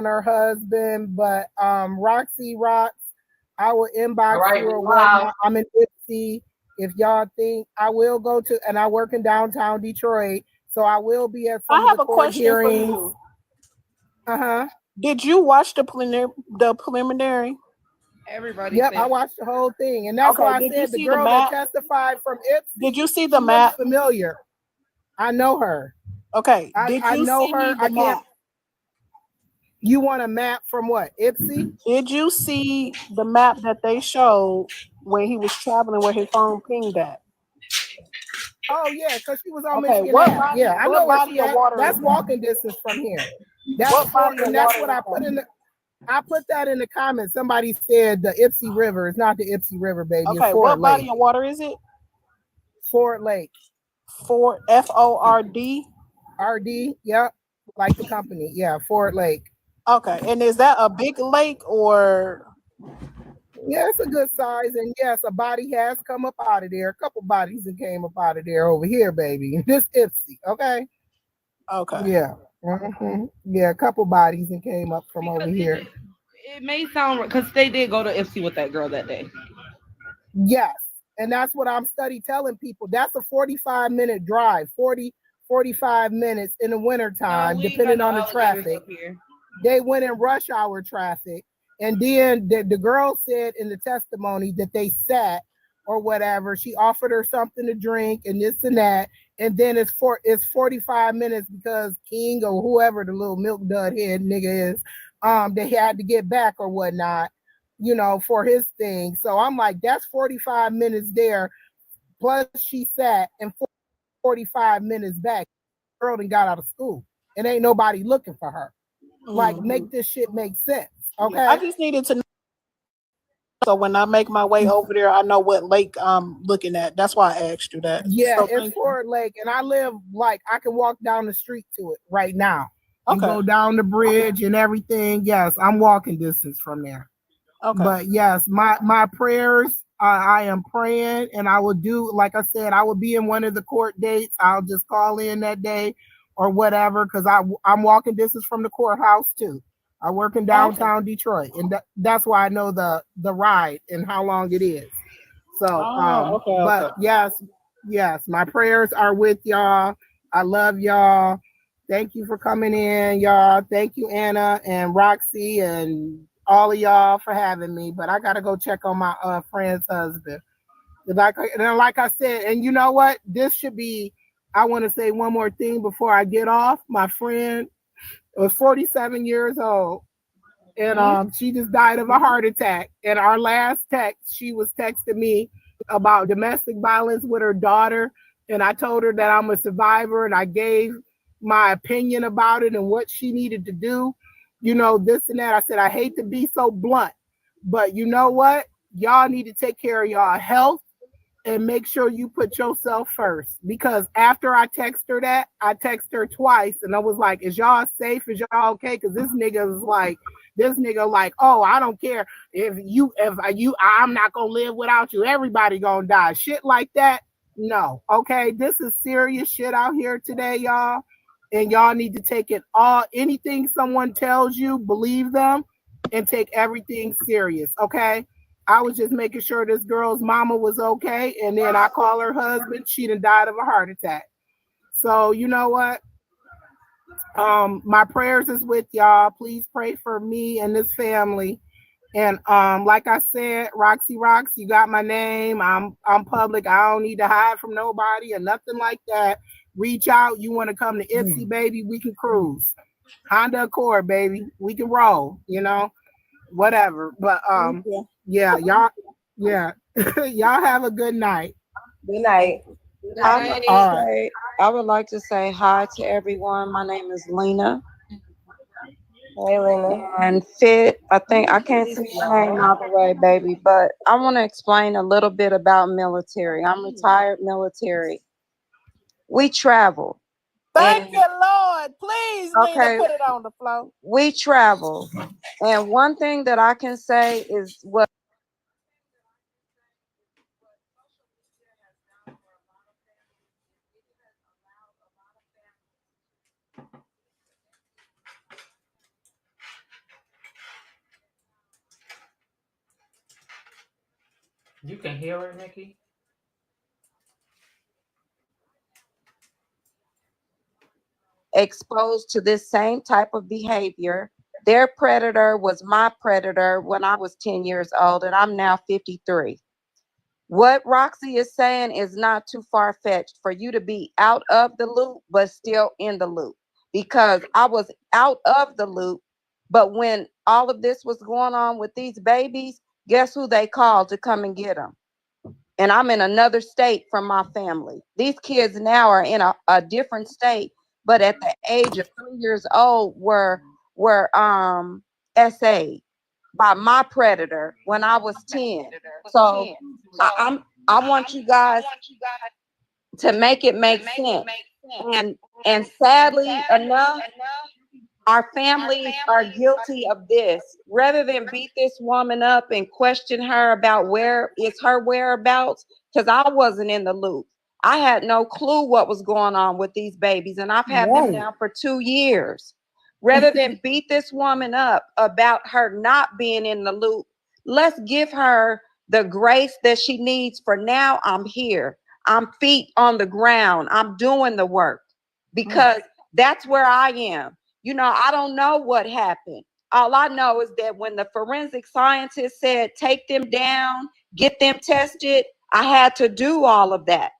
her husband, but Roxy Rocks, I will All inbox right, you we or live. whatnot. I'm in Ipsy. If y'all think I will go to, and I work in downtown Detroit, so I will be at I some of have the a court question for hearings. you. Uh-huh. Did you watch the preliminary? Everybody Yep, I said watched the whole thing. And that's Okay. why I Did you said the see the girl that map? testified from Did Ipsy, you see the she looks map? familiar. I know her. Okay. Did I you know see her. the I can't. map? You want a map from what? Ipsy? Did you see the map that they showed when he was traveling where his phone pinged at? Oh yeah, because she was on Okay. Michigan Ave. Yeah, I know What where she body of at. water is That's that? walking distance from here. That's What for, body of and that's water what is I put that? in the. I put that in the comments. Somebody said the Ipsy River. It's not the Ipsy River, baby. It's Okay. Ford What Lake. body of water is it? Ford Lake. For FORD. RD. Yep. Like the company. Yeah, Ford Lake. Okay. And is that a big lake or? Yeah, it's a good size, and yes, a body has come up out of there. A couple bodies that came up out of there over here, baby. This Ipsy, okay? Okay. Yeah, yeah, a couple bodies that came up from over because it here. it may sound because they did go to FC with that girl that day. Yes, and that's what I'm study telling people. That's a 45-minute drive, 45 minutes in the No, wintertime, we ain't got depending no on the alligators traffic. up here. They went in rush hour traffic, and then the girl said in the testimony that they sat or whatever. She offered her something to drink and this and that, and then it's 45 minutes because King or whoever the little milk dud head nigga is, they had to get back or whatnot, for his thing. So I'm like, that's 45 minutes there. Plus she sat and 45 minutes back. Girl done got out of school and ain't nobody looking for her. Like, make this shit make sense. Yeah, I Okay. just needed to know so when I make my way over there, I know what lake I'm looking at. That's why I asked you that. Yeah, So it's thank you. Ford Lake, and I live like I can walk down the street to it right now and Okay. go down the bridge and everything. Yes, I'm walking distance from there. Okay. But yes, my prayers. I am praying, and I will do like I said. I will be in one of the court dates. I'll just call in that day or whatever because I'm walking distance from the courthouse too. I work in Oh, okay. downtown Detroit, and that's why I know the ride and how long it is. So, Oh, okay, but okay. yes, my prayers are with y'all. I love y'all. Thank you for coming in, y'all. Thank you, Anna and Roxy, and all of y'all for having me. But I gotta go check on my friend's husband. Like I said, and you know what? This should be. I want to say one more thing before I get off. My friend was 47 years old, and Mhm. she just died of a heart attack. And our last text, she was texting me about domestic violence with her daughter, and I told her that I'm a survivor, and I gave my opinion about it and what she needed to do, this and that. I said I hate to be so blunt, but you know what? Y'all need to take care of y'all health and make sure you put yourself first. Because after I text her that, I text her twice, and I was like, "Is y'all safe? Is y'all okay?" Because this nigga like, "Oh, I don't care I'm not gonna live without you. Everybody gonna die." Shit like that. No, okay. This is serious shit out here today, y'all, and y'all need to take it all. Anything someone tells you, believe them, and take everything serious. Okay. I was just making sure this girl's mama was okay. And then I call her husband. She done died of a heart attack. So you know what? My prayers is with y'all. Please pray for me and this family. And like I said, Roxy Rocks, you got my name. I'm public. I don't need to hide from nobody or nothing like that. Reach out. You want to come to Ipsy, baby? We can cruise. Honda Accord, baby. We can roll. Whatever. But Thank you. yeah, y'all, yeah, y'all have a good night. Good night. Good I like All to night. right. say, I would like to say hi to everyone. My name is Lena Hey, Lena. and Fit. I think I can't see your name all the way, baby, but I want to explain a little bit about military. I'm retired military. We travel, Thank and you, Lord. Please, Lena, okay, put it on the floor. we travel. And one thing that I can say is what You can hear her, Nikki? Exposed to this same type of behavior. Their predator was my predator when I was 10 years old, and I'm now 53. What Roxy is saying is not too far fetched for you to be out of the loop, but still in the loop. Because I was out of the loop, but when all of this was going on with these babies, guess who they called to come and get them? And I'm in another state from my family. These kids now are in a different state, but at the age of 3 years old were SA by my predator when I was 10. So I want you guys to make it make sense. And sadly enough, our families are guilty of this. Rather than beat this woman up and question her about where is her whereabouts, because I wasn't in the loop. I had no clue what was going on with these babies, and I've had them now for 2 years. Rather than beat this woman up about her not being in the loop, let's give her the grace that she needs. For now, I'm here. I'm feet on the ground. I'm doing the work because that's where I am. You know, I don't know what happened. All I know is that when the forensic scientist said, take them down, get them tested, I had to do all of that.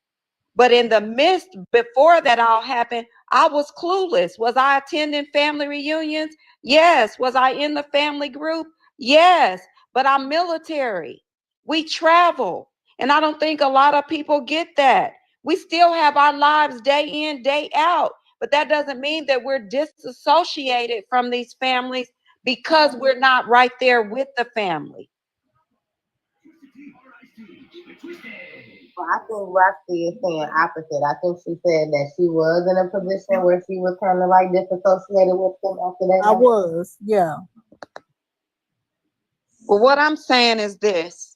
But in the midst, before that all happened, I was clueless. Was I attending family reunions? Yes. Was I in the family group? Yes. But I'm military. We travel. And I don't think a lot of people get that. We still have our lives day in, day out. But that doesn't mean that we're disassociated from these families because we're not right there with the family. Well, I think Roxy is saying opposite. I think she said that she was in a position where she was kind of like disassociated with them after that. I was, yeah. Well, what I'm saying is this.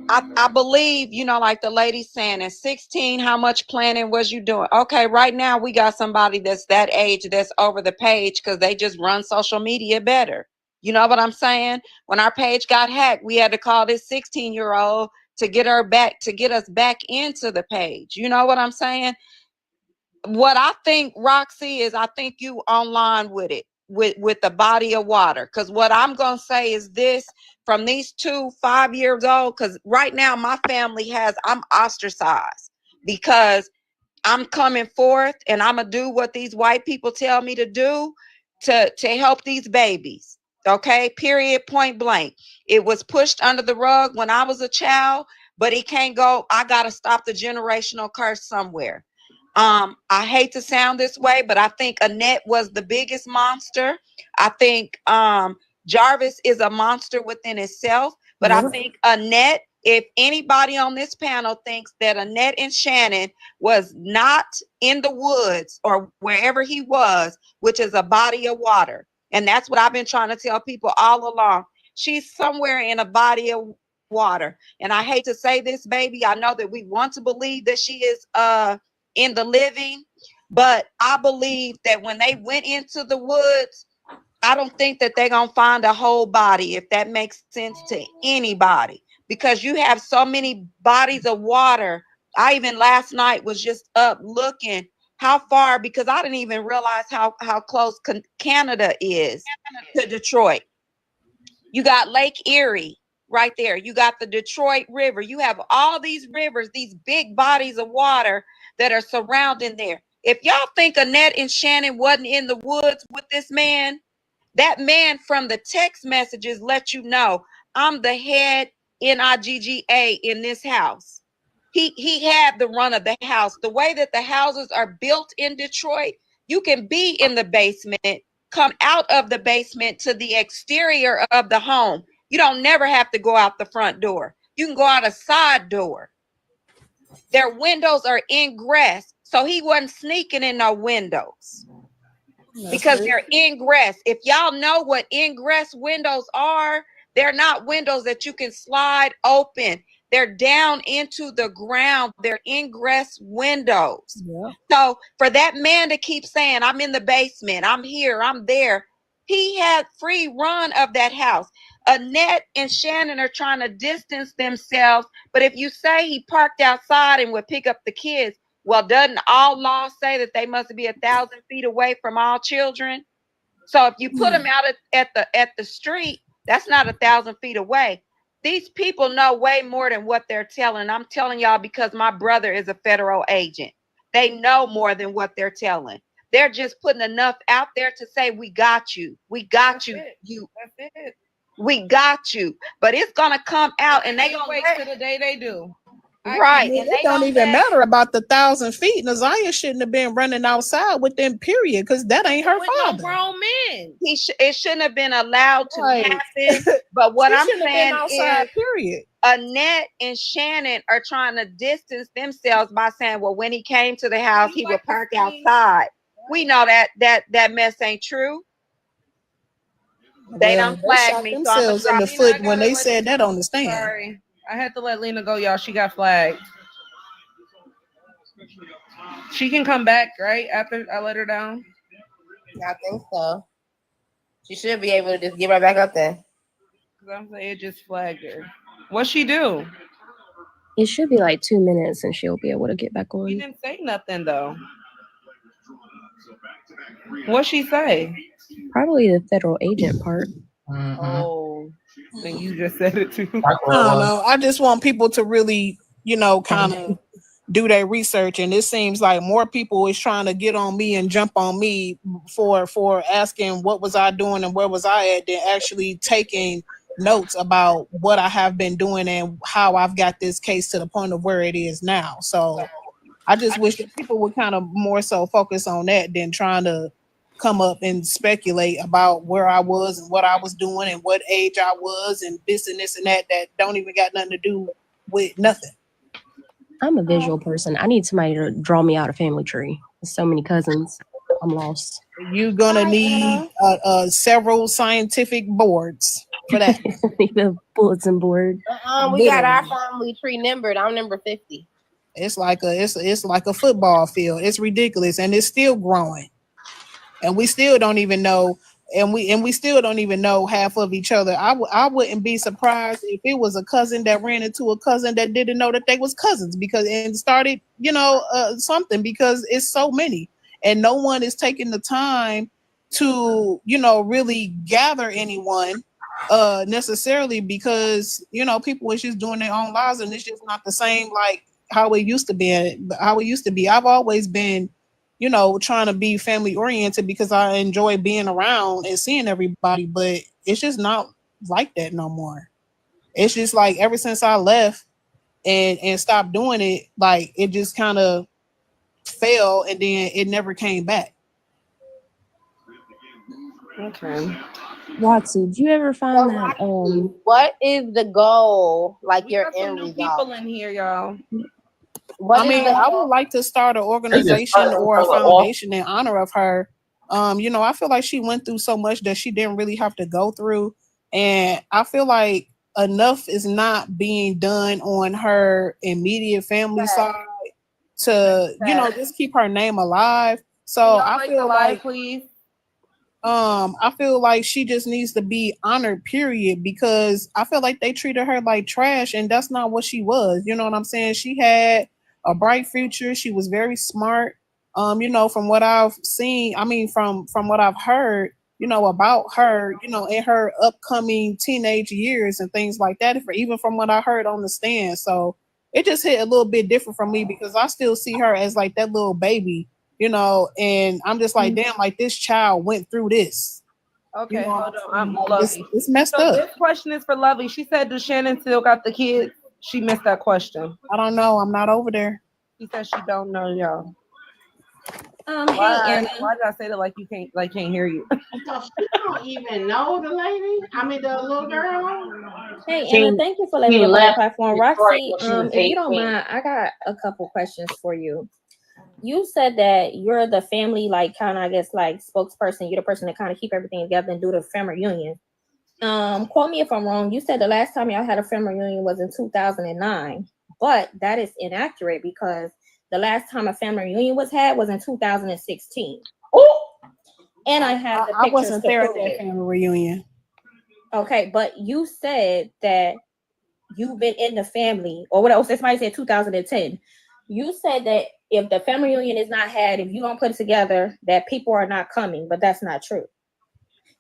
I believe, you know, like the lady saying at 16, how much planning was you doing? Okay, right now we got somebody that's that age that's over the page because they just run social media better. You know what I'm saying? When our page got hacked, we had to call this 16-year-old to get her back, to get us back into the page. You know what I'm saying? What I think, Roxy, is I think you online with it, with the body of water. Because what I'm going to say is this, from these 2 5 years old, because right now my family I'm ostracized because I'm coming forth and I'm going to do what these white people tell me to do to help these babies. Okay, period, point blank. It was pushed under the rug when I was a child, but it can't go. I got to stop the generational curse somewhere. I hate to sound this way, but I think Annette was the biggest monster. I think Jarvis is a monster within itself, but I think Annette, if anybody on this panel thinks that Annette and Shannon was not in the woods or wherever he was, which is a body of water, and that's what I've been trying to tell people all along, she's somewhere in a body of water. And I hate to say this, baby, I know that we want to believe that she is in the living, but I believe that when they went into the woods, I don't think that they're gonna find a whole body, if that makes sense to anybody, because you have so many bodies of water. I even last night was just up looking how far, because I didn't even realize how close Canada is to Detroit. You got Lake Erie right there. You got the Detroit River. You have all these rivers, these big bodies of water that are surrounding there. If y'all think Annette and Shannon wasn't in the woods with this man, that man from the text messages let you know, I'm the head NIGGA in this house. He had the run of the house. The way that the houses are built in Detroit, you can be in the basement, come out of the basement to the exterior of the home. You don't never have to go out the front door. You can go out a side door. Their windows are ingress. So he wasn't sneaking in no windows because they're ingress. If y'all know what ingress windows are, they're not windows that you can slide open. They're down into the ground. They're ingress windows. Yeah. So for that man to keep saying, I'm in the basement, I'm here, I'm there, He had free run of that house. Annette and Shannon are trying to distance themselves, but if you say he parked outside and would pick up the kids, well, doesn't all laws say that they must be 1,000 feet away from all children? So if you put them out at the street, that's not 1,000 feet away. These people know way more than what they're telling. I'm telling y'all because my brother is a federal agent. They know more than what they're telling. They're just putting enough out there to say, we got you. We got That's you. it. That's it. We got you. But it's going to come out and they going to wait till the day they do. Right. And it don't even matter about the 1,000 feet. Nazaya shouldn't have been running outside with them, period, because that ain't her father. No grown men. It shouldn't have been allowed to happen. But what I'm saying outside, is, period. Annette and Shannon are trying to distance themselves by saying, well, when he came to the house, he would park outside. We know that mess ain't true. They don't flag me. Themselves in the foot when they said that on the stand. Sorry. I had to let Lena go, y'all. She got flagged. She can come back, right? After I let her down? I think so. She should be able to just get right back up there. Because I'm saying it just flagged her. What'd she do? It should be like 2 minutes and she'll be able to get back on. She didn't say nothing, though. What'd she say? Probably the federal agent part. Oh, and you just said it too. I don't know. I just want people to really, kind of do their research. And it seems like more people is trying to get on me and jump on me for asking what was I doing and where was I at, than actually taking notes about what I have been doing and how I've got this case to the point of where it is now. So I just wish that people would kind of more so focus on that than trying to come up and speculate about where I was and what I was doing and what age I was and this and that don't even got nothing to do with nothing. I'm a visual person. I need somebody to draw me out a family tree. There's so many cousins. I'm lost. You're gonna need several scientific boards for that. The bulletin board. We got our family tree numbered. I'm number 50. It's like a football field. It's ridiculous, and it's still growing. And we still don't even know, and we still don't even know half of each other. I wouldn't be surprised if it was a cousin that ran into a cousin that didn't know that they was cousins and started, something, because it's so many, and no one is taking the time to, really gather anyone necessarily, because people is just doing their own lives, and it's just not the same like how it used to be. I've always been trying to be family oriented because I enjoy being around and seeing everybody, but it's just not like that no more. It's just like ever since I left and stopped doing it, like it just kind of fell and then it never came back. Okay. Roxy, did you ever find that? What is the goal? Like your end result? People in here, y'all. I would like to start an organization or a foundation in honor of her. I feel like she went through so much that she didn't really have to go through. And I feel like enough is not being done on her immediate family side to, just keep her name alive. So I feel like, please. I feel like she just needs to be honored, period, because I feel like they treated her like trash, and that's not what she was. You know what I'm saying? She had a bright future. She was very smart. From what I've seen, from what I've heard, about her, in her upcoming teenage years and things like that, even from what I heard on the stand. So it just hit a little bit different from me because I still see her as like that little baby, and I'm just like, damn, like this child went through this. Okay, hold on. I'm Lovey. It's messed up. This question is for Lovey. She said, does Shannon still got the kids? She missed that question. I don't know. I'm not over there. She said she don't know, y'all. Hey, Anna. Why did I say that like you can't hear you? So she don't even know the lady. The little girl. Hey, Anna, thank you for letting me on the platform. Roxy, if you don't mind, I got a couple questions for you. You said that you're the family, like kind of, I guess, like spokesperson. You're the person that kind of keep everything together and do the family reunion. Quote me if I'm wrong. You said the last time y'all had a family reunion was in 2009, but that is inaccurate because the last time a family reunion was had was in 2016. Oh, And I have the I pictures wasn't to there at prove that it. family reunion. Okay, but you said that you've been in the family, or what else? Somebody said 2010. You said that if the family reunion is not had, if you don't put it together, that people are not coming, but that's not true.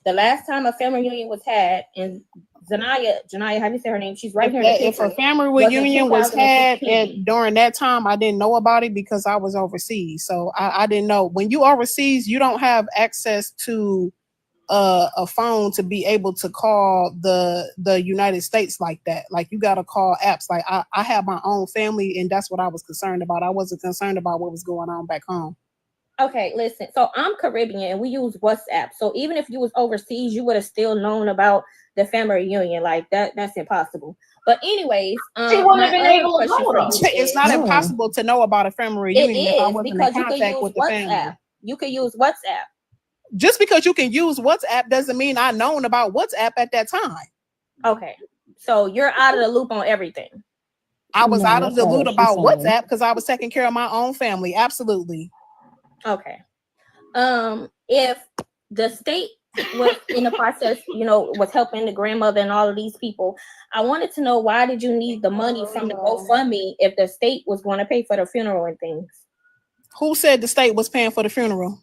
The last time a family reunion was had, and Janaya, how do you say her name? She's right here in the picture. If a family reunion was had during that time, I didn't know about it because I was overseas. So I didn't know. When you overseas, you don't have access to a phone to be able to call the United States like that. Like you got to call apps. Like I have my own family, and that's what I was concerned about. I wasn't concerned about what was going on back home. Okay, listen. So I'm Caribbean, and we use WhatsApp. So even if you was overseas, you would have still known about the family reunion. Like that's impossible. But anyways, She wouldn't have been able to know them. It's not impossible to know about a family reunion if I wasn't in because you can contact use with the family. WhatsApp. You can use WhatsApp. Just because you can use WhatsApp doesn't mean I known about WhatsApp at that time. Okay, so you're out of the loop on everything. I was out of the loop about WhatsApp because I was taking care of my own family. Absolutely. Okay. If the state was in the process, was helping the grandmother and all of these people, I wanted to know, why did you need the money from the GoFundMe if the state was going to pay for the funeral and things? Who said the state was paying for the funeral?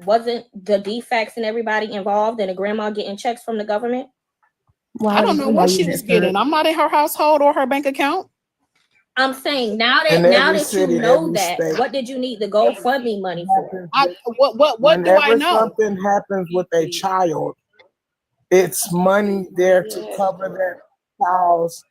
Wasn't the defects and everybody involved and the grandma getting checks from the government? I don't know what she was getting. I'm not in her household or her bank account. I'm saying now that you know that, what did you need the GoFundMe money for? What do I know? Something happens with a child, it's money there to cover that child's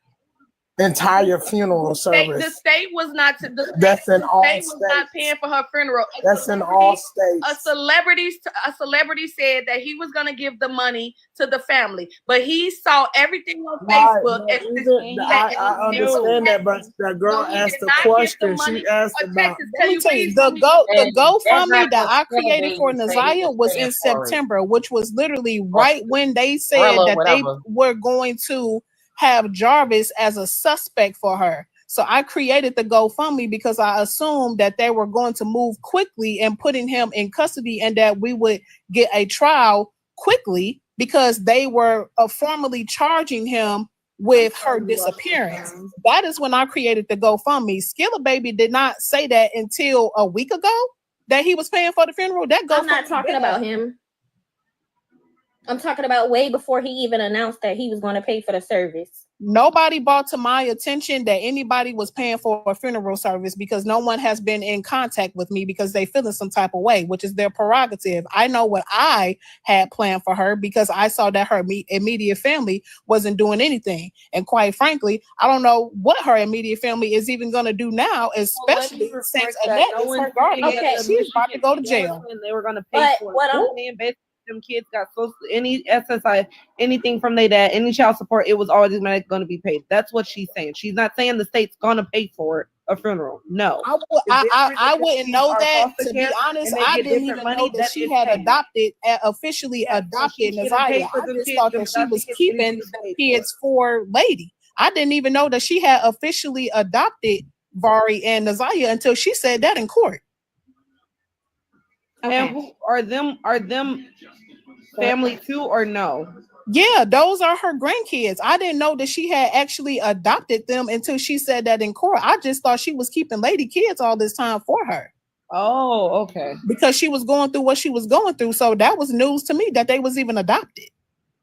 entire funeral service. The state was not to. That's in all states. states. Was not paying for her funeral. That's in all states. A celebrity said that he was going to give the money to the family, but he saw everything on Facebook. I understand that, but the girl asked the question. She asked about. Let me tell you, the GoFundMe that I created for Naziah was in September, which was literally right when they said that they were going to have Jarvis as a suspect for her. So I created the GoFundMe because I assumed that they were going to move quickly and putting him in custody, and that we would get a trial quickly because they were formally charging him with her disappearance. That is when I created the GoFundMe. Skilla Baby did not say that until a week ago that he was paying for the funeral. I'm not talking about him. I'm talking about way before he even announced that he was going to pay for the service. Nobody brought to my attention that anybody was paying for a funeral service because no one has been in contact with me because they feel in some type of way, which is their prerogative. I know what I had planned for her because I saw that her immediate family wasn't doing anything. And quite frankly, I don't know what her immediate family is even going to do now, especially since Annette is her guardian. Okay, she's about to go to jail. And they were going to pay for it. Them kids got any SSI, anything from their dad, any child support, it was always going to be paid. That's what she's saying. She's not saying the state's going to pay for a funeral. No, I wouldn't know that. To be honest, I didn't even know that she had officially adopted Naziah. I just thought that she was keeping kids for lady. I didn't even know that she had officially adopted Vari and Naziah until she said that in court. Okay. And who are them family too, or no? Yeah, those are her grandkids. I didn't know that she had actually adopted them until she said that in court. I just thought she was keeping lady kids all this time for her. Oh, okay. Because she was going through what she was going through. So that was news to me that they was even adopted.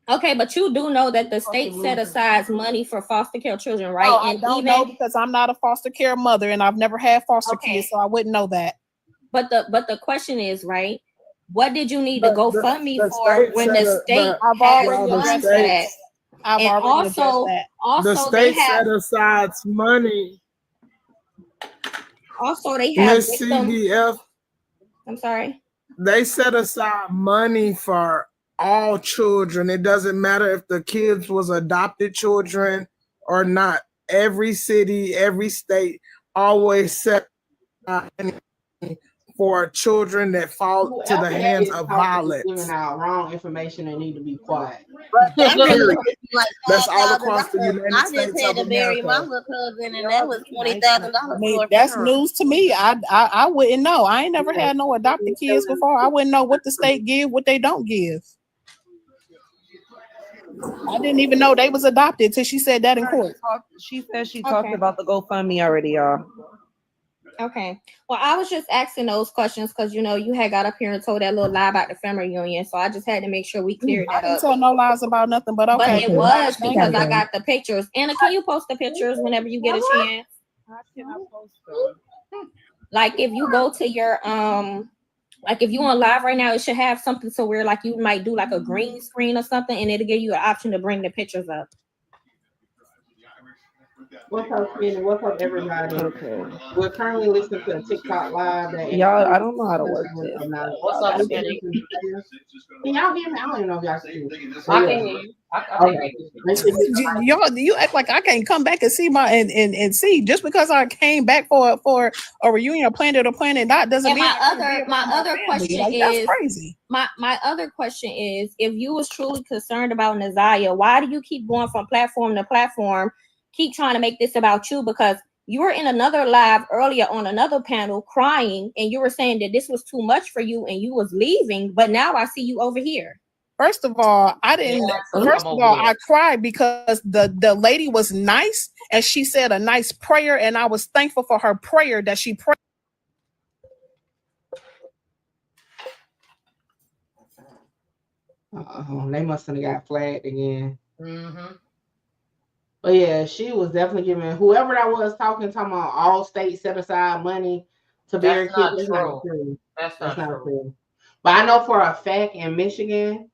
Okay, but you do know that the state set aside money for foster care children, right? Oh, I don't know because I'm not a foster care mother and I've never had foster kids, so I wouldn't know that. But the question is, right? What did you need to GoFundMe for when the state I've already addressed that. And also the state set aside money. Also, they have CDF. I'm sorry. They set aside money for all children. It doesn't matter if the kids was adopted children or not. Every city, every state always set money for children that fall to the hands of violence. Giving out wrong information and need to be quiet. like That's all across the United I just States had of to bury my America. little cousin, and that was $20,000. I mean, that's news to me. I wouldn't know. I ain't never had no adopted kids before. I wouldn't know what the state give, what they don't give. I didn't even know they was adopted till she said that in court. She said she talked about the GoFundMe already, y'all. Okay. Well, I was just asking those questions because you had got up here and told that little lie about the family reunion, so I just had to make sure we cleared that up. I didn't tell no lies about nothing, but okay. But it was because I got the pictures. Anna, can you post the pictures whenever you get a chance? How can I post them? Like if you go to your like if you on live right now, it should have something so where like you might do like a green screen or something, and it'll give you an option to bring the pictures up. What's up, Shannon? What's up, everybody? Okay. We're currently listening to a TikTok live. Y'all, I don't know how to work this. What's up, Shannon? Can y'all hear me? I don't even know if y'all can hear me. I can hear you. Okay. Y'all, you act like I can't come back and see and see just because I came back for a reunion or planned it or planned it not doesn't mean my other question like, is that's crazy. My other question is, if you was truly concerned about Naziah, why do you keep going from platform to platform, keep trying to make this about you? Because you were in another live earlier on another panel crying, and you were saying that this was too much for you and you was leaving, but now I see you over here. First of all, I didn't. Yeah, first of all, I cried because the lady was nice and she said a nice prayer, and I was thankful for her prayer that she prayed. They must have got flagged again. Mm-hmm. But yeah, she was definitely giving whoever that was talking about all states set aside money to bury kids. That's not true. That's not true. But I know for a fact in Michigan,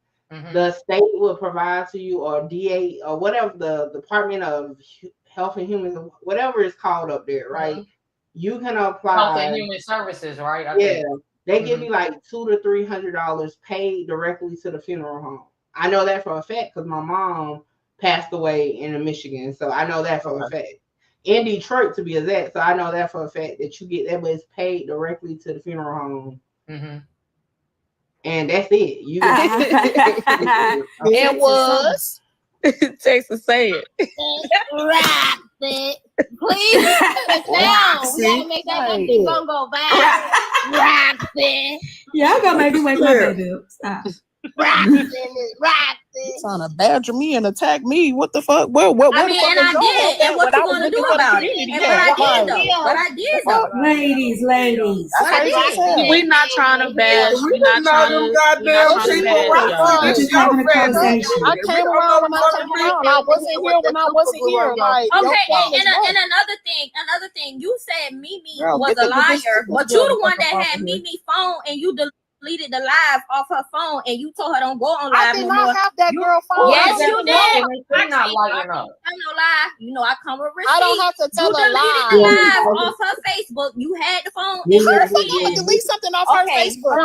the state will provide to you, or DA or whatever, the Department of Health and Human, whatever it's called up there, right? You can apply Health and Human Services, right? I think. They give you like $200 to $300 paid directly to the funeral home. I know that for a fact because my mom passed away in Michigan, so I know that for a fact. In Detroit, to be exact, so I know that for a fact that you get that, but it's paid directly to the funeral home. And that's it. You it was Texas say it. Please put it down. We gotta make that empty phone go back. Roxy. Y'all gonna make me wake my baby up. Stop. Roxy. Trying to badger me and attack me. What the fuck? What I mean, and I did. And what you gonna do about it? And what I did though. Ladies. We not trying to bash. We not trying to I came around when I came around. I wasn't here when I wasn't here. Like, okay, and another thing. You said Mimi was a liar, but you the one that had Mimi phone and you deleted the live off her phone and you told her don't go on live. I did not have that girl phone. Yes, you did. They're not lighting up. I'm no lie. I come with receipts. I don't have to tell a lie. You deleted the live off her Facebook. You had the phone. How the fuck you would delete something off her Facebook?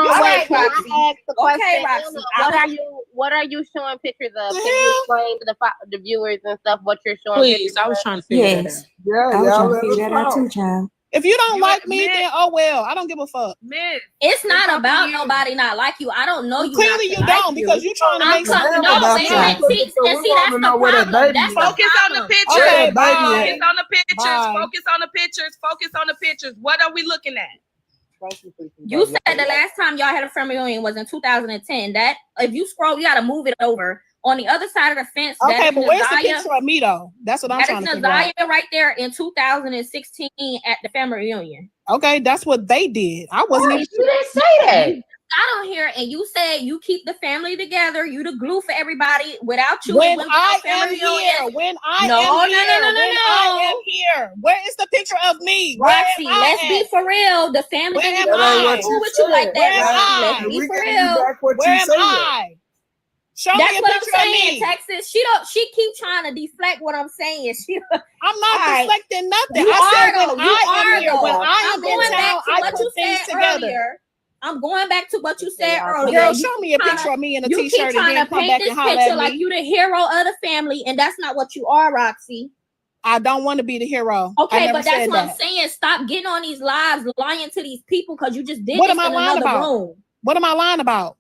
Okay, Roxy. What are you showing pictures of? Can you explain to the viewers and stuff what you're showing? Please, I was trying to figure that out. I was trying to figure that out too, child. If you don't like me, then oh well. I don't give a fuck. It's not about nobody not like you. I don't know you. Clearly you don't because you're trying to make something about see, that's the problem. That's focus on the pictures. Okay, focus on the pictures. Focus on the pictures. Focus on the pictures. What are we looking at? You said the last time y'all had a family reunion was in 2010. That if you scroll, you gotta move it over. On the other side of the fence. Okay, but where's the picture of me though? That's what I'm trying to figure out. Naziah right there in 2016 at the family reunion. Okay, that's what they did. I wasn't even. You didn't say that. I don't hear, and you said you keep the family together. You the glue for everybody. Without you, when I am here, when I am here, where is the picture of me? Roxy, let's be for real. The family is cool with you like that. Roxy, let's be for real. Where am I? Show That's me a what picture I'm saying, of me. Texas. She keep trying to deflect what I'm saying. I'm not deflecting nothing. You I are, said when I am here, when I am in town, I put things together. Earlier. I'm going back to what you said earlier. Girl, show me a picture of me in a t-shirt and then come back and holler at me. Like you the hero of the family, and that's not what you are, Roxy. I don't want to be the hero. Okay, but that's what I'm saying. Stop getting on these lives, lying to these people because you just did what this am I in lying another about? room. What am I lying about?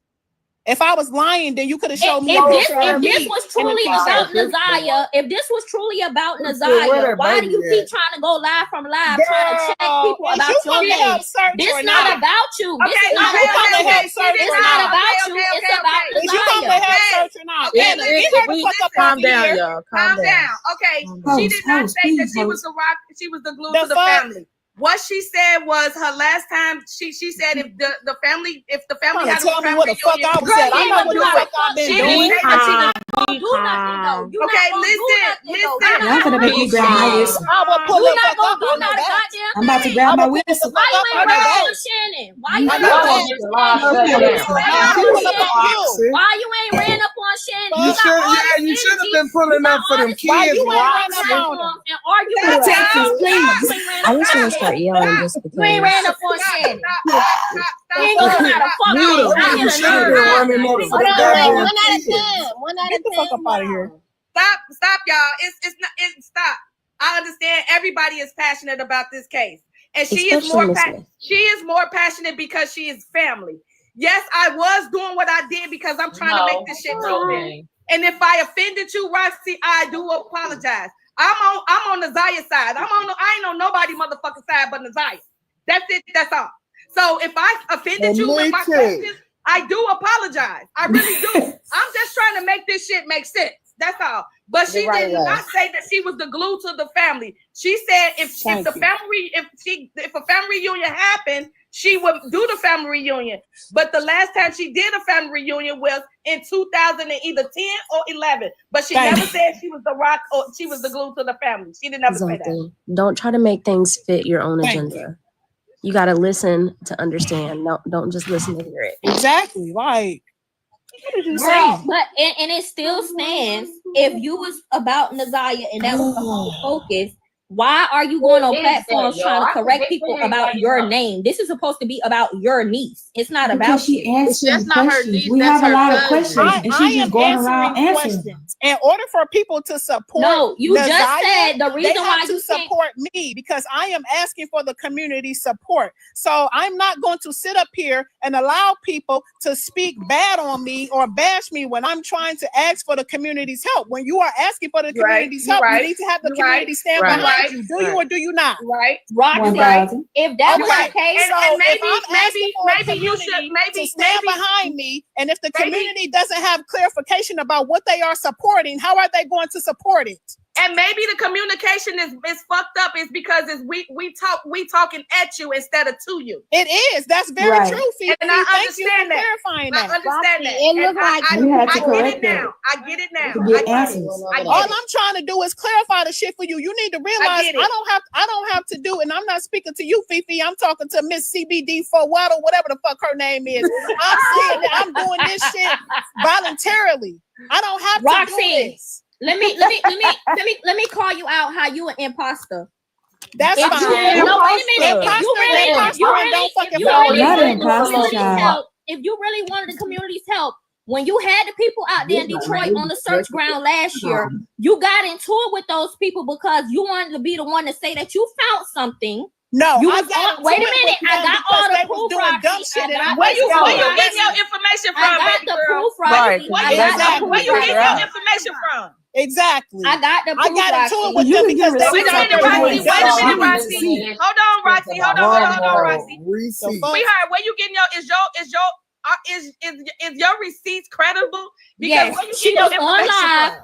If I was lying, then you could have showed me. If this was truly about Naziah, if this was truly about Naziah, why do you keep trying to go live from live, trying to check people about your name? This not about you. This is not about you. It's not about you. It's about Naziah. Calm down, y'all. Calm down. Okay, she did not say that she was the rock. She was the glue to the family. What she said was her last time. She said if the family had a family what the fuck I was saying. I know what the fuck I've been doing. Okay, listen. Y'all gonna make me grab my whistle. I'm about to grab my whistle. Why you ain't running on Shannon? Why you ain't ran up on Shannon? You should have been pulling up for them kids. I was gonna start yelling just because. You ain't ran up on Shannon. You ain't gonna try to fuck You should have been running up for the goddamn One out of 10. 1 out of 10. Get the fuck up out of here. Stop, y'all. It's not. Stop. I understand everybody is passionate about this case, and she is more passionate because she is family. Yes, I was doing what I did because I'm trying to make this shit go. And if I offended you, Roxy, I do apologize. I'm on Naziah's side. I ain't on nobody motherfucking side but Naziah. That's it. That's all. So if I offended you with my questions, I do apologize. I really do. I'm just trying to make this shit make sense. That's all. But she did not say that she was the glue to the family. She said if a family reunion happened, she would do the family reunion. But the last time she did a family reunion was in 2010 or 11. But she never said she was the rock or she was the glue to the family. She didn't ever say that. Don't try to make things fit your own agenda. You got to listen to understand. No, don't just listen to hear it. Exactly. Like, but it still stands. If you was about Naziah and that was the whole focus, why are you going on platforms trying to correct people about your name? This is supposed to be about your niece. It's not about she you. It's not her niece. We have a lot of questions, and she's just going around answering them. In order for people to support, no, you just said the reason why you support me because I am asking for the community support. So I'm not going to sit up here and allow people to speak bad on me or bash me when I'm trying to ask for the community's help. When you are asking for the community's help, you need to have the community stand behind you. Do you or do you not? Right. Roxy, if that was the case, and maybe you should stand behind me. And if the community doesn't have clarification about what they are supporting, how are they going to support it? And maybe the communication is fucked up. It's because we talking at you instead of to you. It is. That's very true. Fifi. And I understand that. Clarifying that. I understand that. It looks like I get it now. I get it now. All I'm trying to do is clarify the shit for you. You need to realize I don't have to do, and I'm not speaking to you, Fifi. I'm talking to Miss CBD for Waddle, whatever the fuck her name is. I'm saying that I'm doing this shit voluntarily. I don't have to do this. Let me call you out. How you an imposter? That's fine. No, wait a minute. If you really wanted the community's help, when you had the people out there in Detroit on the search ground last year, you got into it with those people because you wanted to be the one to say that you found something. No, wait a minute. I got all the proof. Where you getting your information from? I got the proof, right? Where you getting your information from? Exactly. I got the proof. I got into it with them because they wait a minute, Roxy. Hold on, Roxy. Sweetheart, where you getting is your receipts credible? Because she was on live.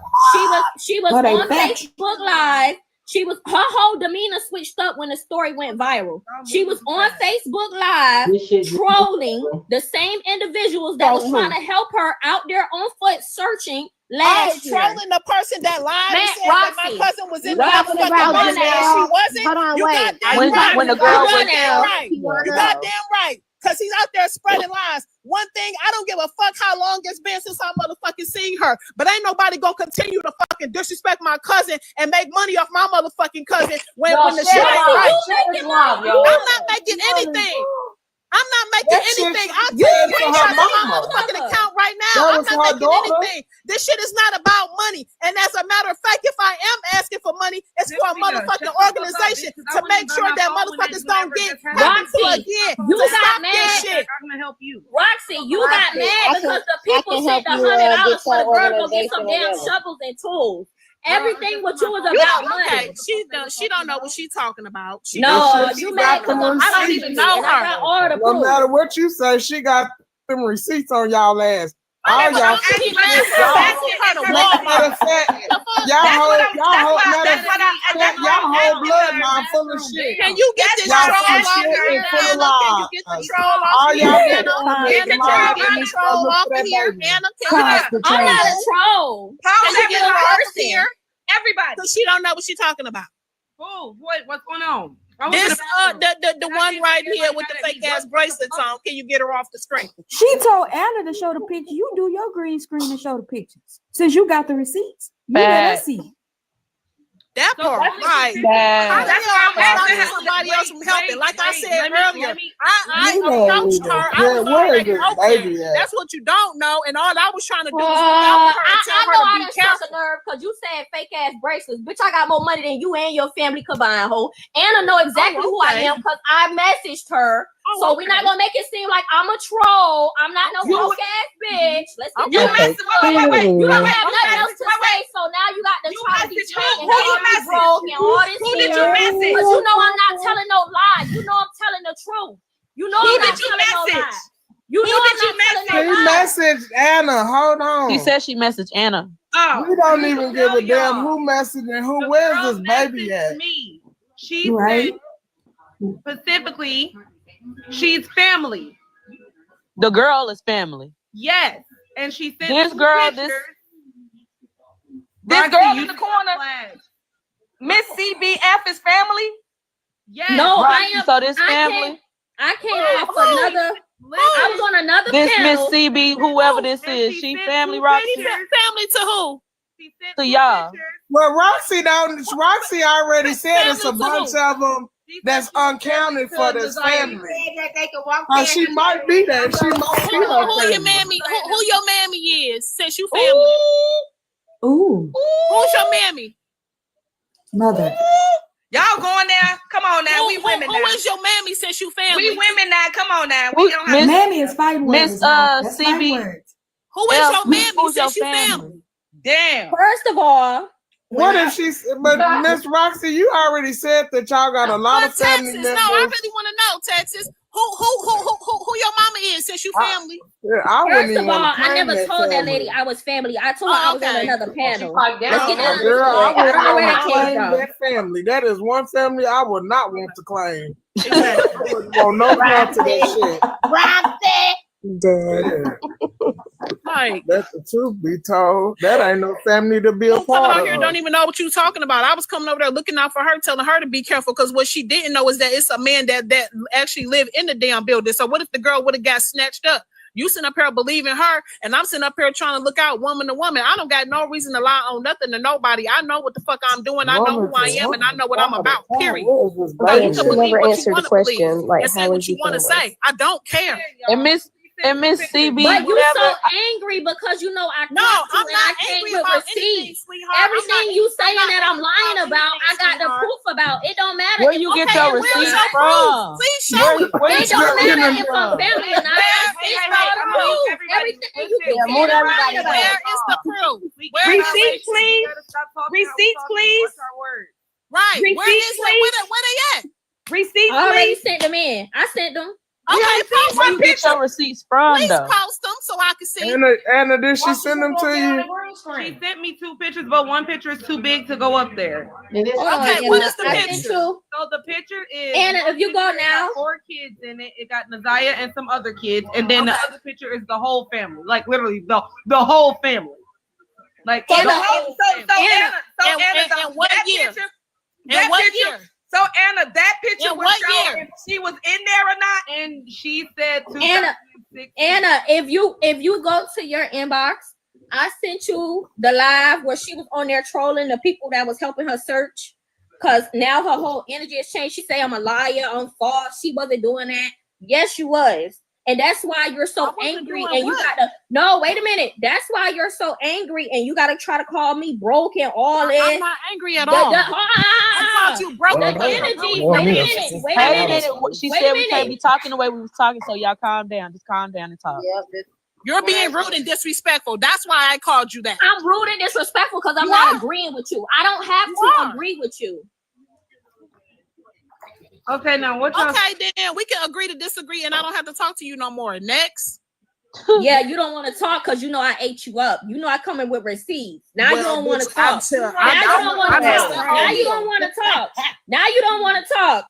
She was on Facebook Live. Her whole demeanor switched up when the story went viral. She was on Facebook Live trolling the same individuals that was trying to help her out there on foot searching last year. Trolling the person that lied and said that my cousin was in the motherfucking money and she wasn't. Hold on, wait. When the girl was right. You goddamn right. Because he's out there spreading lies. One thing, I don't give a fuck how long it's been since I motherfucking seen her. But ain't nobody gonna continue to fucking disrespect my cousin and make money off my motherfucking cousin when the shit ain't right. I'm not making anything. I'm not making anything. I'm You taking to her my mama. motherfucking account right now. That I'm was not her making daughter. anything. This shit is not about money. And as a matter of fact, if I am asking for money, it's for a motherfucking organization to make sure that motherfuckers don't get Roxy, again. you To got stop mad. this shit. I'm gonna help you. Roxy, you got Roxy, mad I because can- the people I can sent help the you, $100 get for the your girl to go get some organization damn together. shovels and tools. Everything with you is about money. Okay, she don't know what she's talking about. No, She you got mad them because I don't receipts. even know her. I got all the No proof. matter what you say, she got them receipts on y'all ass. All y'all, Y'all hold, bloodline full of shit. Can you get this Y'all troll full of off shit here? and full of Anna, can you lies. get the troll off All here? y'all Anna, been Anna, can you get the troll off of here? Anna, can you get I'm not a troll. Can you get her off of here? Everybody. Because she don't know what she's talking about. Oh, what's going on? This the one right here with the fake ass bracelets on. Can you get her off the screen? She told Anna to show the picture. You do your green screen and show the pictures. Since you got the receipts, you let us see. That part, right? How the hell I'm stopping somebody else from helping? Like I said earlier, I approached her. I was already open. That's what you don't know. And all I was trying to do was look out for her and tell I her know to I be done struck careful. a nerve because you said fake ass bracelets. Bitch, I got more money than you and your family combined, ho. Anna know exactly who I am because I messaged her. So we're not gonna make it seem like I'm a troll. I'm not no broke ass bitch. Let's get You messing with You don't have nothing else to say, so now you got to try to be cheating and be broke and all this Who did shit. you message? But you know I'm not telling no lie. You know I'm telling the truth. You know I'm not telling no lie. You know I'm not telling no She lie. messaged Anna. Hold on. She said she messaged Anna. We don't even give a damn who messaged and who. Where's this baby at? Me. She Right. said specifically, she's family. The girl is family. Yes, and she said This girl, this girl in the corner, Miss CBF is family. Yes. No, Right. I am. So this family. I came off another. I was on another This Miss panel. CB, whoever this is, she family, Roxy. Family to who? To y'all. Well, Roxy already said it's a bunch of them that's uncounted for this family. She might be there. She might be Who her your family. mammy? Who your mammy is? Since you family. Ooh, Who's your mammy? mother. Y'all going there? Come on now. We women now. Who is your mammy since you family? We women now. Come on now. We don't have Mammy is fighting words. Miss That's fighting CB. words. Who is your mammy Who's your since you family? family? Damn. First of all, What if she? But Miss Roxy, you already said that y'all got a lot of family Texas. members. No, I really want to know, Texas. Who your mama is since you family? I wouldn't first even of all, wanna I claim never that told that family. lady I was family. I told her I was on okay. another panel. like that. Let's get down to Girl, I it. I wouldn't don't know where want that to came claim from. that family. That is one family I would not want to claim. I wouldn't want no part to that shit. Roxy. Like, Let the truth be told. That ain't no family to be a coming part out of. here don't even know what you talking about. I was coming over there looking out for her, telling her to be careful because what she didn't know is that it's a man that actually lived in the damn building. So what if the girl would have got snatched up? You sitting up here believing her, and I'm sitting up here trying to look out woman to woman. I don't got no reason to lie on nothing to nobody. I know what the fuck I'm doing. I know who I am, and I know what I'm about. Period. Okay, she never answered the question. Like, And say how what is you you want to family? say. I don't care. And Miss CB, But you whatever. so angry because you know I No, talked to I'm and not I came angry with about anything, receipts. sweetheart. Everything you saying that I'm lying about, I got the proof about. It don't matter. Where if you I'm get family your or receipts not. from? Please show it. Where It you don't get matter them if I'm from? family or not. It's all the proof. Everything you keep saying I'm lying about. Where is the proof? Receipts, please. Receipts, please. Right. Receipts, Where is please. where they at? Receipts, I already please. sent them in. I sent them. Okay, post Where them. you get your receipts from, Please though? post them so I can see. Anna, did she send them to you? She sent me 2 pictures, but one picture is too big to go up there. Hold on, Okay, Anna. what is the I picture? sent you. So the picture is Anna, if you go it got now. 4 kids in it. It got Naziah and some other kids, and then the other picture is the whole family, like literally the whole family. Like Anna, the whole And what year? And what year? So Anna, that picture In was what showing year? if she was in there or not. and she said Anna, 2006. Anna, if you go to your inbox, I sent you the live where she was on there trolling the people that was helping her search. Cause now her whole energy has changed. She say I'm a liar, I'm false. She wasn't doing that. Yes, you was. And that's why you're so angry and you gotta no, wait a minute. That's why you're so angry and you gotta try to call me broke and all this. I'm not angry at all. I called you broke. The energy. Wait a minute. She said we can't be talking the way we was talking, so y'all calm down. Just calm down and talk. You're being rude and disrespectful. That's why I called you that. I'm rude and disrespectful because I'm not agreeing with you. I don't have to agree with you. Okay, now what? Okay, then we can agree to disagree, and I don't have to talk to you no more. Next. Yeah, you don't want to talk because you know I ate you up. You know I come in with receipts. Now you don't want to talk. Now you don't want to talk. Now you don't want to talk. Now you don't want to talk.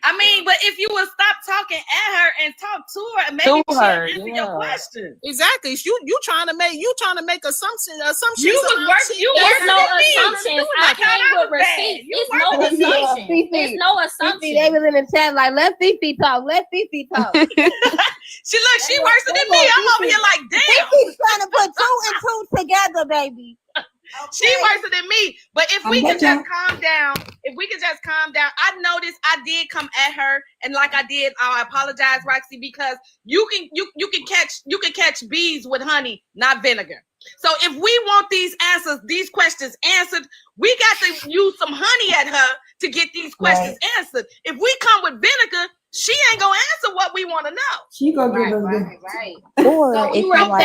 I mean, but if you would stop talking at her and talk to her, maybe she'll answer your question. Exactly. You trying to make assumptions. You was working. You There's no assumptions. I came with receipts. It's no assumption. There's no assumption. They was in the chat like, let Fifi talk. Let Fifi talk. She worse than me. I'm over here like, damn. Fifi's trying to put 2 and 2 together, baby. She worse than me. But if we can just calm down, I noticed I did come at her, and like I did, I apologize, Roxy, because you can catch bees with honey, not vinegar. So if we want these questions answered, we got to use some honey at her to get these questions answered. If we come with vinegar, she ain't gonna answer what we want to know. She gonna give us right. Or So if you you were like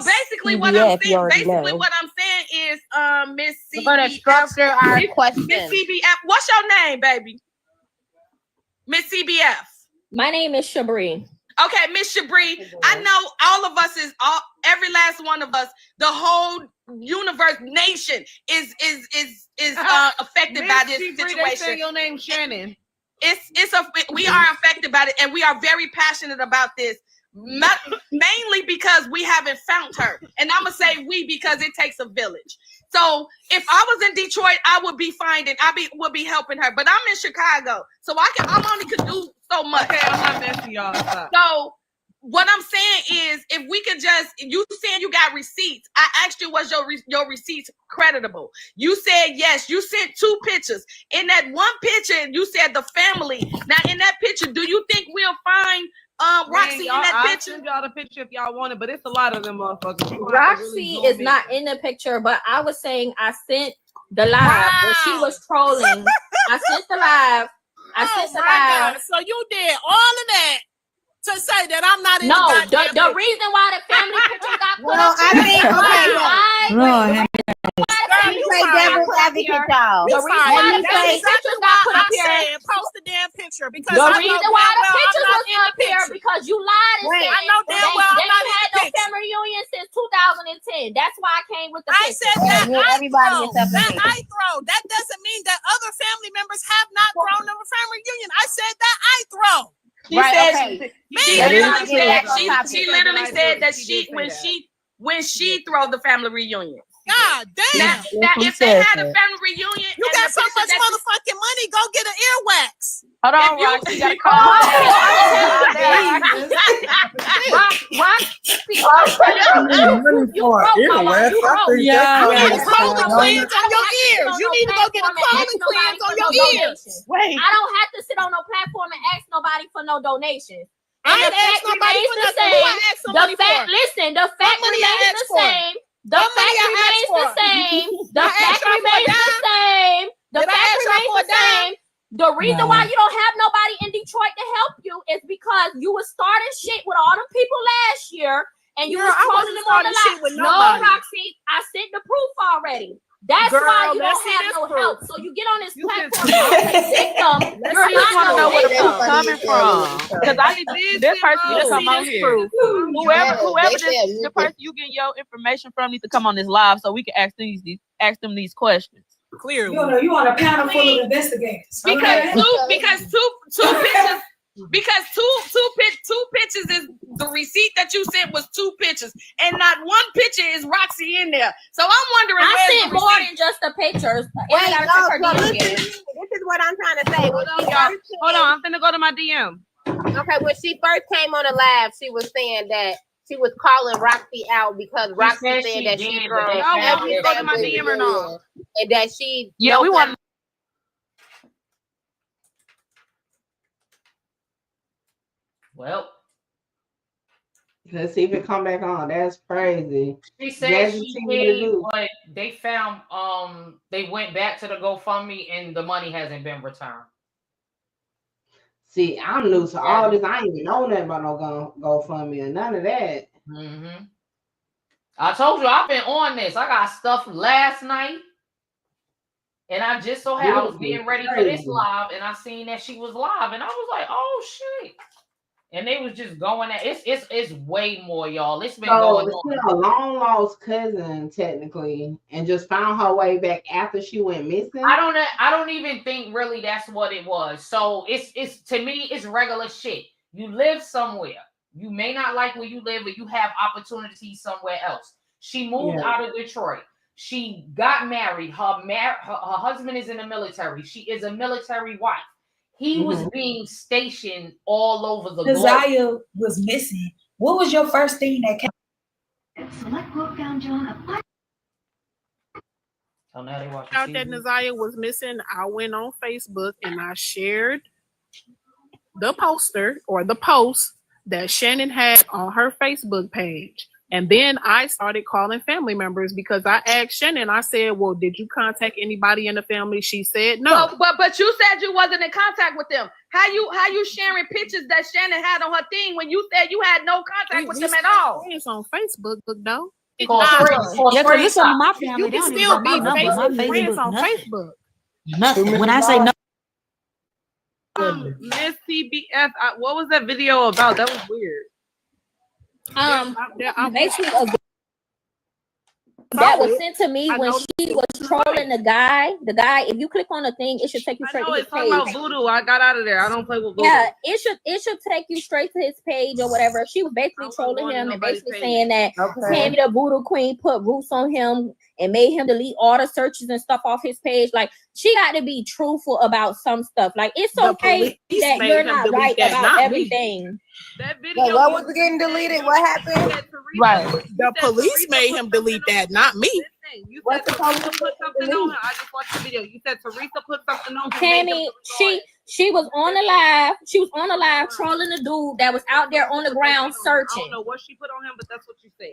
basically what I'm saying, is Miss CBF. We're gonna structure our questions. Miss CBF, what's your name, baby? Miss CBF. My name is Shabri. Okay, Miss Shabri, I know all of us every last one of us, the whole universe, nation is affected by this situation. They say your name, Shannon. We are affected by it, and we are very passionate about this. Mainly because we haven't found her, and I'm gonna say we because it takes a village. So if I was in Detroit, I would be would be helping her, but I'm in Chicago, so I only could do so much. Okay, I'm not messing y'all up. So what I'm saying is, if we could you saying you got receipts. I asked you, was your receipts creditable? You said yes. You sent 2 pictures. In that one picture, you said the family. Now in that picture, do you think we'll find Roxy in that picture? I'll send y'all the picture if y'all want it, but it's a lot of them motherfuckers. Roxy is not in the picture, but I was saying I sent the live when she was trolling. I sent the live. God. So you did all of that to say that I'm not in the reason why the family picture got put up. I think Let me play devil's advocate, y'all. The reason why the family pictures got put up here. Post the damn picture because the reason why the pictures was up here because you lied and said I know damn well I'm not had no family reunion since 2010. That's why I came with the I picture. said that everybody I throw. That doesn't mean that other family members have not thrown a family reunion. I said that I throw. She literally said that when she throw the family reunion. God damn! Now if they had a family reunion, you got so much motherfucking money, go get an earwax. Hold on, Roxy, you gotta calm You need to go get a colon cleanse on your ears. Wait. I don't have to sit on no platform and ask nobody for no donations. I ain't asked nobody for nothing. Listen, the fact remains the same. The fact remains the same. The fact remains the same. The fact remains the same. The reason why you don't have nobody in Detroit to help you is because you was starting shit with all them people last year, and you was trolling them on the live. No, Roxy, I sent the proof already. That's why you don't have no help. So you get on this platform and victim. You're not want to know where the victim. proof coming from. Because I need this person to come on here. Whoever the person you get your information from needs to come on this live so we can ask them these questions. Clearly, you want a panel full of investigators. Because two pictures is the receipt that you sent was 2 pictures, and not one picture is Roxy in there. So I'm wondering. I sent more than just the pictures. This is what I'm trying to say. Hold on, I'm finna go to my DM. Okay, when she first came on the live, she was saying that she was calling Roxy out because Roxy said that she go to my DM or not, and that she we want. Well, let's see if it come back on. That's crazy. She said she paid, but they found they went back to the GoFundMe and the money hasn't been returned. See, I'm new to all this. I ain't even know nothing about no GoFundMe or none of that. Mm-hmm. I told you I've been on this. I got stuff last night, and I just so happened I was getting ready for this live, and I seen that she was live, and I was like, "Oh shit!" And they was just going at it's way more, y'all. It's been going on. A long lost cousin, technically, and just found her way back after she went missing. I don't even think really that's what it was. So it's to me, it's regular shit. You live somewhere. You may not like where you live, but you have opportunities somewhere else. She moved out of Detroit. She got married. Her husband is in the military. She is a military wife. He was being stationed all over the globe. Ziyah was missing. What was your first thing that came? Select quote down, John. So now they watching Out that Ziyah was missing, I went on Facebook and I shared the poster or the post that Shannon had on her Facebook page. And then I started calling family members because I asked Shannon, I said, well, did you contact anybody in the family? She said no. But you said you wasn't in contact with them. How you sharing pictures that Shannon had on her thing when you said you had no contact with them at all? It's on Facebook, though. Yeah, because it's on my family. You can still be friends on Facebook. Nothing. When I say no. Miss CBF, what was that video about? That was weird. Basically that was sent to me when she was trolling the guy. The guy, if you click on the thing, it should take you straight to his page. Talking about voodoo. I got out of there. I don't play with voodoo. Yeah, it should take you straight to his page or whatever. She was basically trolling him and basically saying that Tammy the Voodoo Queen put roots on him and made him delete all the searches and stuff off his page. Like, she got to be truthful about some stuff. Like, it's okay that you're not right about everything. That video. What was getting deleted? What happened? Right. The police made him delete that, not me. You said Teresa put something on her. I just watched the video. You said Teresa put something on her. Tammy, she was on the live. She was on the live trolling the dude that was out there on the ground searching. I don't know what she put on him, but that's what you said.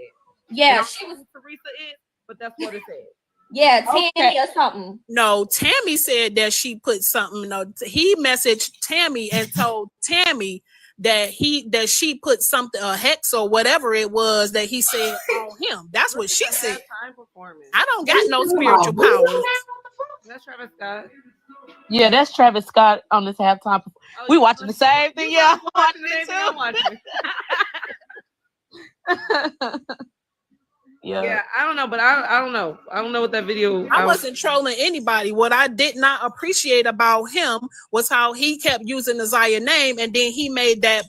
Yeah, she was. Teresa is, but that's what it said. Yeah, Tammy or something. No, Tammy said that she put something. No, he messaged Tammy and told Tammy that she put something, a hex or whatever it was that he said on him. That's what she said. I don't got no spiritual powers. That's Travis Scott. Yeah, that's Travis Scott on this halftime. We watching the same thing. Yeah, I'm watching it too. Yeah, I don't know, but I don't know. I don't know what that video. I wasn't trolling anybody. What I did not appreciate about him was how he kept using the Ziyah name, and then he made that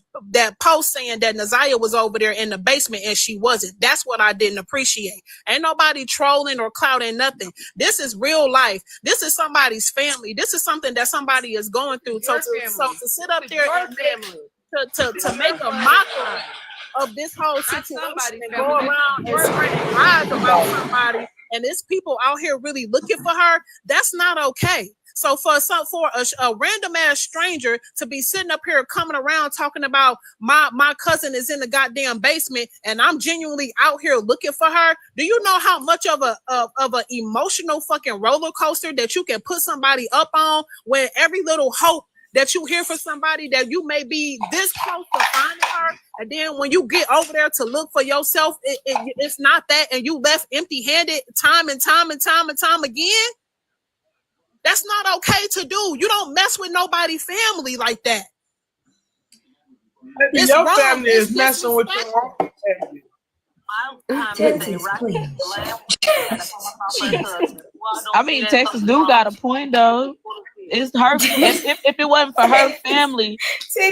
post saying that Ziyah was over there in the basement and she wasn't. That's what I didn't appreciate. Ain't nobody trolling or clouding nothing. This is real life. This is somebody's family. This is something that somebody is going through. So to sit up there and to make a mockery of this whole situation and go around and spread lies about somebody, and there's people out here really looking for her, that's not okay. So for a random ass stranger to be sitting up here coming around talking about my cousin is in the goddamn basement and I'm genuinely out here looking for her, do you know how much of a emotional fucking roller coaster that you can put somebody up on when every little hope that you hear from somebody that you may be this close to finding her, and then when you get over there to look for yourself, it's not that, and you left empty-handed time and time again? That's not okay to do. You don't mess with nobody's family like that. Your family is messing with your own family. I mean, Texas do got a point though. It's her. If it wasn't for her family,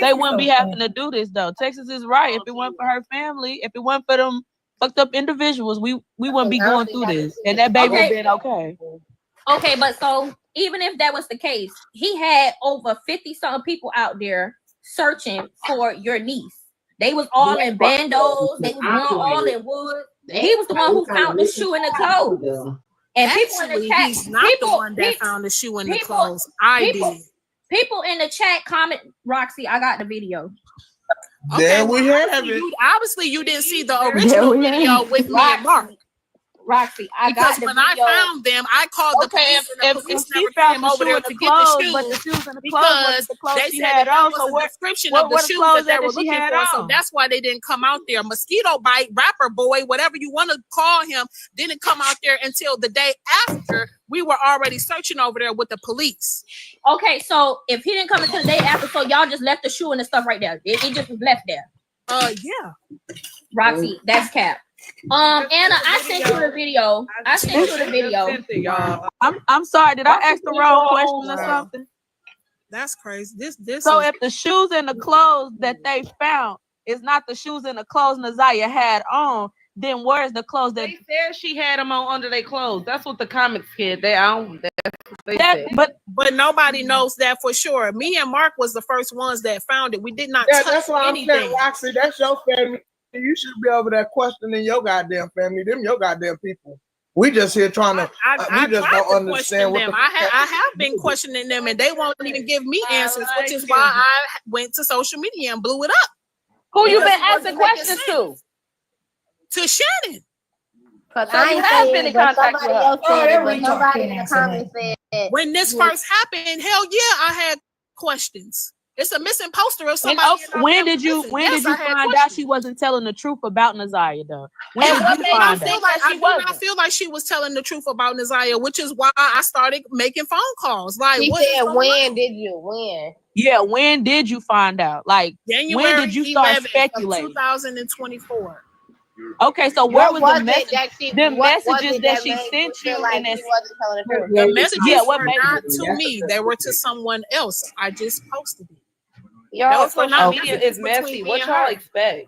they wouldn't be having to do this though. Texas is right. If it wasn't for her family, if it wasn't for them fucked up individuals, we wouldn't be going through this. And that baby would been okay. Okay, but so even if that was the case, he had over 50-something people out there searching for your niece. They was all in bandos. They was all in wood. He was the one who found the shoe in the clothes. And people in the chat, he's not the one that found the shoe in the clothes. I did. People in the chat comment, Roxy, I got the video. There we have it. Obviously, you didn't see the original video with me and Mark. Roxy, because when I found them, I called the police and the police never came over there to get the shoes. But the shoes and the because they said that was a description of the shoes that they were looking for. So on? that's why they didn't come out there. Mosquito Bite, Rapper Boy, whatever you want to call him, didn't come out there until the day after we were already searching over there with the police. Okay, so if he didn't come until the day after, so y'all just left the shoe and the stuff right there. It just was left there. Yeah. Roxy, that's cap. Anna, I sent you the video. I sent you the video. I'm sorry. Did I ask the wrong question or something? That's crazy. This. So if the shoes and the clothes that they found is not the shoes and the clothes Naziyah had on, then where's the clothes that they said she had them on under their clothes? That's what the comics kid. They said. But nobody knows that for sure. Me and Mark was the first ones that found it. We did not touch that's why anything. I'm saying, Roxy, that's your family. You should be over there questioning your goddamn family. Them your goddamn people. We just here trying to. We just don't understand what them. I have been questioning them, and they won't even give me answers, which is why I went to social media and blew it up. Who you been asking questions to? To Shannon. Because so you have been in contact with her. Nobody in the comments said. When this first happened, hell yeah, I had questions. It's a missing poster of somebody. When did you find out she wasn't telling the truth about Naziyah though? When did you find out? I feel like she was telling the truth about Naziyah, which is why I started making phone calls. Like, she said, when did you? When? Yeah, when did you find out? Like, January when did you start speculating? 2024. Okay, so where was the message? The messages that she made sent you, like and she wasn't telling the truth? The messages what were made not to me; they were to someone else. I just posted it. Y'all, social media is messy. What y'all expect?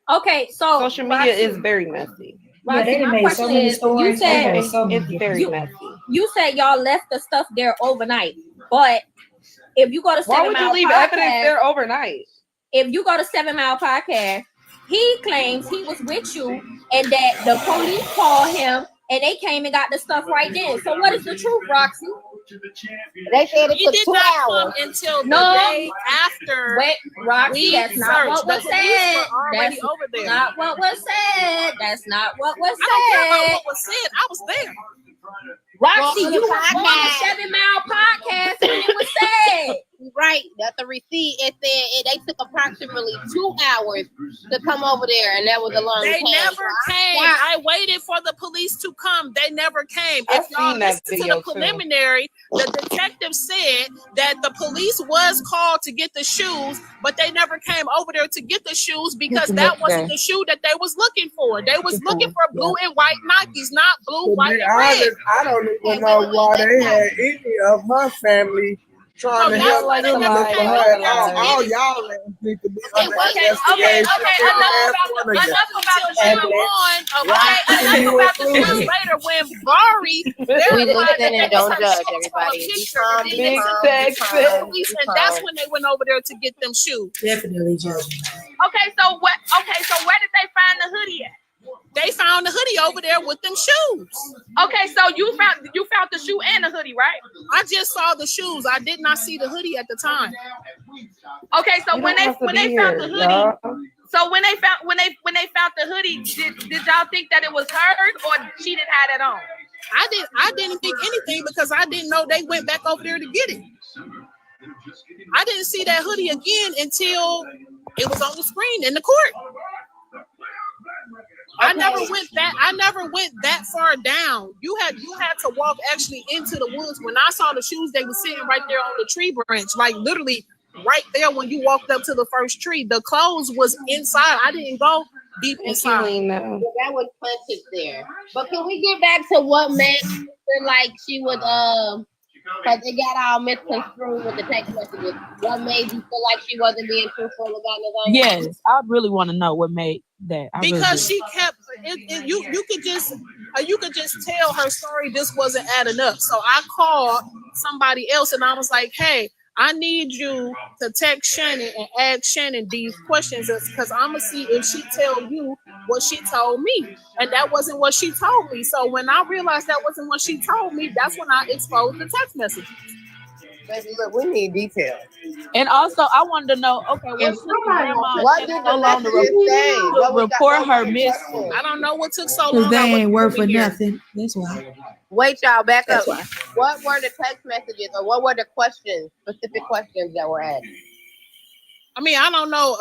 Okay, so social media is very messy. Yeah, they done made so many stories. You said it's very messy. You said y'all left the stuff there overnight, but if you go to 7 Mile why would you leave evidence there overnight? If you go to 7 Mile Podcast, he claims he was with you and that the police called him and they came and got the stuff right then. So what is the truth, Roxy? They said it took 2 hours until the day after. Wait, Roxy, that's not what was said. That's over there. Not what was said. That's not what was said. I don't care about what was said. I was there. Roxy, you was on the 7 Mile Podcast when it was said. Right, that's the receipt. It said they took approximately 2 hours to come over there, and that was a long They time. never came. I waited for the police to come. They never came. If y'all listen to the preliminary, the detective said that the police was called to get the shoes, but they never came over there to get the shoes because that wasn't the shoe that they was looking for. They was looking for blue and white Nikes, not blue, white, and red. I don't even know why they had any of my family trying to help like them. All y'all need to be under investigation. Enough about the shoe on. Enough about the shoe later when Bari. We listen and don't judge everybody. And that's when they went over there to get them shoes. Definitely judging. Okay, so where did they find the hoodie at? They found the hoodie over there with them shoes. Okay, so you found the shoe and the hoodie, right? I just saw the shoes. I did not see the hoodie at the time. Okay, so when they found the hoodie, so when they found the hoodie, did y'all think that it was hers or she didn't have it on? I didn't think anything because I didn't know they went back over there to get it. I didn't see that hoodie again until it was on the screen in the court. I never went that far down. You had to walk actually into the woods. When I saw the shoes, they were sitting right there on the tree branch, like literally right there when you walked up to the first tree. The clothes was inside. I didn't go deep inside. That was planted there. But can we get back to what made her feel like she would because it got all misconstrued with the text messages. What made you feel like she wasn't being truthful about Naziyah? Yes, I really want to know what made that. Because she kept you could just tell her story just wasn't adding up. So I called somebody else and I was like, hey, I need you to text Shannon and ask Shannon these questions because I'm gonna see if she tell you what she told me. And that wasn't what she told me. So when I realized that wasn't what she told me, that's when I exposed the text messages. Baby, look, we need details. And also, I wanted to know, okay, what took grandma What did the messages say? to report her miss? I don't know what took so Because long. they I ain't wasn't worth for living here. nothing. That's why. Wait, y'all, back up. That's why. What were the text messages, or what were the questions, specific questions that were asked? I mean, I don't know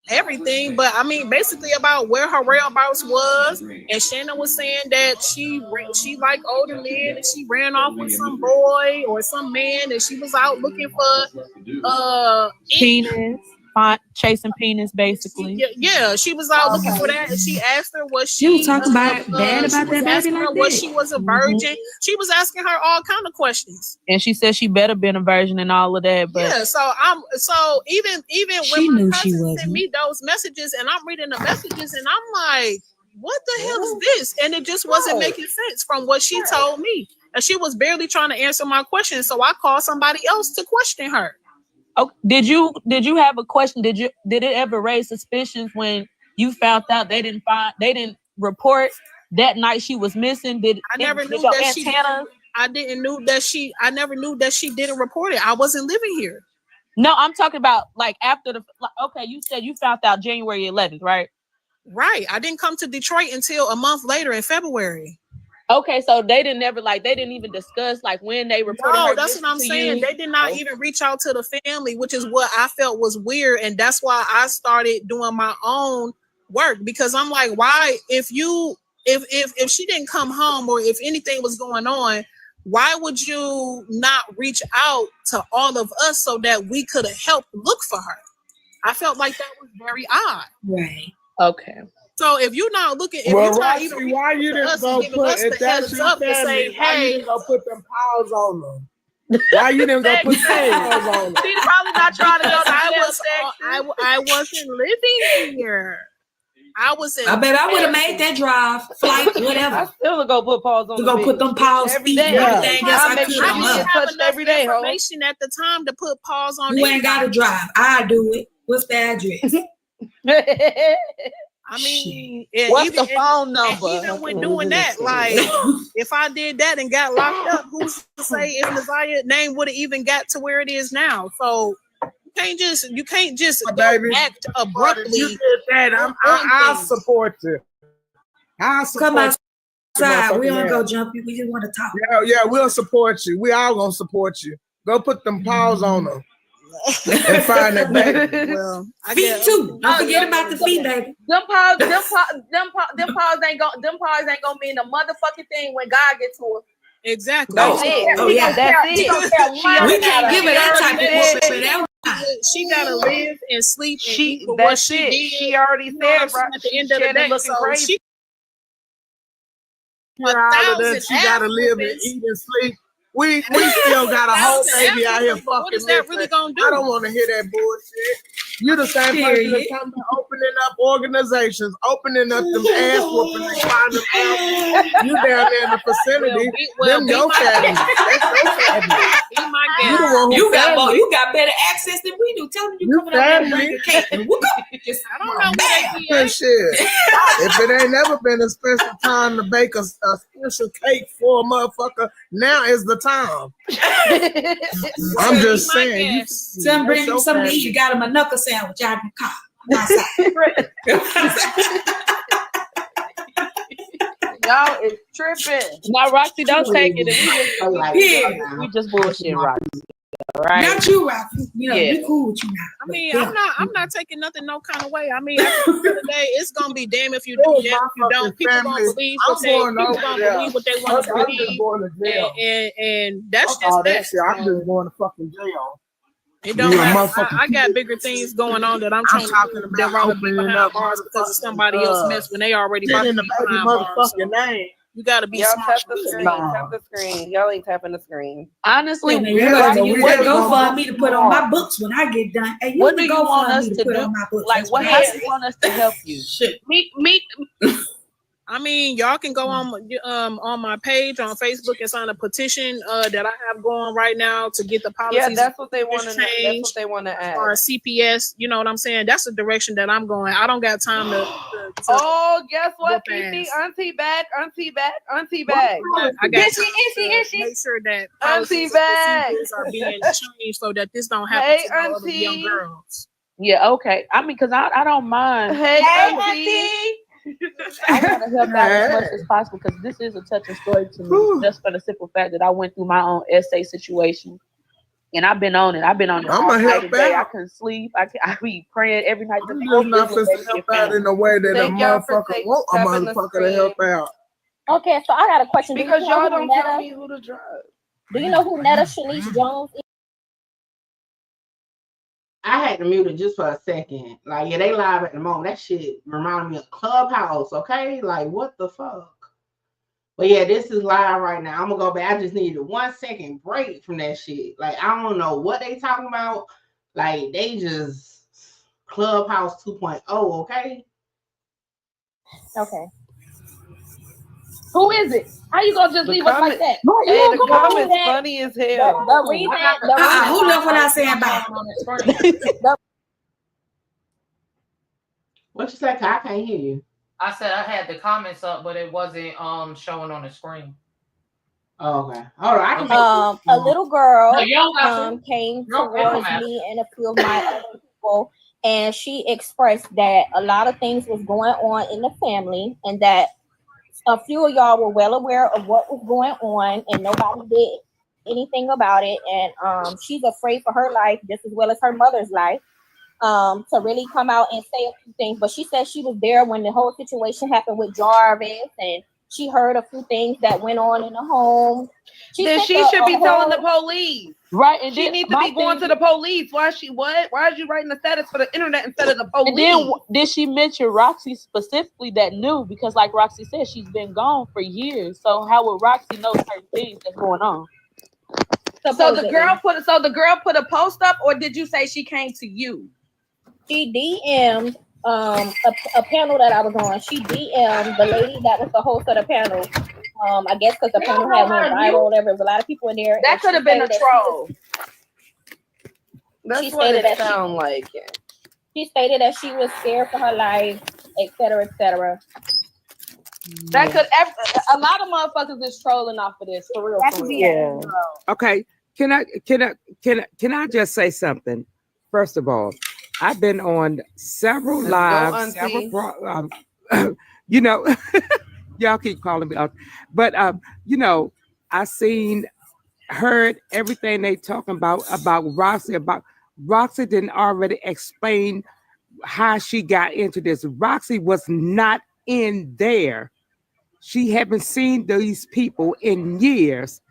everything, but I mean, basically about where her whereabouts was. And Shannon was saying that she liked older men, and she ran off with some boy or some man, and she was out looking for Penis, chasing penis, basically. Yeah, she was out looking for that, and she asked her was she. You was talking bad about that baby asking her like was that? she was a virgin. She was asking her all kind of questions. And she said she better been a virgin and all of that. But Yeah, so even She when my knew she cousin wasn't. sent me those messages, and I'm reading the messages, and I'm like, what the hell is this? And it just wasn't making sense from what she told me, and she was barely trying to answer my question. So I called somebody else to question her. oh, did you have a question? Did it ever raise suspicions when you found out they didn't report that night she was missing? I never knew that she didn't. I never knew that she didn't report it. I wasn't living here. No, I'm talking about like after okay, you said you found out January 11th, right? Right. I didn't come to Detroit until a month later in February. Okay, so they didn't even discuss like when they reported her. No, that's what I'm saying. You. They did not even reach out to the family, which is what I felt was weird, and that's why I started doing my own work, because I'm like, why if she didn't come home, or if anything was going on, why would you not reach out to all of us so that we could have helped look for her? I felt like that was very odd. Right. Okay. So if you're not looking, if Well, you're not Roxy, even why you didn't go put if that's your family? Why you didn't go put them paws on them? Why you didn't go put paws on them? She's probably not trying to go. I wasn't living here. I was in. I bet I would have made that drive, flight, whatever. I still would go put paws on. To go put them paws, feet, and everything else I could on her. I didn't have enough information at the time to put paws on. You ain't got to drive. I do it. What's the address? I mean, what's the phone number? Even when doing that, like, if I did that and got locked up, who's to say if Naziah's name would have even got to where it is now? So you can't just act abruptly. You did that. I'll support you. I'll support Come outside. you. We don't go jump you. We just want to talk. Yeah, we'll support you. We all gonna support you. Go put them paws on them. And find that baby. Well, feet too. Don't forget about the feet, baby. Them paws ain't gonna mean a motherfucking thing when God gets to her. Exactly. That's it. Oh yeah, that's it. We can't give her that type of whooping. She gotta live and sleep. And eat for that's what she it. did. She already said at the end of the day, looking crazy. She gotta live and eat and sleep. We still got a whole baby out here fucking. What is that really gonna do? I don't want to hear that bullshit. You the same person that come to opening up organizations, opening up them ass whooping and find them out. You down there in the vicinity, them your family. That's your family. You got better access than we do. Tell them you coming out there and bring a cake. I don't know what shit. If it ain't never been a special time to bake a special cake for a motherfucker, now is the time. I'm just saying. Tell them bring them something to eat. You got them a knuckle sandwich out in the car. Y'all is tripping. Now, Roxy, don't take it. We just bullshit, Roxy. Right? Not you, Roxy. You know, we cool with you now. I mean, I'm not taking nothing no kind of way. I mean, at the end of the day, it's gonna be damn if you do, damn if you don't. People gonna believe what they want to believe, and that's just that. I'm just going to fucking jail. It don't matter. I got bigger things going on that I'm trying to do than rather be behind bars because of somebody else mess when they already behind bars. Name. You gotta be Y'all smart. tap the screen. Y'all ain't tapping the screen. Honestly, what do you go for me to put on my books when I get done? Hey, what do you want us to do? Like, what do you want us to help you? Me. I mean, y'all can go on my page on Facebook and sign a petition that I have going right now to get the policies. Yeah, that's what they want to. That's what they want to add. Or CPS, you know what I'm saying? That's the direction that I'm going. I don't got time to Oh, guess what? Whoop Kiki, ass. auntie back, auntie back, auntie back. I got Is she? make sure that Auntie policies and back. procedures are being changed so that this don't happen Hey, to no other young auntie. girls. Yeah, okay. I mean, because I don't mind. Hey, Hey, I want to help out as much as possible because this is a touching story to me, just for the simple fact that I went through my own essay situation. And I've been on it. I've been on it all I'ma night help today. I out. couldn't sleep. I be praying every night. I'm just not supposed to help out in a way that Thank a y'all for motherfucker want a tapping the motherfucker to help out. Okay, so I got a question. Do you Because know y'all who don't Netta, tell me who to drive. Do you know who Netta Shanice Jones is? I had to mute it just for a second. Like, yeah, they live at the moment. That shit reminded me of Clubhouse, okay? Like, what the fuck? But yeah, this is live right now. I'm gonna go back. I just needed a 1 second break from that shit. Like, I don't know what they talking about. Like, they just Clubhouse 2.0, okay? Okay. Who is it? How you gonna just leave us like that? Hey, the Come on, comments that. funny as hell. The reason, Who left when I said bye? What you say? 'Cause I can't hear you. I said I had the comments up, but it wasn't showing on the screen. Oh, okay. Hold on. I can A little girl No, you don't have to. came No, it don't towards matter. me and a few of my other people, and she expressed that a lot of things was going on in the family, and that a few of y'all were well aware of what was going on, and nobody did anything about it. And she's afraid for her life just as well as her mother's life. To really come out and say a few things. But she said she was there when the whole situation happened with Jarvis, and she heard a few things that went on in the home. Then she should be telling the police. Right, and she then needs to be going to the police. Why is she what? Why is you writing the status for the internet instead of the police? And then did she mention Roxy specifically that knew? Because like Roxy said, she's been gone for years. So how would Roxy know certain things that's going on? So the girl put a post up, or did you say she came to you? She DM'd a panel that I was on. She DM'd the lady that was the host of the panel. I guess because the panel had went viral or whatever. There was a lot of people in there. That could have been a troll. That's what it sounds like. She stated that she was scared for her life, etc., etc. That could a lot of motherfuckers is trolling off of this for real. That For could real. be Okay, can I just say something? First of all, I've been on several lives, you know, y'all keep calling me up, but you know, I heard everything they talking about Roxy. About Roxy didn't already explain how she got into this. Roxy was not in there. She haven't seen these people in years.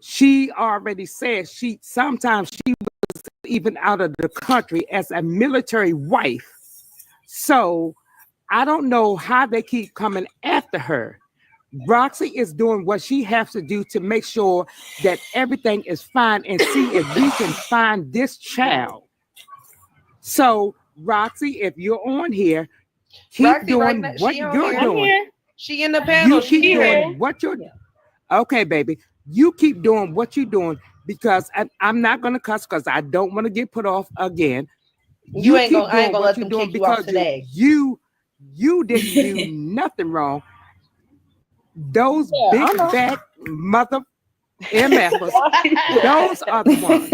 She already said sometimes she was even out of the country as a military wife. So I don't know how they keep coming after her. Roxy is doing what she has to do to make sure that everything is fine and see if we can find this child. So Roxy, if you're on here, keep doing what you're doing. She in the panel. You keep doing what you're doing. Okay, baby. You keep doing what you're doing because I'm not gonna cuss because I don't want to get put off again. I ain't gonna let them kick you off today. You didn't do nothing wrong. Those big back mother MFers, those are the ones.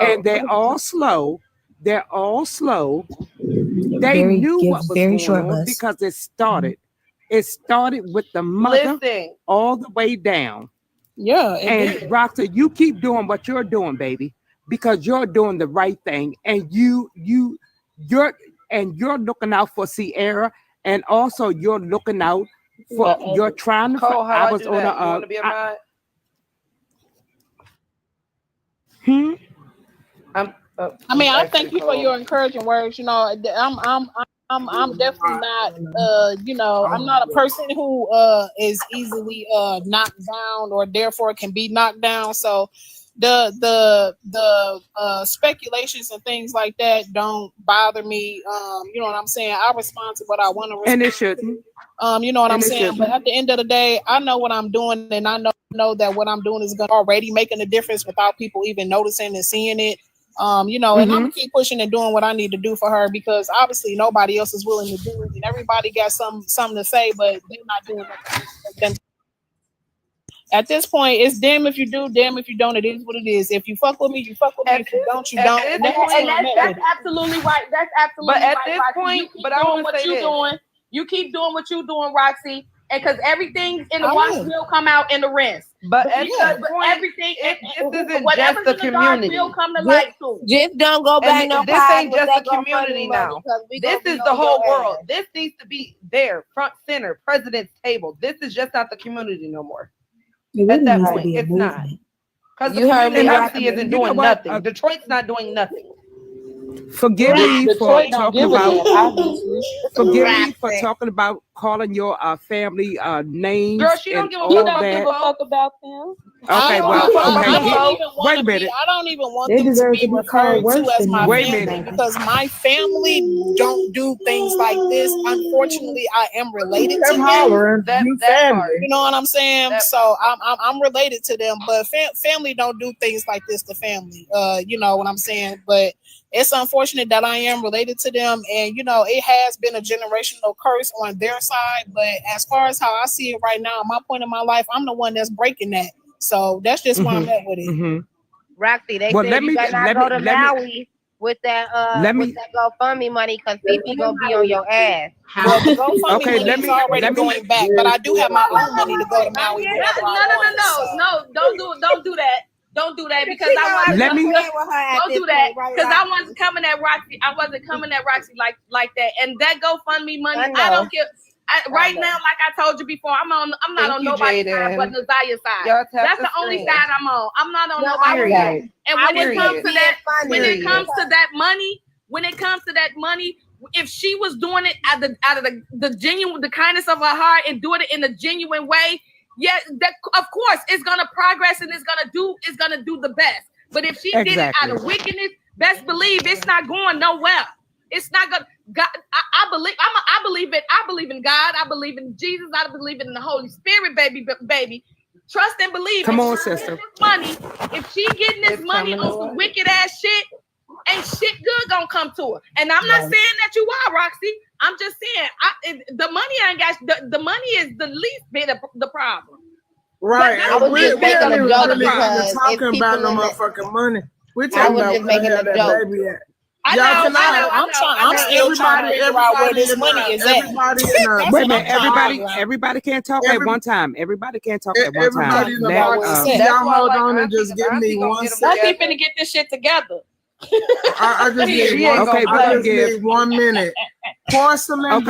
And they're all slow. They're all slow. They knew what was going on because it started. It started with the mother all the way down. Yeah. And Roxy, you keep doing what you're doing, baby, because you're doing the right thing, and you're looking out for Sierra, and also you're looking out for you're trying to. Cole, I was on you want to be a mod? I mean, I thank you for your encouraging words. You know, I'm definitely not you know, I'm not a person who is easily knocked down or therefore can be knocked down. So the speculations and things like that don't bother me. You know what I'm saying? I respond to what I want to respond. And it shouldn't. You know what I'm saying? But at the end of the day, I know what I'm doing, and I know that what I'm doing is already making a difference without people even noticing and seeing it. You know, and I'm gonna keep pushing and doing what I need to do for her because obviously nobody else is willing to do it, and everybody got something to say, but they're not doing nothing. At this point, it's damn if you do, damn if you don't. It is what it is. If you fuck with me, you fuck with me. If you don't, you don't. And that's absolutely right. That's absolutely right. But at this Roxy. point, you keep doing what you're doing. You keep doing what you're doing, Roxy. And because everything in the wash will come out in the rinse. But at that point, everything, this isn't whatever's just the in the dark community. will come to light too. Just don't go back no this ain't just a community now. This is the whole world. This needs to be there, front center, president's table. This is just not the community no more. At that point, it's not. Because the community obviously isn't doing nothing. Detroit's not doing nothing. Forgive me for talking about. Forgive me for talking about calling your family names. Girl, she don't give a fuck about them. Okay, well, okay. Wait a minute. I don't even want them to be referred to as my family because my family don't do things like this. Unfortunately, I am related to them. You know what I'm saying? So I'm related to them, but family don't do things like this to family. You know what I'm saying? But it's unfortunate that I am related to them, and you know it has been a generational curse on their side. But as far as how I see it right now, my point in my life, I'm the one that's breaking that. So that's just where I'm at with it. Roxy, they said you better not go to Maui with that GoFundMe money because people gonna be on your ass. Well, the GoFundMe money is already going back, but I do have my own money to go to Maui. No, don't do that. Don't do that because I wasn't coming at Roxy. I wasn't coming at Roxy like that. And that GoFundMe money, I don't care. Right now, like I told you before, I'm not on nobody's side but Ziya's side. That's the only side I'm on. I'm not on nobody's side. And when it comes to that money, if she was doing it out of the genuine, the kindness of her heart and doing it in a genuine way, yeah, that of course it's gonna progress and it's gonna do the best. But if she did it out of wickedness, best believe it's not going nowhere. It's not gonna. God, I believe it. I believe in God. I believe in Jesus. I believe in the Holy Spirit, baby. Trust and believe. Come on, sister. Money. If she getting this money on some wicked ass shit, ain't shit good gonna come to her. And I'm not saying that you are, Roxy. I'm just saying the money ain't got the money is the least bit of the problem. Right. I was just making a joke because talking about no motherfucking money. We're talking about making a joke. I'm still trying to figure out where this money is at. Wait a minute, everybody can't talk at one time. Everybody can't talk at one time. Y'all hold on and just give me 1 second. Let's keep finna get this shit together. I just need 1 minute. Porcelain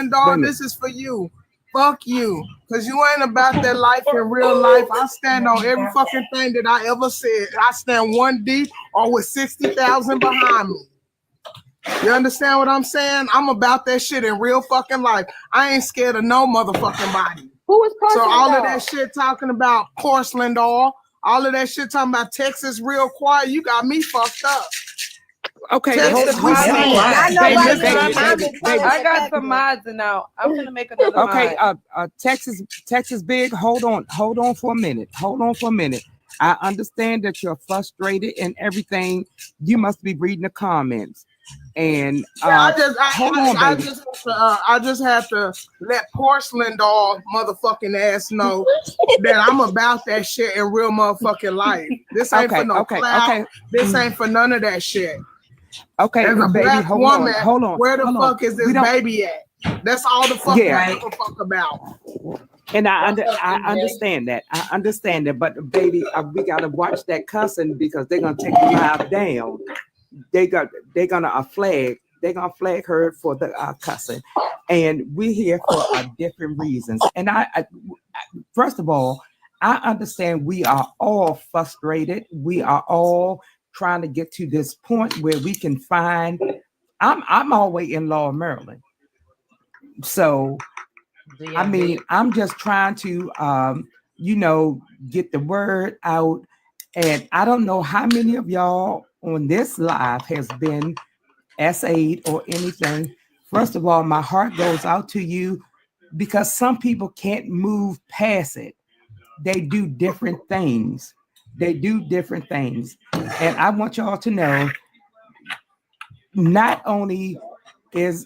doll, this is for you. Fuck you. Because you ain't about that life in real life. I stand on every fucking thing that I ever said. I stand 1 deep or with 60,000 behind me. You understand what I'm saying? I'm about that shit in real fucking life. I ain't scared of no motherfucking body. Who is porcelain So all doll? of that shit talking about porcelain doll, all of that shit talking about Texas real quiet, you got me fucked up. Okay, I got some mods now. I'm gonna make another. Okay, Texas Big. Hold on for a minute. I understand that you're frustrated and everything. You must be reading the comments. And I just have to let porcelain doll motherfucking ass know that I'm about that shit in real motherfucking life. This ain't for no clout. This ain't for none of that shit. Okay, as a baby, black woman, hold on. Where the fuck is this baby at? That's all the fuck I give a fuck about. And I understand that. I understand that. But baby, we gotta watch that cussing because they're gonna take the live down. They're gonna flag her for the cussing, and we're here for different reasons. And I first of all, I understand we are all frustrated. We are all trying to get to this point where we can find. I'm always in Law, Maryland, so I mean I'm just trying to get the word out. And I don't know how many of y'all on this live has been SA'd or anything. First of all, my heart goes out to you because some people can't move past it. They do different things. And I want y'all to know, not only is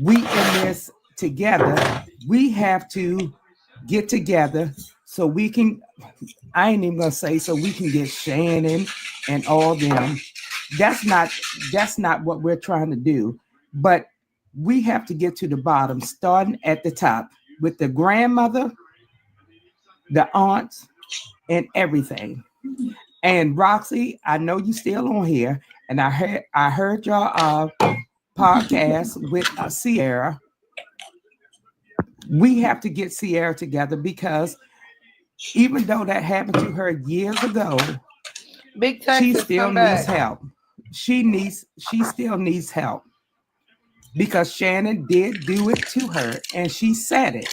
we in this together, we have to get together so we can, I ain't even gonna say so we can get Shannon and all them. That's not what we're trying to do. But we have to get to the bottom, starting at the top with the grandmother, the aunts, and everything. And Roxy, I know you still on here, and I heard your podcast with Sierra. We have to get Sierra together because even though that happened to her years ago, Big Texas, she still come needs back. help. She still needs help because Shannon did do it to her, and she said it.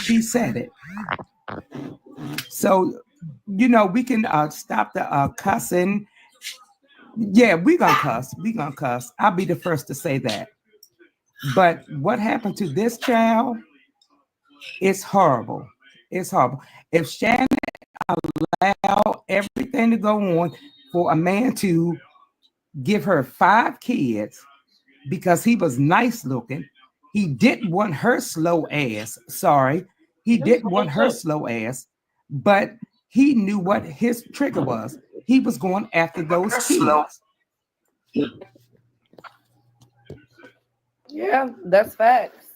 She said it. So, we can stop the cussing. Yeah, we gonna cuss. We gonna cuss. I'll be the first to say that. But what happened to this child? It's horrible. It's horrible. If Shannon allowed everything to go on for a man to give her 5 kids because he was nice looking, he didn't want her slow ass. Sorry, he didn't want her slow ass, but he knew what his trigger was. He was going after those kids. Yeah, that's facts.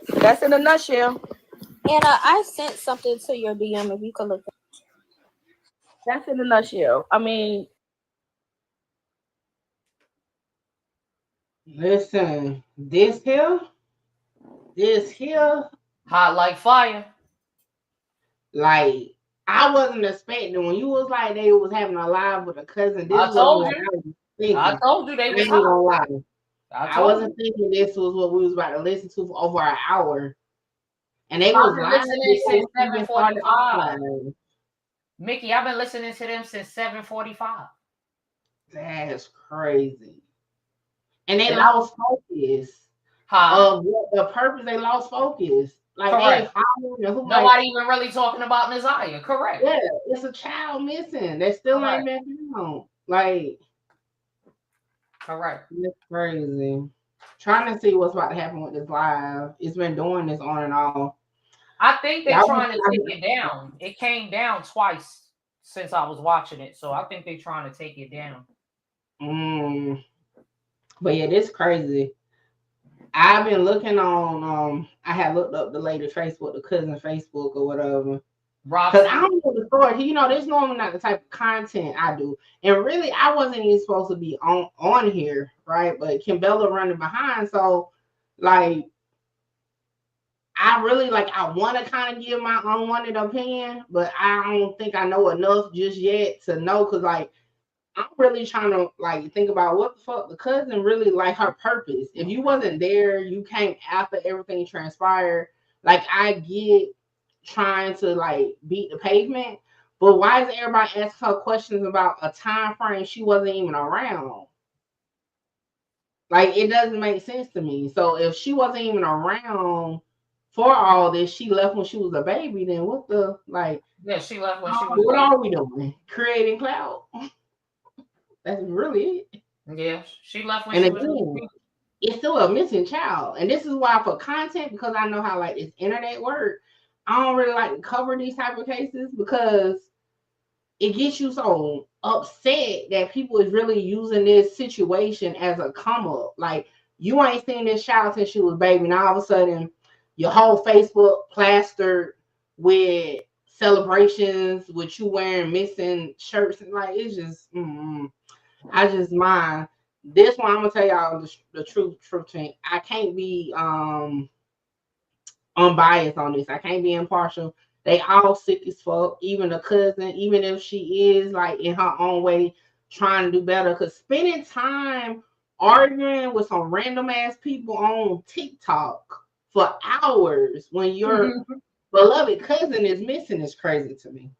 That's in a nutshell. And I sent something to your DM if you could look. That's in a nutshell. I mean, listen, this here, hot like fire. Like, I wasn't expecting when you was like they was having a live with a cousin. This I told you. I was thinking. I told you they was I ain't gonna hot. lie. I wasn't thinking this was what we was about to listen to for over an hour. And they I've was been live listening since before we started 7:45. Mickey, I've been listening to them since 7:45. That's crazy. And they lost focus of what the purpose. They lost focus. Like, correct. Nobody even really talking about Naziah. Correct. Yeah, it's a child missing. They still ain't been found. Like, correct. It's crazy. Trying to see what's about to happen with this live. It's been doing this on and off. I think they're trying to take it down. It came down twice since I was watching it, so I think they're trying to take it down. But yeah, this crazy. I've been looking on. I had looked up the latest Facebook, the cousin Facebook or whatever. Because I don't know the story. This is normally not the type of content I do. And really, I wasn't even supposed to be on here, right? But Kimbella running behind. So, like, I really, I want to kind of give my unwanted opinion, but I don't think I know enough just yet to know. Because, I'm really trying to, think about what the fuck the cousin really, her purpose. If you wasn't there, you came after everything transpired. I get trying to beat the pavement, but why is everybody asking her questions about a time frame she wasn't even around? It doesn't make sense to me. So if she wasn't even around for all this, she left when she was a baby, then what the yeah, she left when she was what are we doing? Creating clout. That's really it. Yeah, she left when she was it's still a missing child. And this is why, for content, because I know how this internet works, I don't really like to cover these type of cases because it gets you so upset that people is really using this situation as a come up. You ain't seen this child since she was baby. Now all of a sudden your whole Facebook plastered with celebrations with you wearing missing shirts and it's just I just mind. This one, I'm gonna tell y'all the truth thing. I can't be unbiased on this. I can't be impartial. They all sick as fuck. Even the cousin, even if she is in her own way trying to do better. Cause spending time arguing with some random ass people on TikTok for hours when your beloved cousin is missing is crazy to me.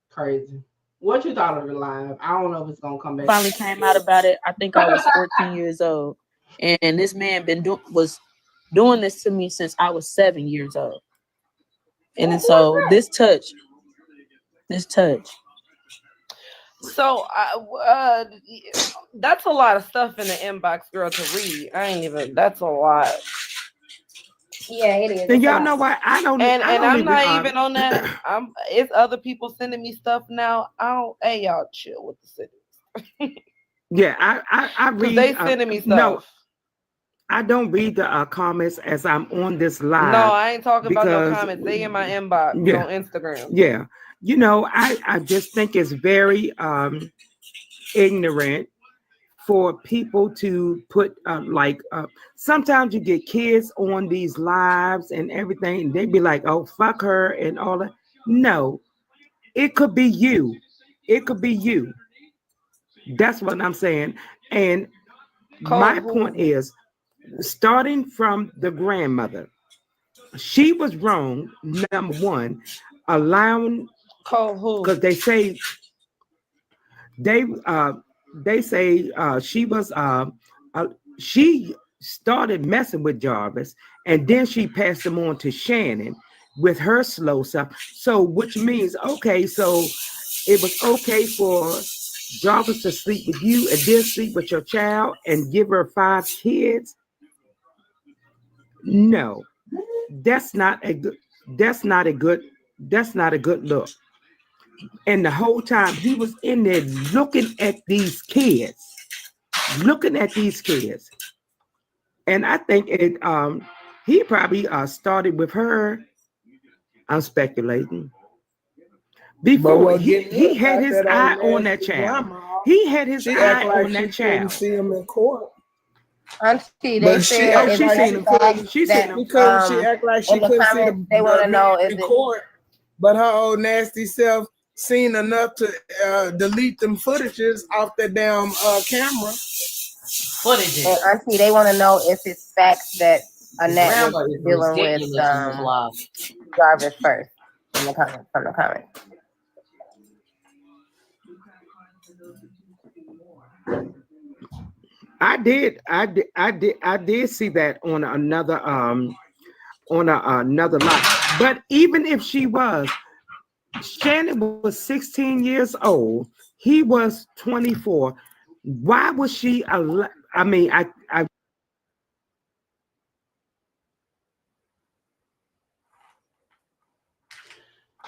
Crazy. What you thought of the live? I don't know if it's gonna come back. Finally came out about it. I think I was 14 years old, and this man was doing this to me since I was 7 years old. And so this touched This touch. So that's a lot of stuff in the inbox, girl, to read. That's a lot. Yeah, it is. And y'all know what? I'm not even on that. It's other people sending me stuff now. Hey, y'all chill with the cities. Yeah, I read. They sending me stuff. No, I don't read the comments as I'm on this live. No, I ain't talking about no comments. They in my inbox on Instagram. Yeah, I just think it's very ignorant for people to put sometimes you get kids on these lives and everything, and they be like, oh, fuck her and all that. No, it could be you. It could be you. That's what I'm saying. And my point is, starting from the grandmother, she was wrong, number one, allowing, because they say she was she started messing with Jarvis, and then she passed him on to Shannon with her slow stuff. So which means, okay, so it was okay for Jarvis to sleep with you and then sleep with your child and give her 5 kids. No, that's not a good look. And the whole time he was in there looking at these kids. And I think he probably started with her. I'm speculating. Before he had his eye on that child. He had his eye on that child. See him in court. Auntie, they said she seen him because she act like she couldn't see the they want to know in court, but her old nasty self seen enough to delete them footages off the damn camera. Footages. And Auntie, they want to know if it's facts that Annette was dealing with Jarvis first from the comments. I did see that on another another line. But even if she was, Shannon was 16 years old. He was 24. Why was she?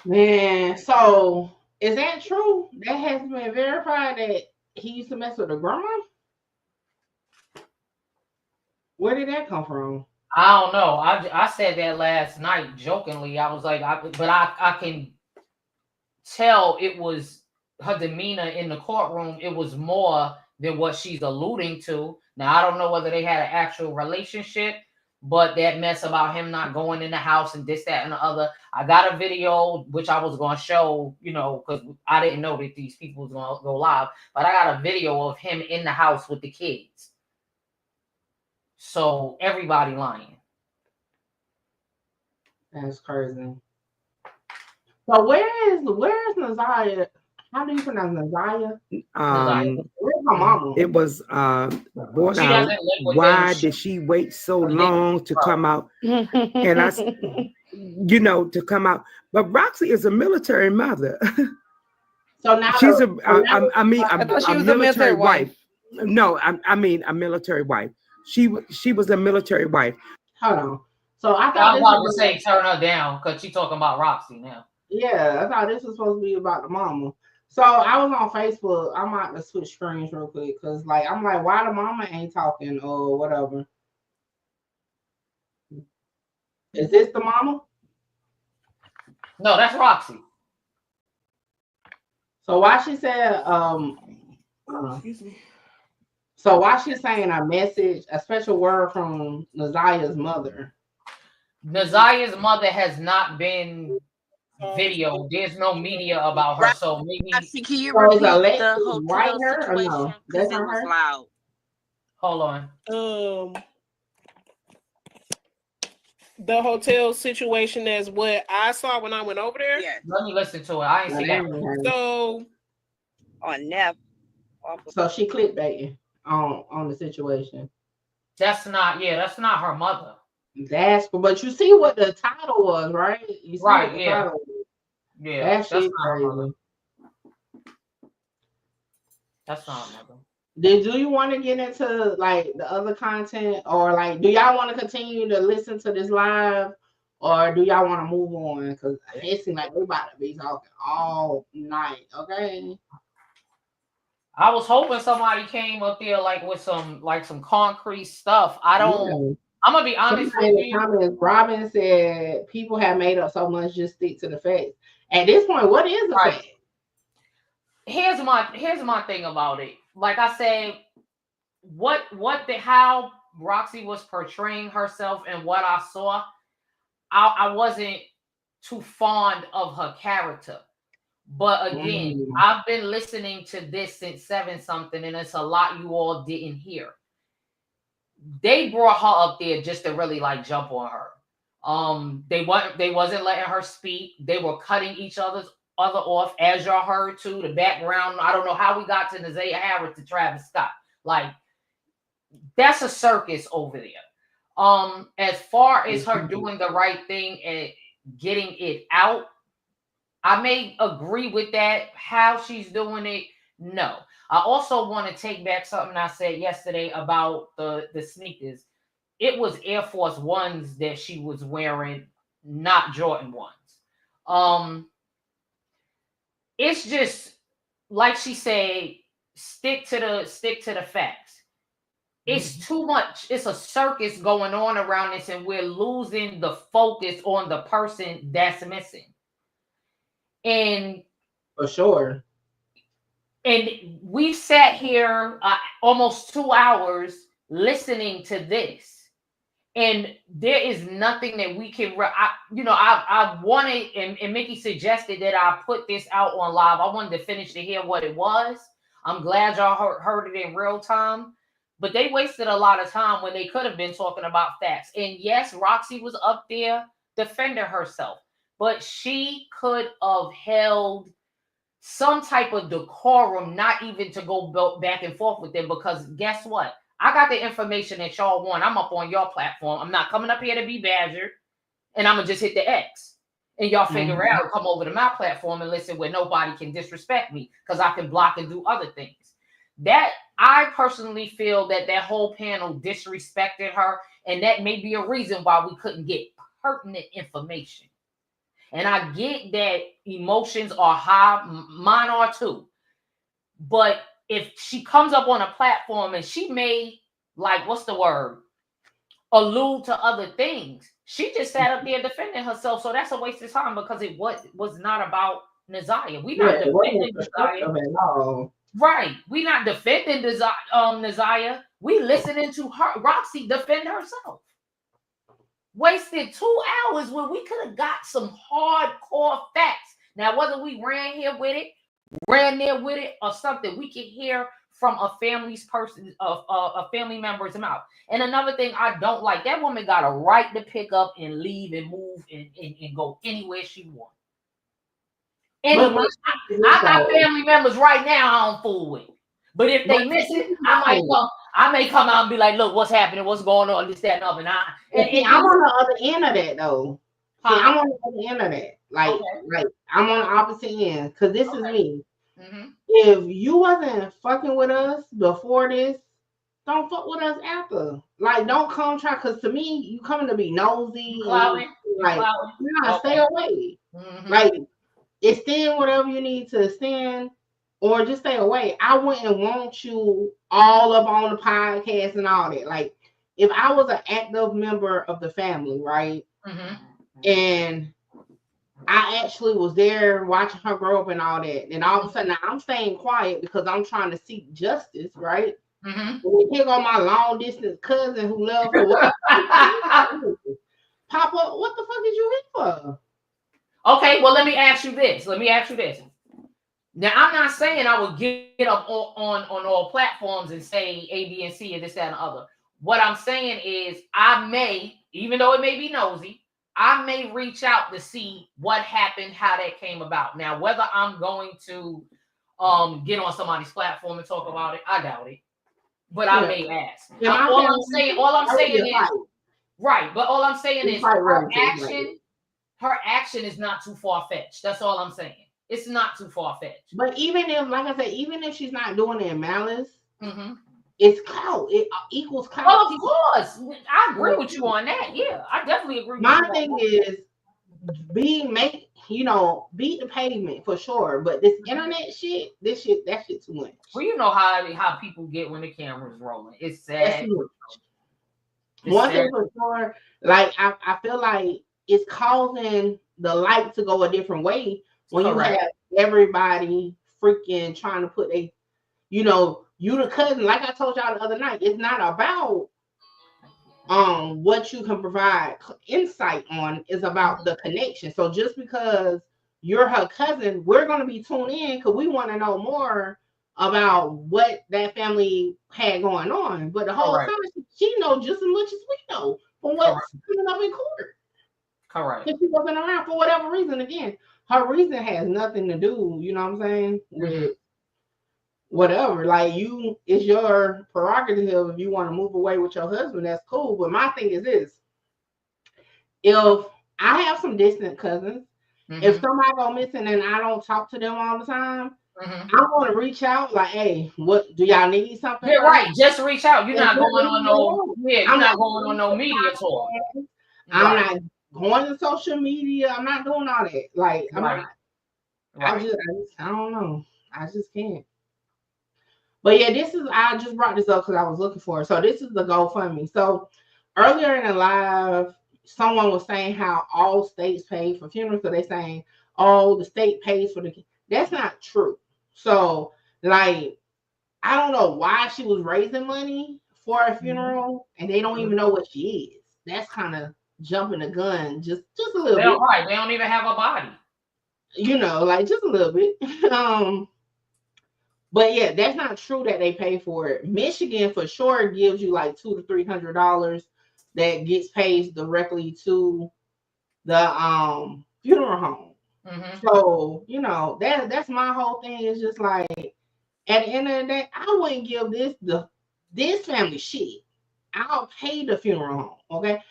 Man, so is that true? That has been verified that he used to mess with the grandma? Where did that come from? I don't know. I said that last night jokingly. I was like, I can tell it was her demeanor in the courtroom. It was more than what she's alluding to. Now, I don't know whether they had an actual relationship, but that mess about him not going in the house and this, that, and the other. I got a video, which I was going to show, because I didn't know that these people was going to go live, but I got a video of him in the house with the kids. So everybody lying. That's crazy. So where's Naziah? How do you pronounce Naziah? Where's my mama? It was brought out. Why did she wait so long to come out? And I, to come out. But Roxy is a military mother. So now she's a military wife. No, I mean a military wife. She was a military wife. Hold on. So I thought I was about to say turn her down because she's talking about Roxy now. Yeah, I thought this was supposed to be about the mama. So I was on Facebook. I'm about to switch screens real quick because I'm like, why the mama ain't talking or whatever? Is this the mama? No, that's Roxy. So why she said excuse me. So why she's saying a message, a special word from Naziah's mother? Naziah's mother has not been video. There's no media about her. So maybe can you repeat the hotel situation? No? Because it was loud. Hold on. The hotel situation is what I saw when I went over there. Yeah. Let me listen to it. I ain't see that. So on Nev. So she clickbaiting on the situation. That's not her mother. But you see what the title was, right? You see right, what the yeah. title was. Yeah, That shit crazy. That's not mother. Do you want to get into like the other content, or like do y'all want to continue to listen to this live, or do y'all want to move on? Because it seems like we're about to be talking all night. Okay. I was hoping somebody came up there like with some concrete stuff. I don't. Yeah. I'm gonna be honest Somebody with in the you. comments, Robin said people have made up so much, just stick to the facts. At this point, what is a fact? Here's my thing about it. Like I said, how Roxy was portraying herself and what I saw, I wasn't too fond of her character. But again, I've been listening to this since 7 something, and it's a lot you all didn't hear. They brought her up there just to really like jump on her. They wasn't letting her speak. They were cutting each other off, as y'all heard too. The background, I don't know how we got to ZiyahHarris to Travis Scott. Like, that's a circus over there. As far as her doing the right thing and getting it out, I may agree with that. How she's doing it, no. I also want to take back something I said yesterday about the sneakers. It was Air Force Ones that she was wearing, not Jordan ones. It's just like she said, stick to the facts. It's too much. It's a circus going on around this, and we're losing the focus on the person that's missing. And for sure. And we sat here almost 2 hours listening to this, and there is nothing that we can. I wanted, and Mickey suggested that I put this out on live. I wanted to finish to hear what it was. I'm glad y'all heard it in real time, but they wasted a lot of time when they could have been talking about facts. And yes, Roxy was up there defending herself, but she could have held some type of decorum, not even to go back and forth with them, because guess what? I got the information that y'all want. I'm up on your platform. I'm not coming up here to be badgered, and I'm going to just hit the X. And y'all figure it out, come over to my platform and listen where nobody can disrespect me, because I can block and do other things. That, I personally feel that whole panel disrespected her, and that may be a reason why we couldn't get pertinent information. And I get that emotions are high, mine are too. But if she comes up on a platform and she may, like, what's the word, allude to other things, she just sat up there defending herself. So that's a waste of time, because it was not about Naziah. We not defending Naziah. Right. We not defending Naziah. We listening to her, Roxy, defend herself. Wasted 2 hours when we could have got some hardcore facts. Now, whether we ran there with it, or something, we can hear from a family member's mouth. And another thing I don't like, that woman got a right to pick up and leave and move and go anywhere she wants. Anyway, I got family members right now I'm fool with. But if they miss it, I may come out and be like, look, what's happening? What's going on? This, that, and other. And I'm on the other end of that, though. See, I'm on the other end of that. Like I'm on the opposite end, because this is me. Mm-hmm. If you wasn't fucking with us before this, don't fuck with us after. Like, don't come try, because to me, you coming to be nosy. Stay away. Mm-hmm. Like, extend whatever you need to extend, or just stay away. I wouldn't want you all up on the podcast and all that. Like, if I was an active member of the family, right? Mm-hmm. And I actually was there watching her grow up and all that, and all of a sudden now I'm staying quiet because I'm trying to seek justice, right? Mm-hmm. And here go my long distance cousin who loves her. Papa, what the fuck is you here for? Okay, well, let me ask you this. Now, I'm not saying I would get up on all platforms and say A, B, and C, and this, that, and the other. What I'm saying is I may, even though it may be nosy, I may reach out to see what happened, how that came about. Now, whether I'm going to get on somebody's platform and talk about it, I doubt it. But I may ask. All I'm saying is her her action is not too far fetched. That's all I'm saying. It's not too far fetched. But even if, like I said, even if she's not doing it in malice, it's clout. It equals clout. Well, of course, I agree with you on that. Yeah, I definitely agree. My with you thing on that. is beat the pavement for sure. But this internet shit, that shit too much. Well, you know how people get when the camera's rolling. It's sad. One thing for sure, like I feel like it's causing the light to go a different way when you have everybody freaking trying to put you the cousin. Like I told y'all the other night, it's not about what you can provide insight on, is about the connection. So just because you're her cousin, we're going to be tuned in because we want to know more about what that family had going on. But the whole time she knows just as much as we know from what's coming up in court. Correct. If she wasn't around for whatever reason, again, her reason has nothing to do, you know what I'm saying, with whatever. Like, it's your prerogative. If you want to move away with your husband, that's cool. But my thing is this: if I have some distant cousins, if somebody go missing and I don't talk to them all the time, I'm going to reach out like, hey, what do y'all need something? Yeah, right. Just reach out. You're not going on you're not going on no media tour. I'm not going to social media. I'm not doing all that. Like, I'm not. I don't know. I just can't. But yeah, I just brought this up because I was looking for it. So this is the GoFundMe. So earlier in the live, someone was saying how all states pay for funerals. So they're saying, oh, the state pays for the. That's not true. So, like, I don't know why she was raising money for a funeral and they don't even know what she is. That's kind of jumping the gun just a little bit. Right. They don't even have a body. Like just a little bit. But yeah, that's not true that they pay for it. Michigan for sure gives you like $200 to $300 that gets paid directly to the funeral home. So that's my whole thing. Is just like, at the end of the day, I wouldn't give this family shit. I'll pay the funeral home. Okay,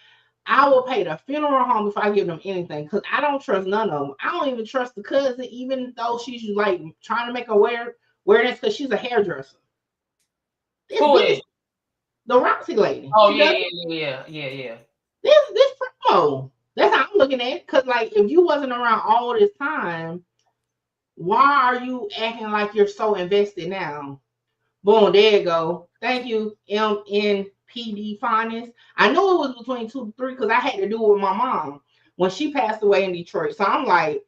I will pay the funeral home before I give them anything, because I don't trust none of them. I don't even trust the cousin, even though she's like trying to make her wear this because she's a hairdresser. Who is the Roxy lady? Oh yeah. This promo. That's how I'm looking at it. Because like, if you wasn't around all this time, why are you acting like you're so invested now? Boom, there you go. Thank you, MNPD Finance. I know it was between 2 to 3 because I had to do it with my mom when she passed away in Detroit. So I'm like,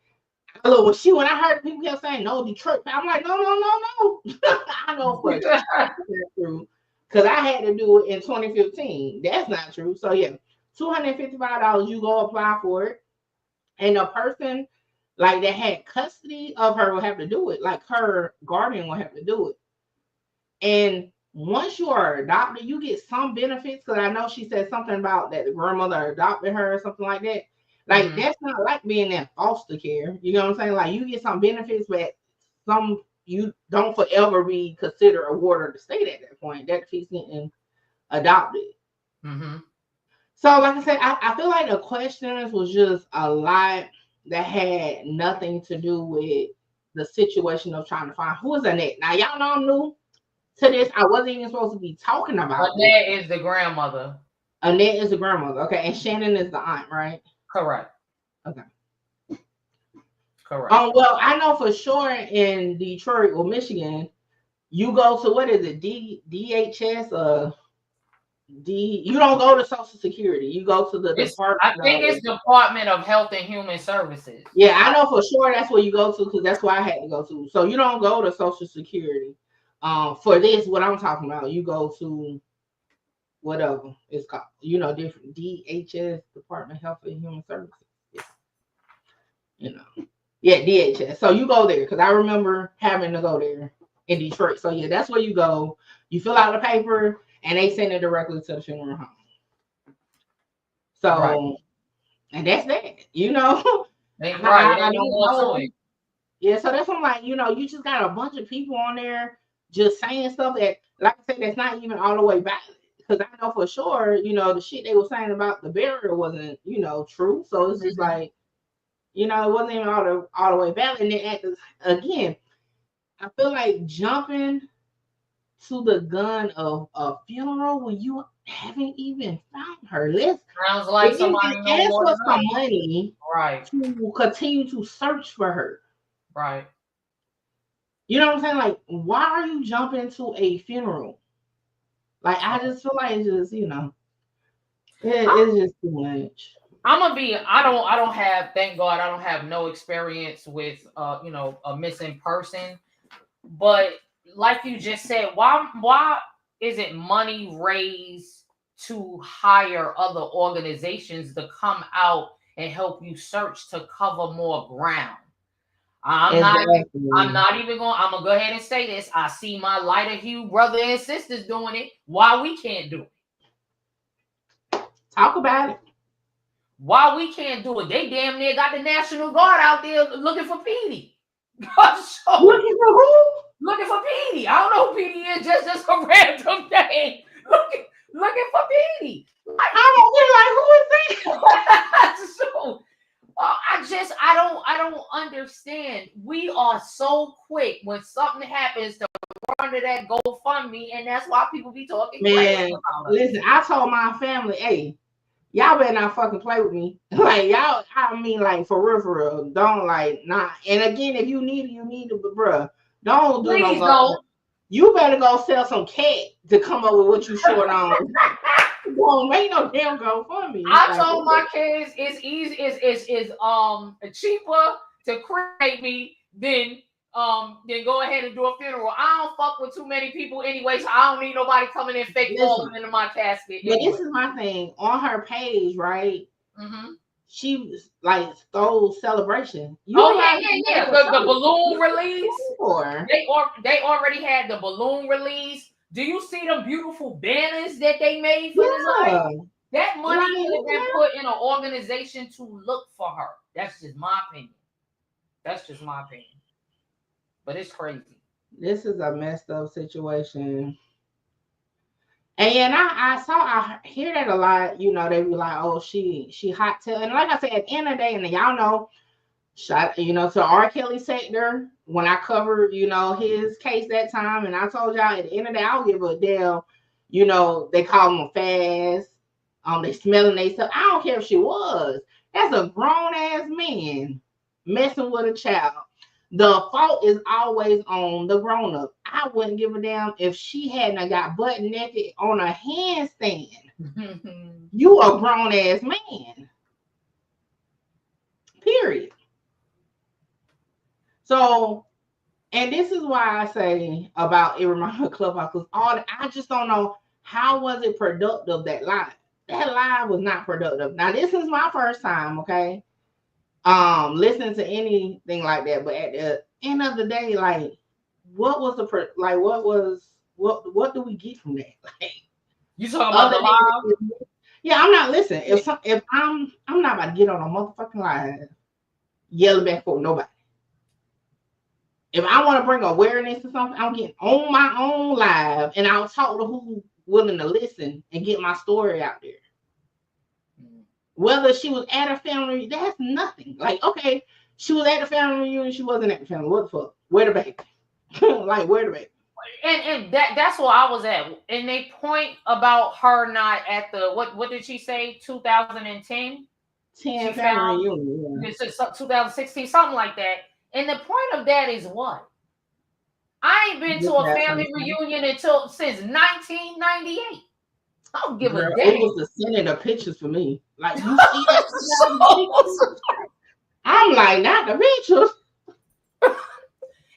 look, when I heard people kept saying no Detroit, I'm like, no. I know for sure that's true because I had to do it in 2015. That's not true. So yeah, $255. You go apply for it, and a person like that had custody of her will have to do it. Like her guardian will have to do it. And once you are adopted, you get some benefits. Because I know she said something about that the grandmother adopted her or something like that. Like that's not like being in foster care. You know what I'm saying? Like you get some benefits, but some you don't forever be considered a ward of the state at that point. That she's getting adopted. So like I said, I feel like the questions was just a lot that had nothing to do with the situation of trying to find who is Annette. Now y'all know I'm new to this. I wasn't even supposed to be talking about Annette is the grandmother. Annette is the grandmother. Okay, and Shannon is the aunt, right? Correct. Okay. Correct. Well, I know for sure in Detroit or Michigan, you go to what is it, DHS you don't go to Social Security. You go to the Department. I think it's Department of Health and Human Services. Yeah, I know for sure that's where you go to because that's where I had to go to. So you don't go to Social Security. For this, what I'm talking about, you go to whatever it's called. Different DHS, Department of Health and Human Services. Yeah, DHS. So you go there because I remember having to go there in Detroit. So yeah, that's where you go. You fill out the paper. And they send it directly to the funeral home. So, and that's that, Yeah, so that's what I'm like, you just got a bunch of people on there just saying stuff that, like I said, that's not even all the way valid. Because I know for sure, the shit they were saying about the burial wasn't, true. So it's just like, You know, it wasn't even all the way valid. And then again, I feel like jumping to the gun of a funeral when you haven't even found her. Sounds like if somebody you know ask more for than some us. money, Right, to continue to search for her. right. You know what I'm saying? Like, why are you jumping to a funeral? Like, I just feel like it's just, you know, it's just too much. I'm gonna be. I don't have. Thank God, I don't have no experience with you know, a missing person. But like you just said, why is it money raised to hire other organizations to come out and help you search to cover more ground? I'm not even going. I'm gonna go ahead and say this. I see my lighter hue brother and sisters doing it. Why we can't do it? Talk about it. Why we can't do it? They damn near got the National Guard out there looking for Petey. So, looking for who? Looking for Petey. I don't know who Petey is. Just a random name. Looking for Petey. I don't get like, who is that? So, I don't understand. We are so quick when something happens to run to that GoFundMe, and that's why people be talking crazy about it. Listen, I told my family, hey, y'all better not fucking play with me. Like, y'all, I mean, like, for real. Don't, like, not. And again, if you need it, but bruh, don't do Please no don't. You better go sell some cat to come up with what you short on. Don't make no damn GoFundMe. I told my kids it's easy, it's cheaper to cremate me than go ahead and do a funeral. I don't fuck with too many people anyway, so I don't need nobody coming in fake falling into my casket. But this is my thing. On her page, right? Mm-hmm. She was like stole celebration. Yeah. The balloon release. Or They already had the balloon release. Do you see the beautiful banners that they made for this night? That money could have been put in an organization to look for her. That's just my opinion. But it's crazy. This is a messed up situation. And I hear that a lot. You know, they be like, "Oh, she hot tail." And like I said, at the end of the day, and y'all know, to R. Kelly sector when I covered, his case that time, and I told y'all at the end of the day, I don't give a damn. They call him fast. They smelling they stuff. I don't care if she was. That's a grown ass man messing with a child. The fault is always on the grown up. I wouldn't give a damn if she hadn't got butt naked on a handstand. You a grown ass man. Period. So, and this is why I say about it reminds me of Clubhouse, because I just don't know how was it productive, that live. That live was not productive. Now, this is my first time, okay? Listening to anything like that, but at the end of the day, like, what do we get from that? Like, you talking about the live? Yeah, I'm not listening. If I'm not about to get on a motherfucking live yelling back for nobody. If I want to bring awareness to something, I'm getting on my own live, and I'll talk to who's willing to listen and get my story out there. Whether she was at a family, that's nothing. Like, okay, she was at the family reunion, she wasn't at the family. What the fuck? Where the baby? Like, where the baby? And that's where I was at. And they point about her not at the what did she say? 2010? 10 family reunion. Yeah. 2016, something like that. And the point of that is what? I ain't been to a family reunion since 1998. I don't give a damn. It was the sending of pictures for me. Like, you see that? I'm like, not the pictures.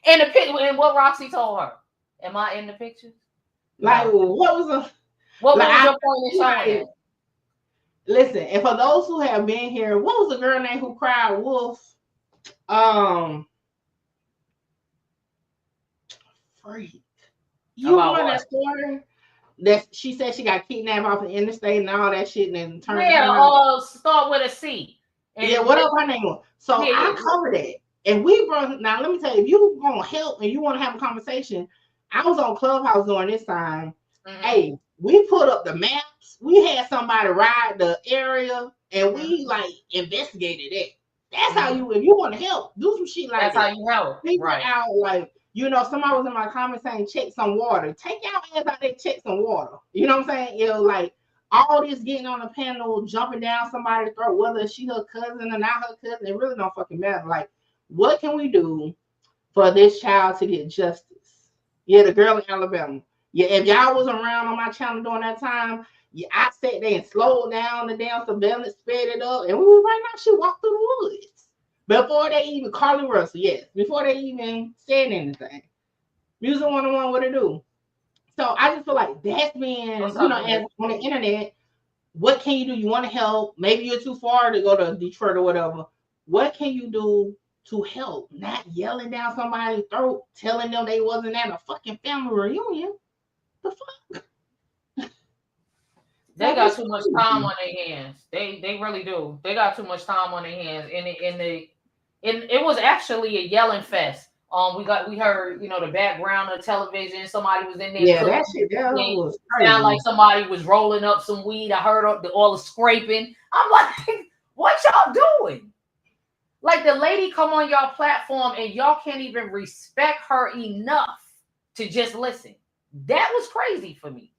And the picture, and what Roxy told her. Am I in the pictures? Like, what was your point in showing it? Listen, and for those who have been here, what was the girl name who cried wolf? Freak. You remember that story? That she said she got kidnapped off the interstate and all that shit, and then turned. Yeah, start with a C. Yeah, whatever her name was. So I covered that. And we brought, now let me tell you, if you want to help and you want to have a conversation, I was on Clubhouse during this time. Mm-hmm. Hey, we put up the maps. We had somebody ride the area, and we like investigated it. That's how you, if you want to help, do some shit like That's that. how you help. Figure Right. out, like, you know, somebody was in my comments saying, check some water. Take your ass out there, check some water. You know what I'm saying? You know, like, all this getting on the panel, jumping down somebody's throat, whether she her cousin or not her cousin, it really don't fucking matter. Like, what can we do for this child to get justice? Yeah, the girl in Alabama. Yeah, if y'all was around on my channel during that time, yeah, I sat there and slowed down the damn surveillance, sped it up, and we was right now. She walked through the woods before they even Carly Russell. Yes, before they even said anything. Music 101, what to do? So I just feel like that's being, as on the internet. What can you do? You want to help? Maybe you're too far to go to Detroit or whatever. What can you do to help? Not yelling down somebody's throat, telling them they wasn't at a fucking family reunion. The fuck? They got too much time on their hands. They really do. They got too much time on their hands. And it was actually a yelling fest. We heard, you know, the background of television. Somebody was in there. Yeah, that shit was crazy. Sound like somebody was rolling up some weed. I heard all the scraping. I'm like, what y'all doing? Like, the lady come on y'all platform and y'all can't even respect her enough to just listen. That was crazy for me.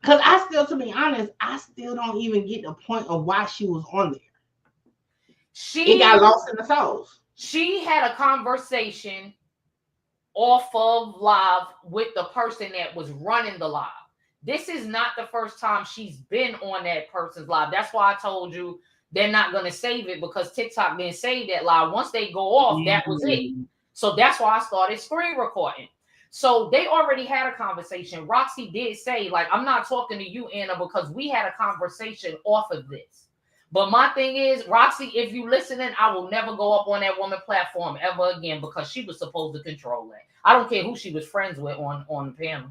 Because I still, to be honest, I still don't even get the point of why she was on there. It got lost in the sauce. She had a conversation off of live with the person that was running the live. This is not the first time she's been on that person's live. That's why I told you they're not going to save it, because TikTok didn't save that live. Once they go off, that was it. So that's why I started screen recording. So they already had a conversation. Roxy did say, like, I'm not talking to you, Anna, because we had a conversation off of this. But my thing is, Roxy, if you listening, I will never go up on that woman platform ever again, because she was supposed to control that. I don't care who she was friends with on the panel.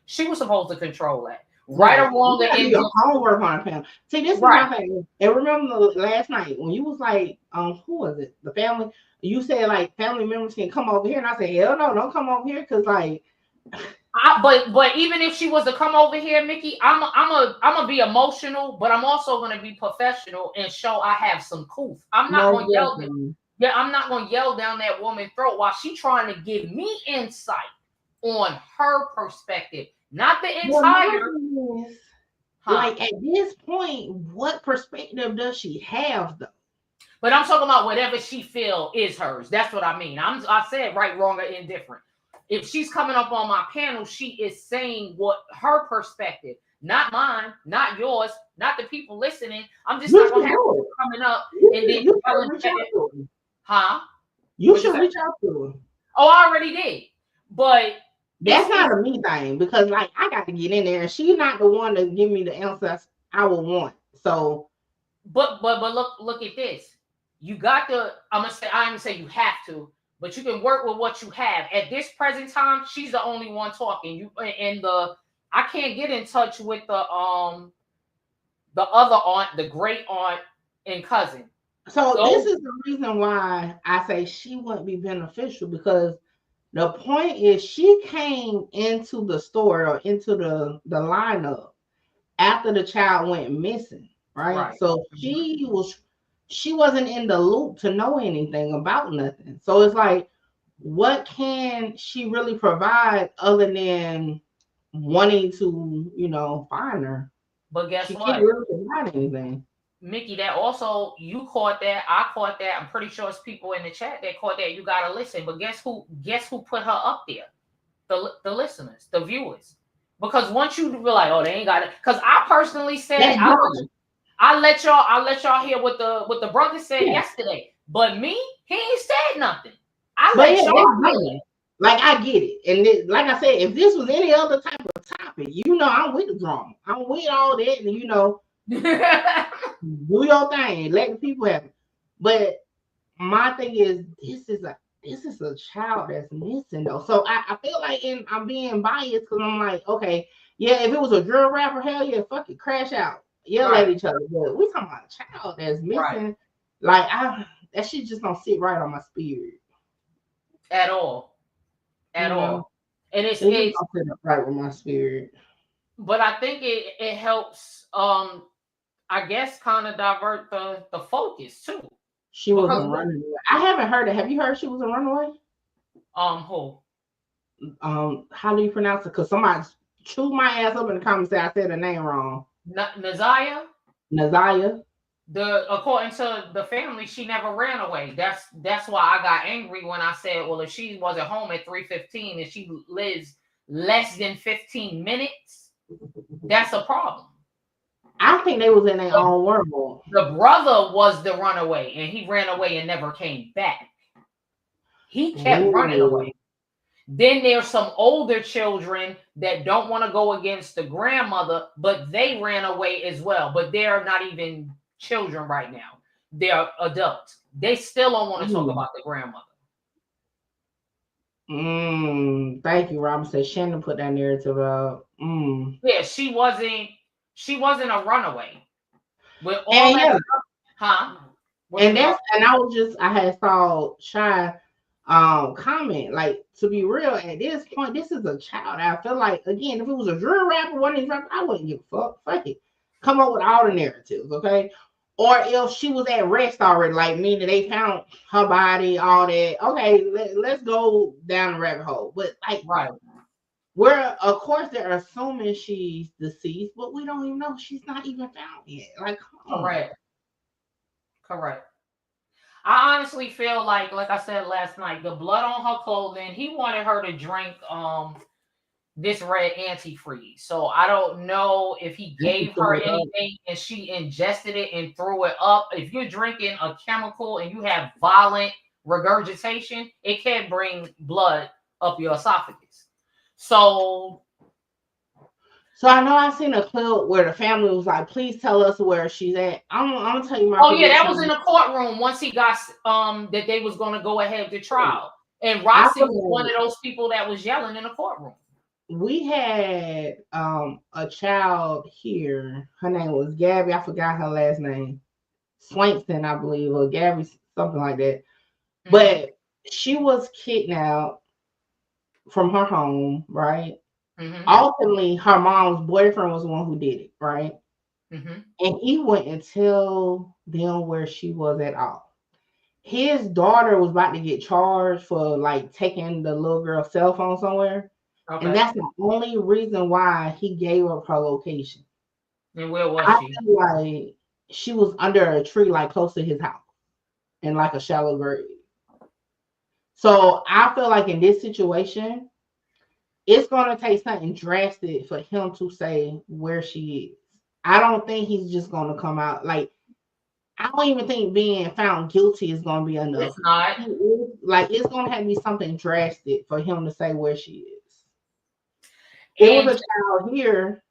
She was supposed to control that. Right or wrong, your homework on a panel. See, this is my thing. And remember last night when you was like, who was it? The family. You said like family members can come over here, and I said, hell no, don't come over here, because like. But even if she was to come over here, Mickey, I'm a be emotional, but I'm also gonna be professional and show I have some coof. I'm not gonna yell. I'm not gonna yell down that woman's throat while she trying to give me insight on her perspective, not the entire. Like at this point, what perspective does she have though? But I'm talking about whatever she feel is hers. That's what I mean. I said right, wrong, or indifferent. If she's coming up on my panel, she is saying what her perspective, not mine, not yours, not the people listening. I'm just not gonna have people coming up and then You should reach out to her. Oh, I already did, but that's not a me thing, because like I got to get in there, and she's not the one to give me the answers I would want. So, but look at this. You got the. I'm gonna say I ain't gonna say you have to. But you can work with what you have. At this present time, she's the only one talking. I can't get in touch with the other aunt, the great aunt and cousin. So this is the reason why I say she wouldn't be beneficial, because the point is she came into the store or into the lineup after the child went missing, right? So she wasn't in the loop to know anything about nothing. So it's like, what can she really provide other than wanting to, you know, find her? But guess she what? Can't really provide anything. Mickey, that also, you caught that, I caught that. I'm pretty sure it's people in the chat that caught that. You gotta listen. But guess who put her up there? The listeners, the viewers. Because once you be like, oh, they ain't got it. Because I personally said I let y'all hear what the brother said yesterday. But me, he ain't said nothing. Like I get it. And like I said, if this was any other type of topic, you know, I'm with the drama. I'm with all that, and you know, do your thing, let the people have it. But my thing is, this is a child that's missing though. So I feel like I'm being biased, because I'm like, okay, yeah, if it was a drill rapper, hell yeah, fuck it, crash out. Yell at each other. But we talking about a child that's missing. Like that shit just don't sit right on my spirit. At all. All. And it's right with my spirit. But I think it helps I guess kind of divert the focus too. She wasn't running away. I haven't heard it. Have you heard she was a runaway? Who? How do you pronounce it? Because somebody chewed my ass up in the comments and said I said her name wrong. Naziah? Naziah. According to the family, she never ran away. That's why I got angry when I said, well, if she wasn't home at 3:15 and she lives less than 15 minutes, that's a problem. I think they was in their own world. The brother was the runaway, and he ran away and never came back. He kept running away. Then there's some older children that don't want to go against the grandmother, but they ran away as well. But they're not even children right now. They're adults. They still don't want to talk about the grandmother. Thank you, Robin. Said Shannon put that narrative out. Yeah, she wasn't a runaway. With all that, I had saw Shy comment, like, to be real, at this point, this is a child. I feel like, again, if it was a drill rapper, one of these rappers, I wouldn't give a fuck. Fuck it. Come up with all the narratives, okay? Or if she was at rest already, like meaning they found her body, all that. Okay, let's go down the rabbit hole. But like, where of course they're assuming she's deceased, but we don't even know she's not even found yet. Like, Correct. I honestly feel like I said last night, the blood on her clothing, he wanted her to drink this red antifreeze. So I don't know if he gave her anything and she ingested it and threw it up. If you're drinking a chemical and you have violent regurgitation, it can bring blood up your esophagus. So I know I seen a clip where the family was like, "Please tell us where she's at." I'm gonna tell you my. Oh yeah, that was in the courtroom once he got that they was gonna go ahead with the trial, and Roxy was one of those people that was yelling in the courtroom. We had a child here. Her name was Gabby. I forgot her last name. Swankson, I believe, or Gabby, something like that. Mm-hmm. But she was kidnapped from her home, right? Mm-hmm. Ultimately, her mom's boyfriend was the one who did it, right? Mm-hmm. And he wouldn't tell them where she was at all. His daughter was about to get charged for like taking the little girl's cell phone somewhere. Okay. And that's the only reason why he gave up her location. And where was she? I feel like she was under a tree, like close to his house, in like a shallow grave. So I feel like in this situation, it's going to take something drastic for him to say where she is. I don't think he's just going to come out. Like, I don't even think being found guilty is going to be enough. It's not. Like, it's going to have to be something drastic for him to say where she is. It was a child here,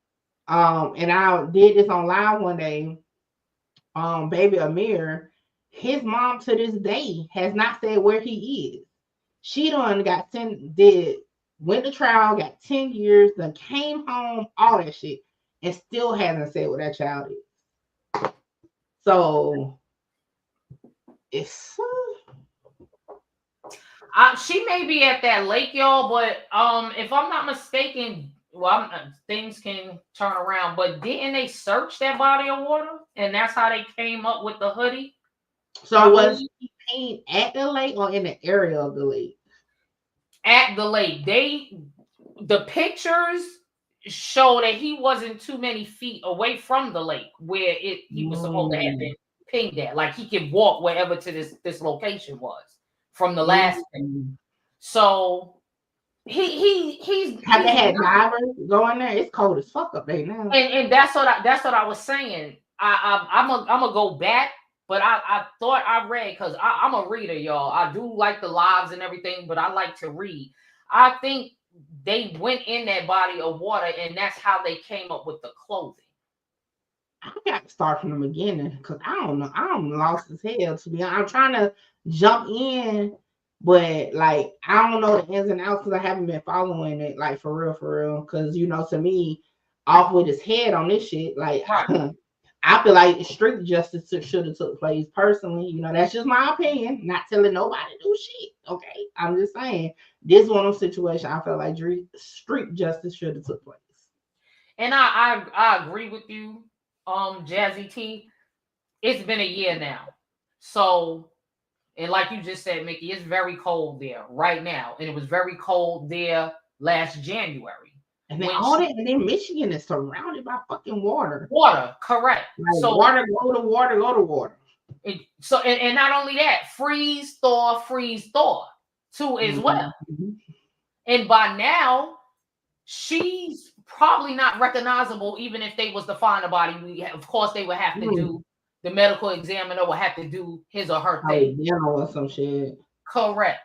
and I did this on live one day. Baby Amir, his mom to this day has not said where he is. She done got went to trial, got 10 years, then came home, all that shit, and still hasn't said what that child is. So it's she may be at that lake, y'all, but if I'm not mistaken, things can turn around, but didn't they search that body of water? And that's how they came up with the hoodie? So was he painted at the lake or in the area of the lake? At the lake. The pictures show that he wasn't too many feet away from the lake where he was supposed to have been pinged at. Like he could walk wherever to this location was from the last thing. So he's have they had divers going there? It's cold as fuck up there now. And that's what I was saying. I'm gonna go back, but I thought I read, because I'm a reader, y'all. I do like the lives and everything, but I like to read. I think they went in that body of water, and that's how they came up with the clothing. I got to start from the beginning, because I don't know. I'm lost as hell, to be honest. I'm trying to jump in, but like I don't know the ins and outs because I haven't been following it like for real. Because to me, off with his head on this shit, like I feel like street justice should have took place. Personally, that's just my opinion. Not telling nobody to do shit. Okay, I'm just saying this is one of those situations I feel like street justice should have took place. And I agree with you, Jazzy T. It's been a year now. So, and like you just said, Mickey, it's very cold there right now. And it was very cold there last January. And then all that, and then Michigan is surrounded by fucking water. Water, correct. Like So water, go to water, go to water. And not only that, freeze, thaw too as well. And by now, she's probably not recognizable, even if they was to find a body. Of course, they would have to do the medical examiner would have to do his or her thing. Or some shit. Correct.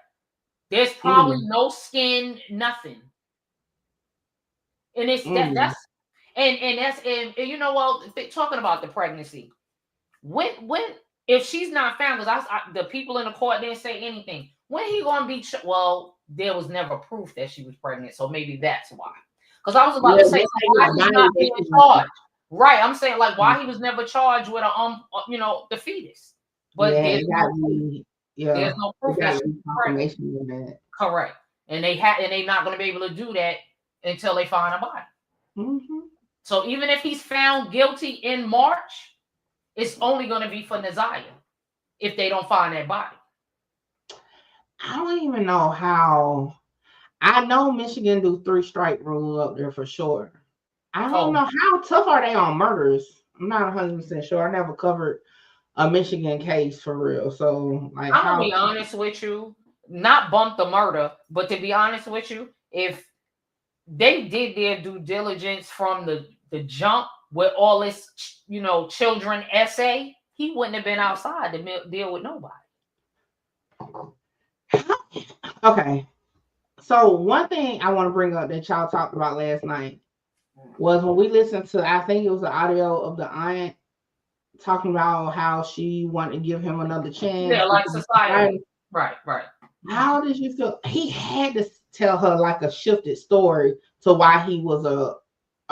There's probably no skin, nothing. And it's that's you know what, talking about the pregnancy. When if she's not found, because the people in the court didn't say anything. When he gonna be? Well, there was never proof that she was pregnant, so maybe that's why. Because I was about to say why he's not being charged. Right, I'm saying like why he was never charged with the fetus. But there's no proof that she was pregnant. Correct, and they not gonna be able to do that until they find a body. So even if he's found guilty in March, it's only going to be for Naziah if they don't find that body. I don't even know how. I know Michigan do 3-strike rule up there for sure. I don't know how tough are they on murders. I'm not 100% sure. I never covered a Michigan case for real. So like, I'm gonna be honest with you, not bump the murder, but to be honest with you, if they did their due diligence from the jump with all this, children essay, he wouldn't have been outside to deal with nobody. Okay. So one thing I want to bring up that y'all talked about last night was when we listened to, I think it was the audio of the aunt talking about how she wanted to give him another chance. Yeah, like society. Right. How did you feel? He had to tell her like a shifted story to why he was a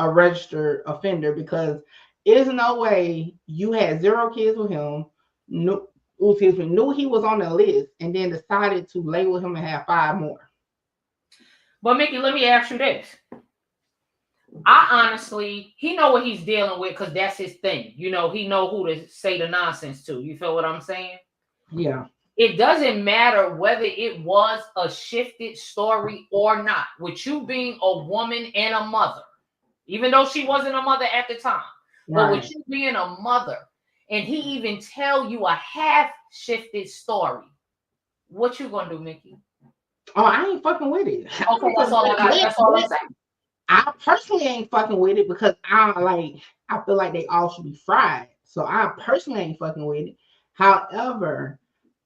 registered offender, because there's no way you had 0 kids with him, knew he was on the list, and then decided to label him and have 5 more. But Mickey, let me ask you this. I honestly, he know what he's dealing with because that's his thing. He know who to say the nonsense to. You feel what I'm saying? Yeah. It doesn't matter whether it was a shifted story or not. With you being a woman and a mother, even though she wasn't a mother at the time, but with you being a mother, and he even tell you a half shifted story, what you gonna do, Mickey? Oh, I ain't fucking with it. Okay, that's all I got. That's all I'm saying. I personally ain't fucking with it because I feel like they all should be fried. So I personally ain't fucking with it. However,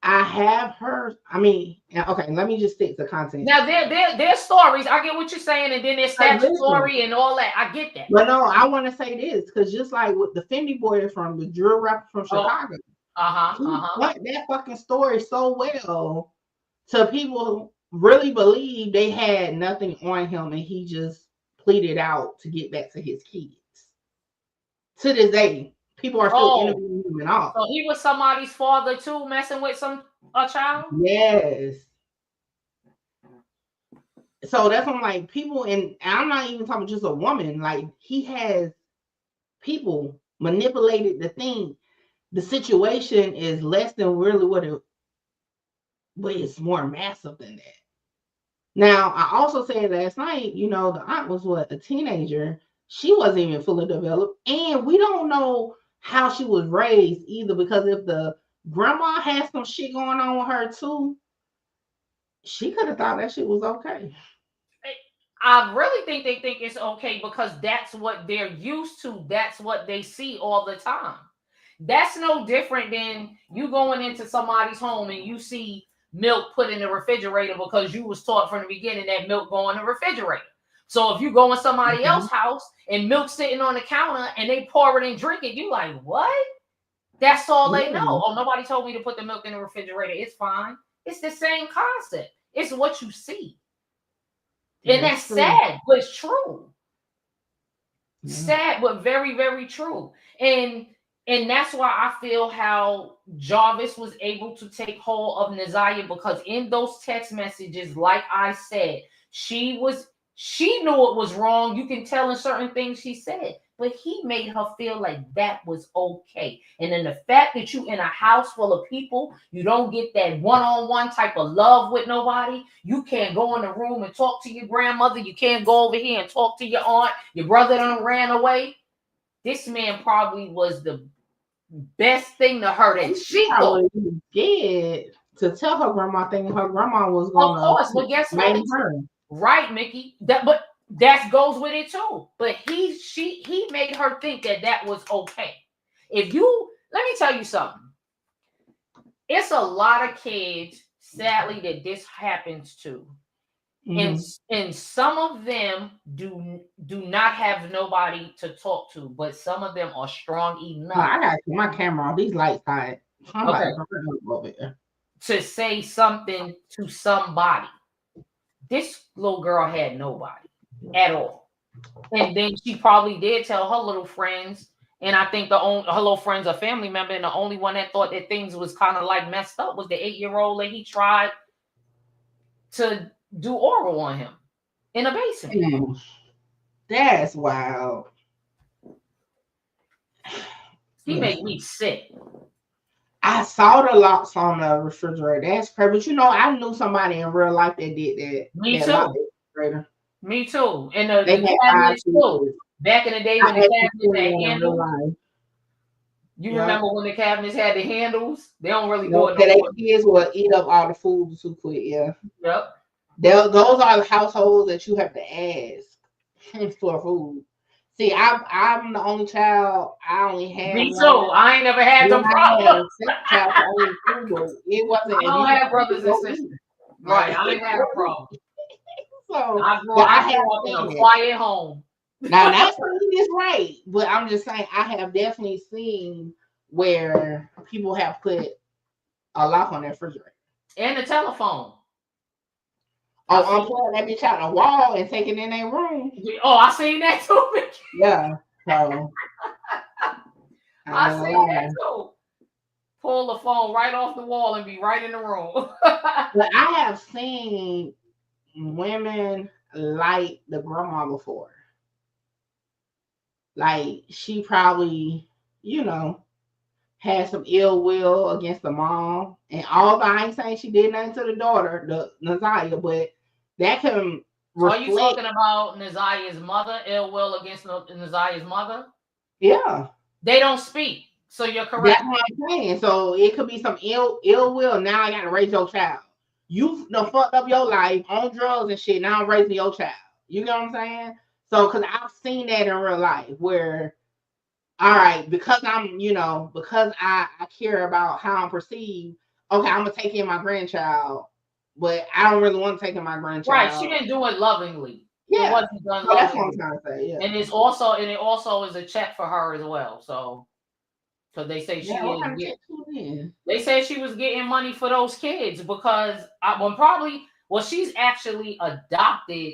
I have heard. Okay, let me just stick to content. Now their stories. I get what you're saying, and then there's statutory and all that. I get that. But no, I want to say this because just like with the Fendi boy from the drill rapper from Chicago, he went that fucking story so well to people who really believe they had nothing on him, and he just pleaded out to get back to his kids. To this day, people are still interviewing him and all. So he was somebody's father too, messing with a child? Yes. So that's when like people, and I'm not even talking just a woman, like he has people manipulated the thing. The situation is less than really but it's more massive than that. Now, I also said last night, the aunt was a teenager. She wasn't even fully developed. And we don't know how she was raised either, because if the grandma had some shit going on with her too, she could have thought that shit was okay. I really think they think it's okay because that's what they're used to. That's what they see all the time. That's no different than you going into somebody's home and you see milk put in the refrigerator because you was taught from the beginning that milk go in the refrigerator. So if you go in somebody else's house and milk sitting on the counter and they pour it and drink it, you like, what? That's all they know. Oh, nobody told me to put the milk in the refrigerator. It's fine. It's the same concept. It's what you see. And that's sad, but it's true. Sad, but very, very true. And that's why I feel how Jarvis was able to take hold of Naziah, because in those text messages, like I said, she knew it was wrong. You can tell in certain things she said. but he made her feel like that was okay. And then the fact that you in a house full of people, you don't get that one-on-one type of love with nobody. You can't go in the room and talk to your grandmother. You can't go over here and talk to your aunt. Your brother done ran away. This man probably was the best thing to her that she thought. Did to tell her grandma thinking her grandma was gonna. Of course, but guess what? Her. Right, Mickey. That goes with it too. But he made her think that was okay. Let me tell you something. It's a lot of kids, sadly, that this happens to. And some of them do not have nobody to talk to, but some of them are strong enough. I gotta keep my camera on. These lights high. To say something to somebody. This little girl had nobody at all. And then she probably did tell her little friends. And I think her little friends, a family member, and the only one that thought that things was kind of like messed up was the 8-year-old that he tried to do oral on him in a basement. That's wild. He made me sick. I saw the locks on the refrigerator. That's crazy. But I knew somebody in real life that did that. Me that too. Me too. And the had cabinets too. Back in the day when the cabinets had handles. You Yeah. remember when the cabinets had the handles? They don't really No, do it no more. kids will eat up all the food too quick. Yeah. Yep. Those are the households that you have to ask for food. See, I'm the only child. I only had. Me too. I ain't never had them problems. It wasn't. I don't have brothers and sisters. Right. I ain't had a problem. So I grew up in a quiet home. Now, not saying this right, but I'm just saying I have definitely seen where people have put a lock on their refrigerator and the telephone. Oh, unplug that bitch out the wall and take it in their room. Oh, I seen that too. Yeah. So I seen that too. Pull the phone right off the wall and be right in the room. But I have seen women like the grandma before. Like she probably, had some ill will against the mom. And although I ain't saying she did nothing to the daughter, the Naziah, but that can reflect. Are you talking about Naziah's mother, ill will against Naziah's mother? Yeah. They don't speak. So you're correct. That's what I'm saying. So it could be some ill will. Now I gotta raise your child. You done fucked up your life on drugs and shit. Now I'm raising your child. You know what I'm saying? So because I've seen that in real life where, all right, because I'm, because I care about how I'm perceived, okay, I'm gonna take in my grandchild, but I don't really want to take in my grandchild. Right. She didn't do it lovingly. Yeah. It wasn't done lovingly. That's what I'm trying to say. Yeah. And it also is a check for her as well. So because they say they said she was getting money for those kids because she's actually adopted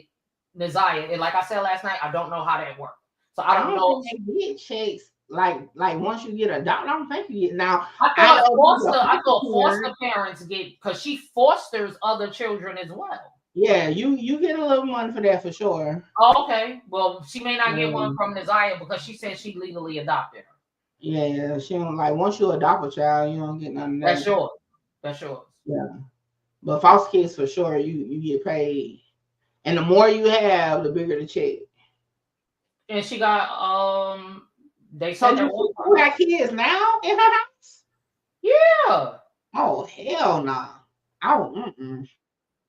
Naziah. And like I said last night, I don't know how that worked. So I don't know. Think they get checks like once you get adopted. I don't think you get now. I thought foster parents get because she fosters other children as well. Yeah, you get a little money for that for sure. Oh, okay. Well, she may not get one from Naziah because she said she legally adopted her. Yeah, she don't once you adopt a child, you don't get nothing. That's yours. That's yours. Yeah, but foster kids for sure, you get paid, and the more you have, the bigger the check. And she got they said who got kids now in her house? Yeah. Oh hell no. Oh.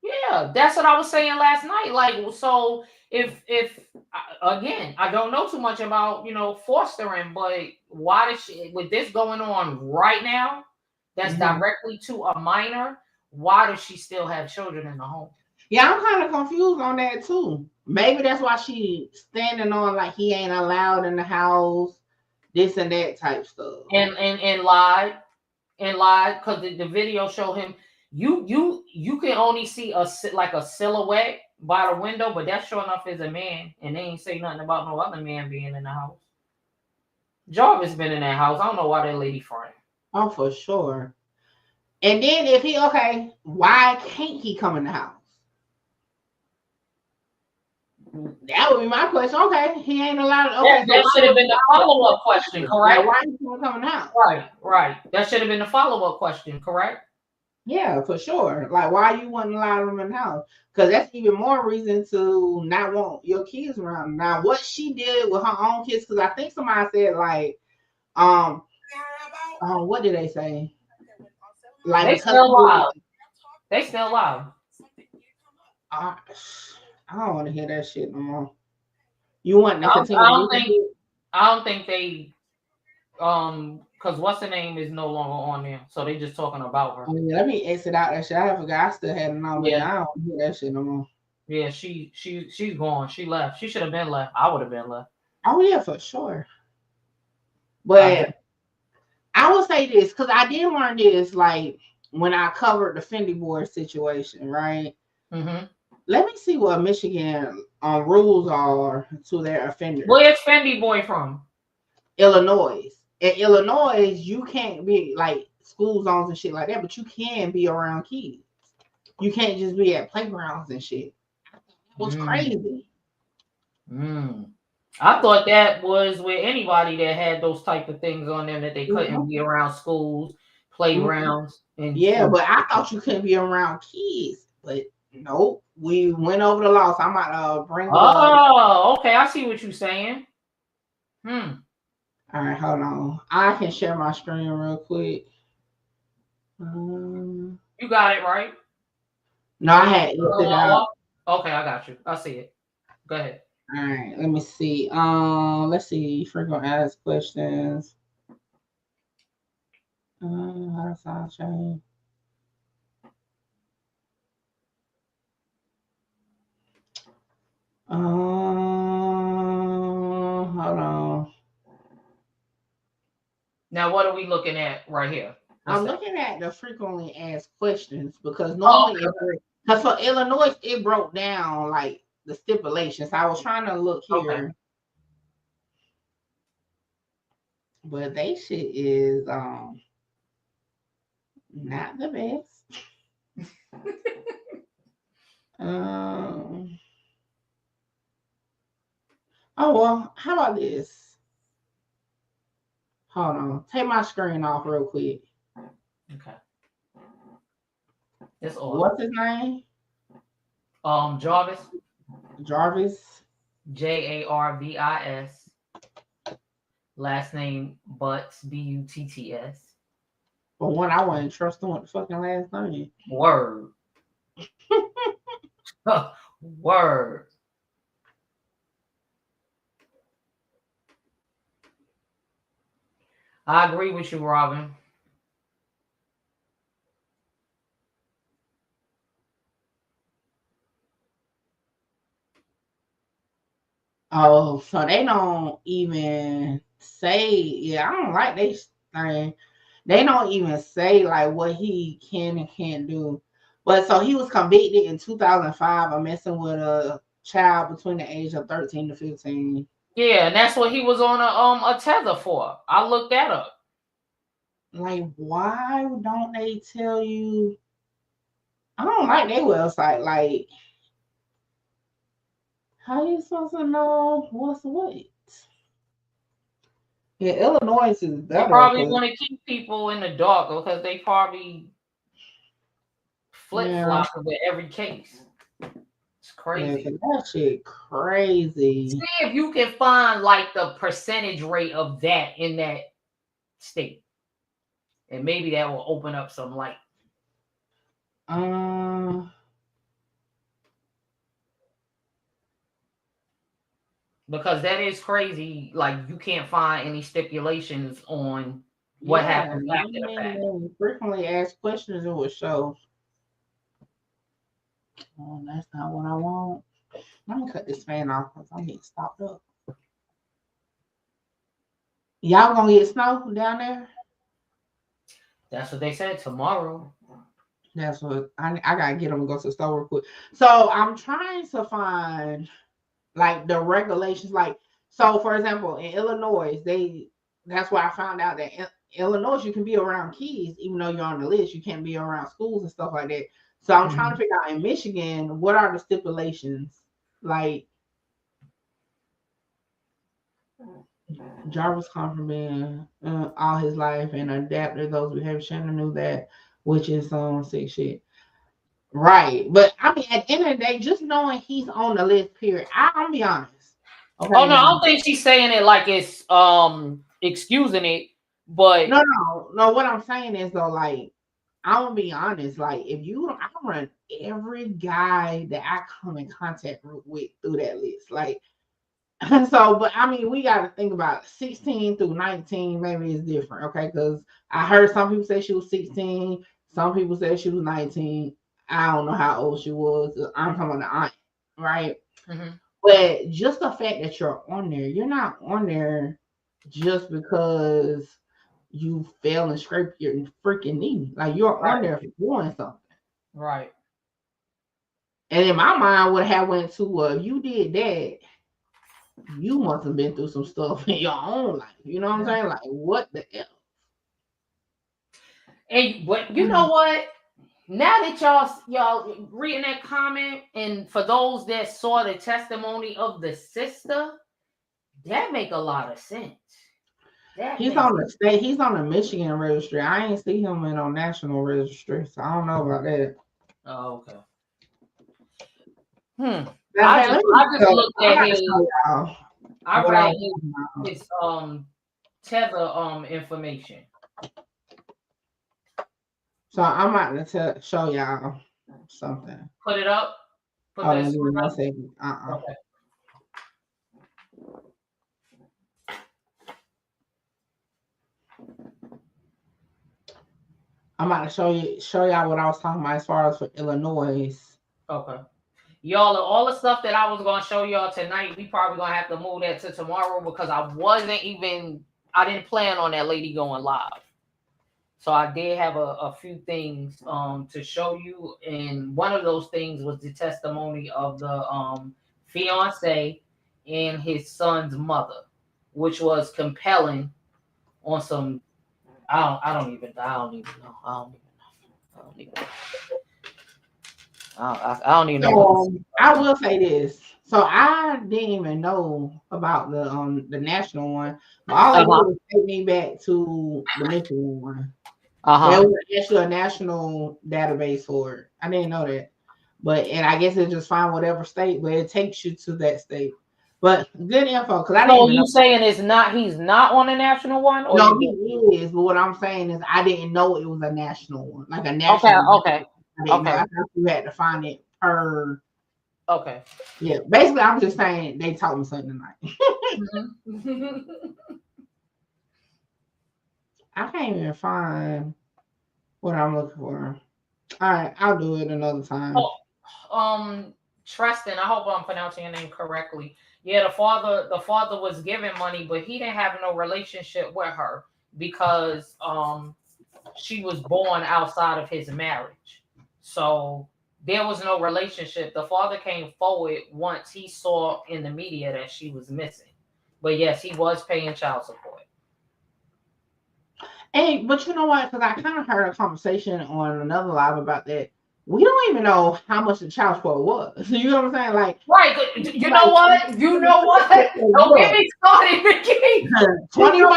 Yeah, that's what I was saying last night. Like, so if again, I don't know too much about fostering, but why does she, with this going on right now, that's directly to a minor? Why does she still have children in the home? Yeah, I'm kind of confused on that too. Maybe that's why she standing on like he ain't allowed in the house, this and that type stuff, and lied because the video showed him. You can only see a silhouette by the window, but that sure enough is a man, and they ain't say nothing about no other man being in the house. Jarvis been in that house. I don't know why that lady friend. Oh, for sure. And then if why can't he come in the house? That would be my question. Okay, he ain't allowed. Okay, That should have been the follow-up question, correct? Like, why is he coming out? Right. That should have been the follow-up question, correct? Yeah, for sure. Like, why you wouldn't allow them in the house? Because that's even more reason to not want your kids around. Now, what she did with her own kids, because I think somebody said like, what did they say? Like, They still live. They still live. I don't want to hear that shit no more. You want to continue? I don't think they because what's the name is no longer on there, so they just talking about her. Oh, yeah, let me exit out that shit. I forgot I still had it on, but I don't hear that shit no more. Yeah, she's gone. She left. She should have been left. I would have been left. Oh yeah, for sure. But I will say this because I did learn this like when I covered the Fendi board situation, right? Mm-hmm. Let me see what Michigan rules are to their offenders. Where's Fendi boy from? Illinois. In Illinois, you can't be like school zones and shit like that, but you can be around kids. You can't just be at playgrounds and shit. It was crazy. I thought that was with anybody that had those type of things on them that they couldn't be around schools, playgrounds, and but I thought you couldn't be around kids. But nope, we went over the law. So I'm about to bring it up. Okay, I see what you're saying. All right, hold on. I can share my screen real quick. You got it right. No, I had it out. Okay, I got you. I see it. Go ahead. All right, let me see. Let's see. Frequent asked questions. How does that change? Hold on. Now, what are we looking at right here? I'm looking at the frequently asked questions because normally, because for Illinois, it broke down like the stipulations. I was trying to look here, but they shit is not the best. Oh well, how about this? Hold on, take my screen off real quick. Okay. It's all. What's his name? Jarvis. Jarvis. Jarvis. Last name Butts. Butts. But one, I wouldn't trust him with the fucking last name. Word. Word. I agree with you, Robin. Oh, so they don't even say, yeah, I don't like this thing. They don't even say like what he can and can't do. But so he was convicted in 2005 of messing with a child between the age of 13 to 15. Yeah, and that's what he was on a tether for. I looked that up. Like, why don't they tell you? I don't like their website. Like, how you supposed to know what's what? Yeah, Illinois is better. They probably want to keep people in the dark because they probably flip-flop with every case. It's crazy. Yeah, that shit crazy. See if you can find like the percentage rate of that in that state. And maybe that will open up some light. Because that is crazy. Like you can't find any stipulations on what happens after the fact. Frequently asked questions, it will show. Oh, that's not what I want. Let me cut this fan off because I'm getting stopped up. Y'all gonna get snow down there? That's what they said tomorrow. That's what I gotta get them to go to the store real quick. So I'm trying to find like the regulations. Like, so for example, in Illinois, that's why I found out that in Illinois you can be around kids even though you're on the list. You can't be around schools and stuff like that. So I'm trying to figure out in Michigan, what are the stipulations? Like, Jarvis come from being all his life and adapted those behaviors. Shannon knew that, which is some sick shit. Right. But I mean, at the end of the day, just knowing he's on the list, period. I'll be honest. Okay. Oh no, I don't think she's saying it like it's excusing it, but no. What I'm saying is though, like, I'm gonna be honest. Like, if you, I run every guy that I come in contact with through that list. Like, so, but I mean, we got to think about 16 through 19. Maybe it's different, okay? Because I heard some people say she was 16, some people say she was 19. I don't know how old she was. I'm talking about the aunt, right? Mm-hmm. But just the fact that you're on there, you're not on there just because you fell and scraped your freaking knee. Like, you're on there for doing something. Right. And in my mind, what I went to, if you did that, you must have been through some stuff in your own life. You know what I'm saying? Like, what the hell? And but you know what? Now that y'all reading that comment, and for those that saw the testimony of the sister, that make a lot of sense. He's on the state. He's on the Michigan registry. I ain't see him in on national registry, so I don't know about that. Oh, okay. I just looked at his. I read his tether information. So I'm about to show y'all something. Put it up. Put that Okay. I'm about to show y'all what I was talking about as far as for Illinois. Okay. Y'all, all the stuff that I was gonna show y'all tonight, we probably gonna have to move that to tomorrow because I didn't plan on that lady going live. So I did have a few things to show you, and one of those things was the testimony of the fiance and his son's mother, which was compelling on some. I don't even know. I don't even know. I will say this. So I didn't even know about the national one. But all I did was take me back to the Michigan one. There was actually a national database for it. I didn't know that. And I guess it just find whatever state, but it takes you to that state. But good info, because I didn't even know. Saying he's not on a national one? Or no, he is. But what I'm saying is I didn't know it was a national one. Like a national Okay. I thought you had to find it per. Okay. Yeah. Basically, I'm just saying they taught me something tonight. I can't even find what I'm looking for. All right, I'll do it another time. Tristan, I hope I'm pronouncing your name correctly. Yeah, the father was giving money, but he didn't have no relationship with her because she was born outside of his marriage. So there was no relationship. The father came forward once he saw in the media that she was missing. But yes, he was paying child support. Hey, but you know what? Because I kind of heard a conversation on another live about that. We don't even know how much the child support was. You know what I'm saying? Like, right. You know what? Don't get me started, Vicky. $25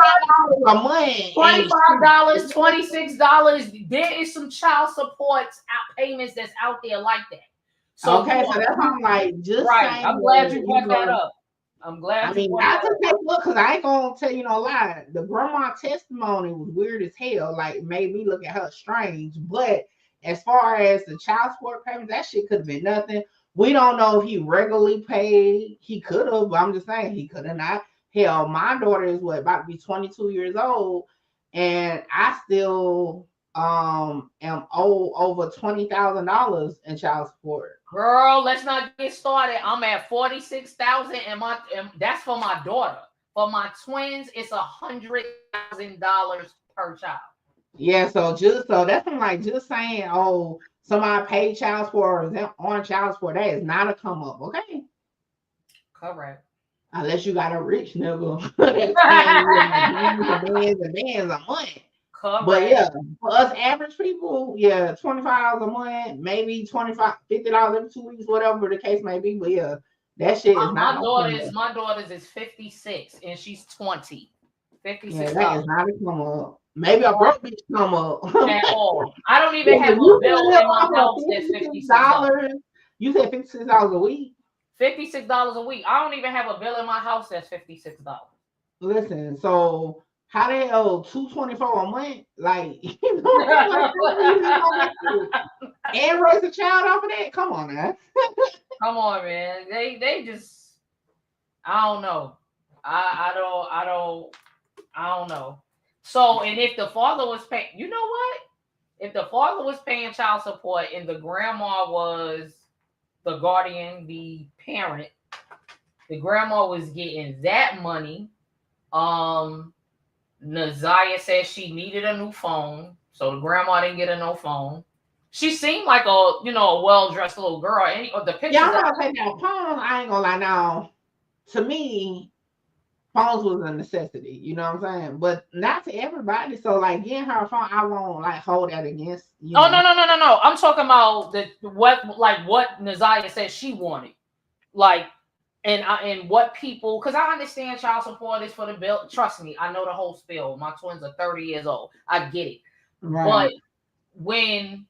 a month. $25, $26. There is some child support payments that's out there like that. So okay, so that's why I'm like, just right. I'm glad you brought that up. I'm glad. I mean, I just take a look because I ain't gonna tell you no lie. The grandma testimony was weird as hell. Like, made me look at her strange. But as far as the child support payments, that shit could have been nothing. We don't know if he regularly paid. He could have, but I'm just saying he could have not. Hell, my daughter is about to be 22 years old, and I still am owed over $20,000 in child support. Girl, let's not get started. I'm at $46,000, and that's for my daughter. For my twins, it's $100,000 per child. Yeah, so that's like just saying, oh, somebody paid child support or is on child support. That is not a come up, okay? Correct. Unless you got a rich nigga that's paying bands a month. Correct. But yeah, for us average people, yeah, $25 a month, maybe $50 every 2 weeks, whatever the case may be. But yeah, That shit is not my daughter's is 56 and she's 20. $56. Yeah, that is not a come up. Maybe a broke bitch come up. At all. I don't even have a bill in my house that's $56. You said $56 a week? $56 a week. I don't even have a bill in my house that's $56. Listen, so how the hell $224 a month? Like, you know, and raise a child off of that? Come on, man. Come on, man. They just, I don't know. I don't know. So, and if the father was paying, you know what? If the father was paying child support and the grandma was the guardian, the parent, the grandma was getting that money. Naziyah said she needed a new phone, so the grandma didn't get a no phone. She seemed like a well-dressed little girl. Or the pictures. Yeah, I'm not saying that phones. I ain't gonna lie. Now, to me, phones was a necessity. You know what I'm saying? But not to everybody. So, like, getting her a phone, I won't like hold that against. You know? No. I'm talking about what Naziyah said she wanted, like. And what people, because I understand child support is for the bill. Trust me, I know the whole spiel. My twins are 30 years old. I get it. Right. But when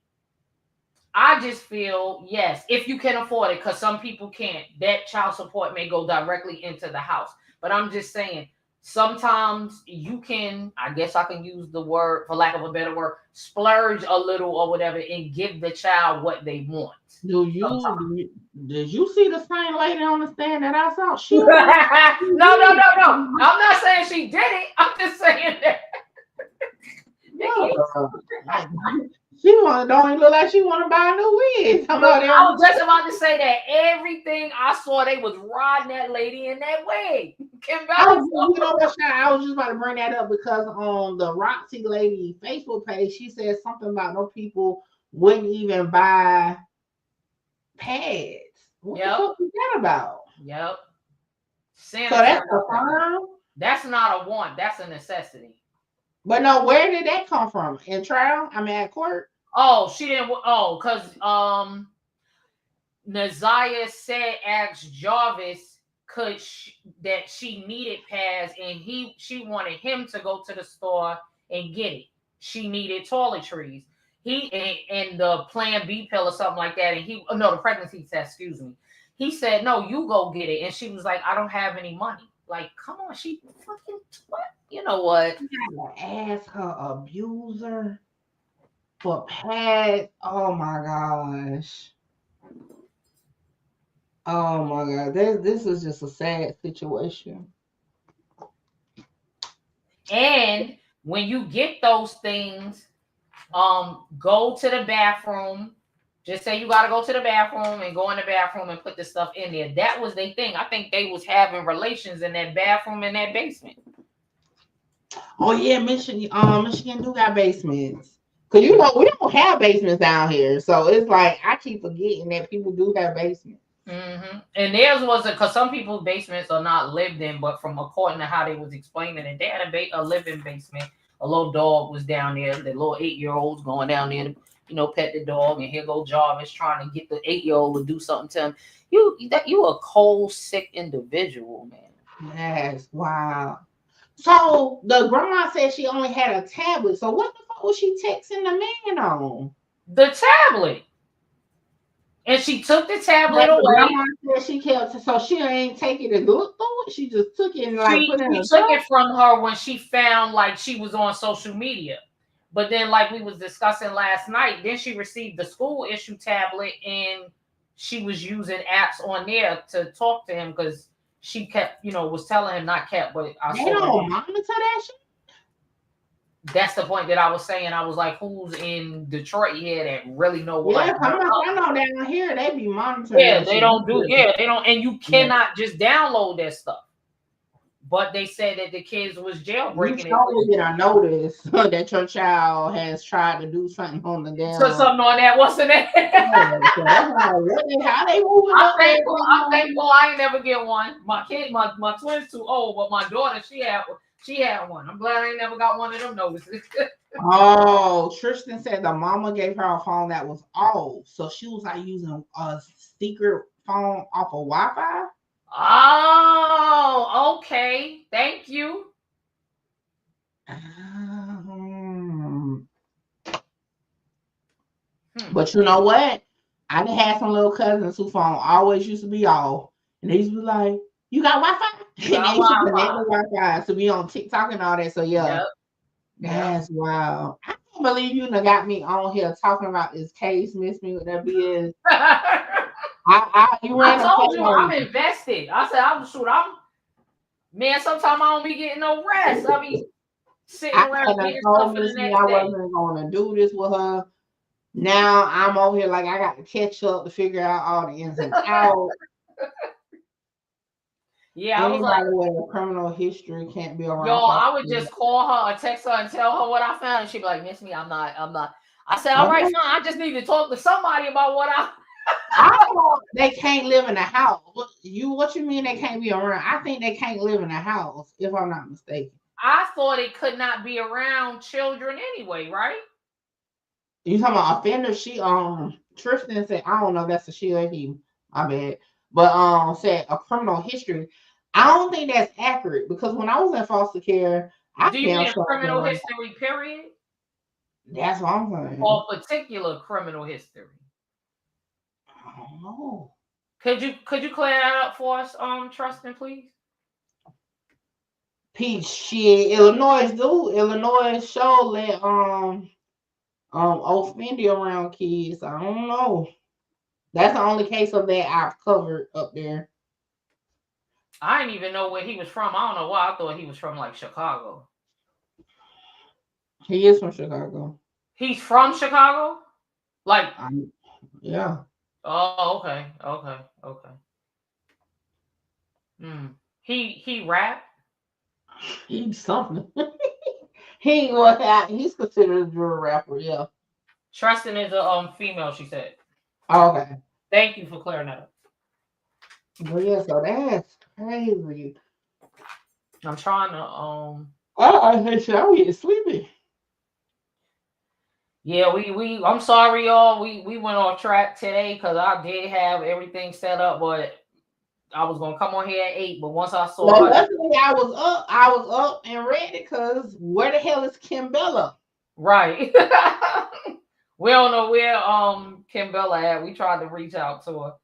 I just feel, yes, if you can afford it, because some people can't, that child support may go directly into the house. But I'm just saying, sometimes you can, I guess I can use the word, for lack of a better word, splurge a little or whatever and give the child what they want. Did you see the same lady on the stand that I saw? She No. I'm not saying she did it. I'm just saying that. She don't even look like she want to buy a new wig. I was just about to say that everything I saw, they was riding that lady in that wig. I was just about to bring that up because on the Roxy lady Facebook page, she said something about no people wouldn't even buy pads. What the fuck is that about? Yep. So that's a firm? That's not a want. That's a necessity. But no, where did that come from? In trial? I mean, at court? Oh, she didn't. Oh, because Naziyah asked Jarvis that she needed pads, and she wanted him to go to the store and get it. She needed toiletries. He and the Plan B pill or something like that, and the pregnancy test. Excuse me. He said, "No, you go get it," and she was like, "I don't have any money." Like, come on, she fucking what? You know what? You gotta ask her abuser for pads. Oh my gosh. Oh my God. This is just a sad situation. And when you get those things, go to the bathroom. Just say you gotta go to the bathroom and go in the bathroom and put the stuff in there. That was their thing. I think they was having relations in that bathroom in that basement. Oh yeah, Michigan do got basements. Cause we don't have basements down here, so it's like I keep forgetting that people do have basements. Mm-hmm. And theirs was because some people's basements are not lived in, but from according to how they was explaining it, they had a living basement. A little dog was down there. The little 8-year-olds going down there to, pet the dog, and here go Jarvis trying to get the 8-year-old to do something to him. You a cold, sick individual, man. Yes, wow. So the grandma said she only had a tablet. So what the fuck was she texting the man on? The tablet. And she took the tablet away. Grandma said she kept, so she ain't take it and look through it. She just took it and put it in. She took it from her when she found she was on social media. But then, like we was discussing last night, then she received the school issue tablet and she was using apps on there to talk to him because she kept, was telling him not kept, but they don't monitor that shit. That's the point that I was saying. I was like, who's in Detroit here that really know what? Yeah, I know down here they be monitoring. Yeah, they don't do. Yeah, they don't, and you cannot just download that stuff. But they said that the kids was jailbreaking. You probably get a notice that your child has tried to do something on the damn. So something on that, wasn't it? How they moving? I'm thankful. I ain't never get one. My twins too old, but my daughter, she had one. I'm glad I ain't never got one of them notices. Oh, Tristan said the mama gave her a phone that was off, so she was using a secret phone off of Wi-Fi. Oh, okay. Thank you. But you know what? I done had some little cousins whose phone always used to be off. And they used to be like, you got Wi-Fi? And they used to connect the Wi-Fi to be on TikTok and all that. So yeah. Yep. That's wild. I can't believe you done got me on here talking about this case, Miss Me with that BS. I told you I'm invested. I said man, sometimes I don't be getting no rest. I be sitting around getting stuff for the next day. I wasn't gonna do this with her. Now I'm over here like I got to catch up to figure out all the ins and outs. Yeah, I was like, with a criminal history can't be around. Yo, I would just call her or text her and tell her what I found, and she'd be like, "Miss Me, I'm not." I said, "All right, fine. I just need to talk to somebody about what I." I thought they can't live in a house. What you mean they can't be around? I think they can't live in a house, if I'm not mistaken. I thought it could not be around children anyway, right? You talking about offender? She Tristan said, I don't know if that's a she or he, my bad. But said a criminal history. I don't think that's accurate because when I was in foster care, do you mean a criminal history period? That's what I'm saying. Or particular criminal history? I don't know. Could you clear that up for us, Tristan, please? Peach, shit, Illinois show let offending around kids. I don't know. That's the only case of that I've covered up there. I didn't even know where he was from. I don't know why I thought he was from like Chicago. He is from Chicago. He's from Chicago? Like yeah. Oh, okay. He rap? He's something. He's considered a drill rapper, yeah. Tristan is a female, she said. Okay. Thank you for clearing that up. Well, yeah, so that's crazy. I'm trying to I'm getting sleepy. Yeah, we I'm sorry, y'all. We went off track today because I did have everything set up, but I was gonna come on here at 8, but once I saw luckily I was up and ready because where the hell is Kimbella? Right. We don't know where Kimbella at. We tried to reach out to her.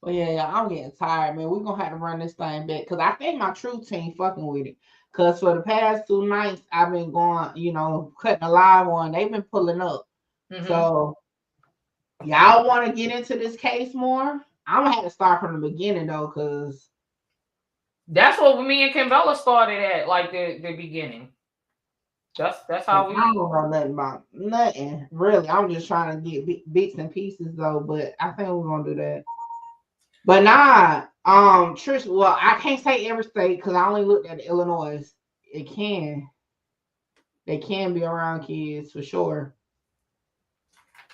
Well, yeah, I'm getting tired, man. We're gonna have to run this thing back because I think my true team fucking with it. Because for the past 2 nights, I've been going, cutting a live on. They've been pulling up. Mm-hmm. So, y'all want to get into this case more? I'm going to have to start from the beginning, though, because... That's what me and Kimbella started at, like, the beginning. That's how we... I don't know nothing about nothing, really. I'm just trying to get bits and pieces, though, but I think we're going to do that. But nah, Trish, well, I can't say every state because I only looked at Illinois. They can be around kids for sure.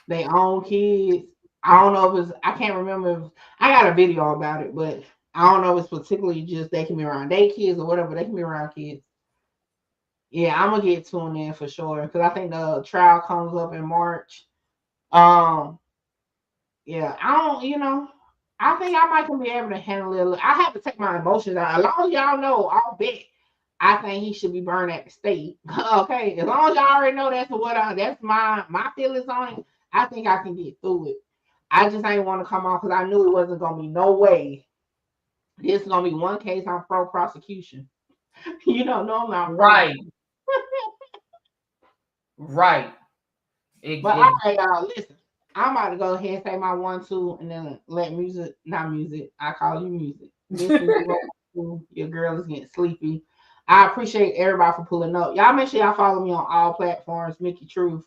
They own kids. I don't know if I can't remember I got a video about it, but I don't know if it's particularly just they can be around their kids or whatever. They can be around kids. Yeah, I'm gonna get tuned in for sure because I think the trial comes up in March. Yeah, I think I might be able to handle it. I have to take my emotions out. As long as y'all know, I'll bet I think he should be burned at the stake. Okay, as long as y'all already know that's my feelings on it. I think I can get through it. I just ain't want to come on because I knew it wasn't gonna be no way. This is gonna be one case on pro prosecution. No, I'm not right. Right. But all right, y'all, listen. I'm about to go ahead and say my 1, 2, and then let I call you music. Your girl is getting sleepy. I appreciate everybody for pulling up. Y'all make sure y'all follow me on all platforms, Mickey Truth.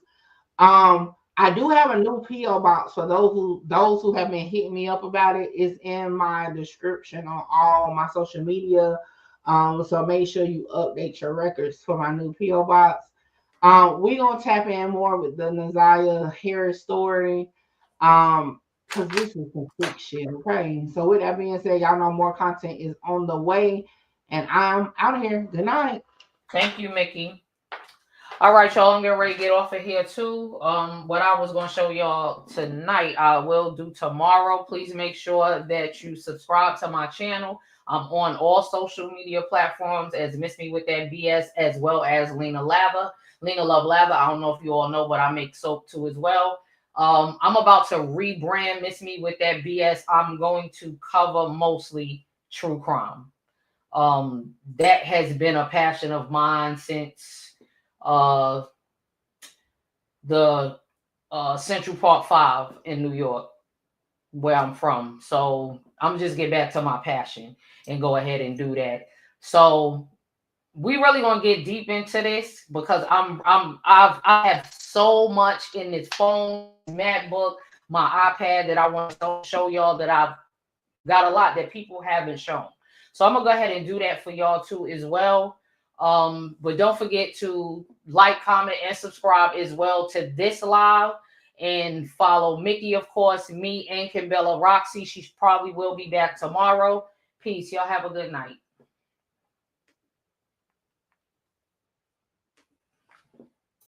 I do have a new P.O. box for those who have been hitting me up about it. It's in my description on all my social media. So make sure you update your records for my new P.O. box. We're gonna tap in more with the ZiyahHarris story. Because this is some quick shit, okay? So with that being said, y'all know more content is on the way. And I'm out of here. Good night. Thank you, Mickey. All right, y'all. I'm getting ready to get off of here too. What I was gonna show y'all tonight, I will do tomorrow. Please make sure that you subscribe to my channel. I'm on all social media platforms as Miss Me With That BS, as well as Lena Lava. Lena Love Lava. I don't know if you all know, but I make soap too as well. I'm about to rebrand Miss Me With That BS. I'm going to cover mostly true crime. That has been a passion of mine since the Central Park 5 in New York, where I'm from. So I'm just get back to my passion and go ahead and do that. So we really gonna get deep into this because I have so much in this phone, MacBook, my iPad that I want to show y'all that I've got a lot that people haven't shown. So I'm gonna go ahead and do that for y'all too as well. But don't forget to like, comment, and subscribe as well to this live, and follow Mickey, of course, me and Kimbella Roxy. She probably will be back tomorrow. Peace. Y'all have a good night.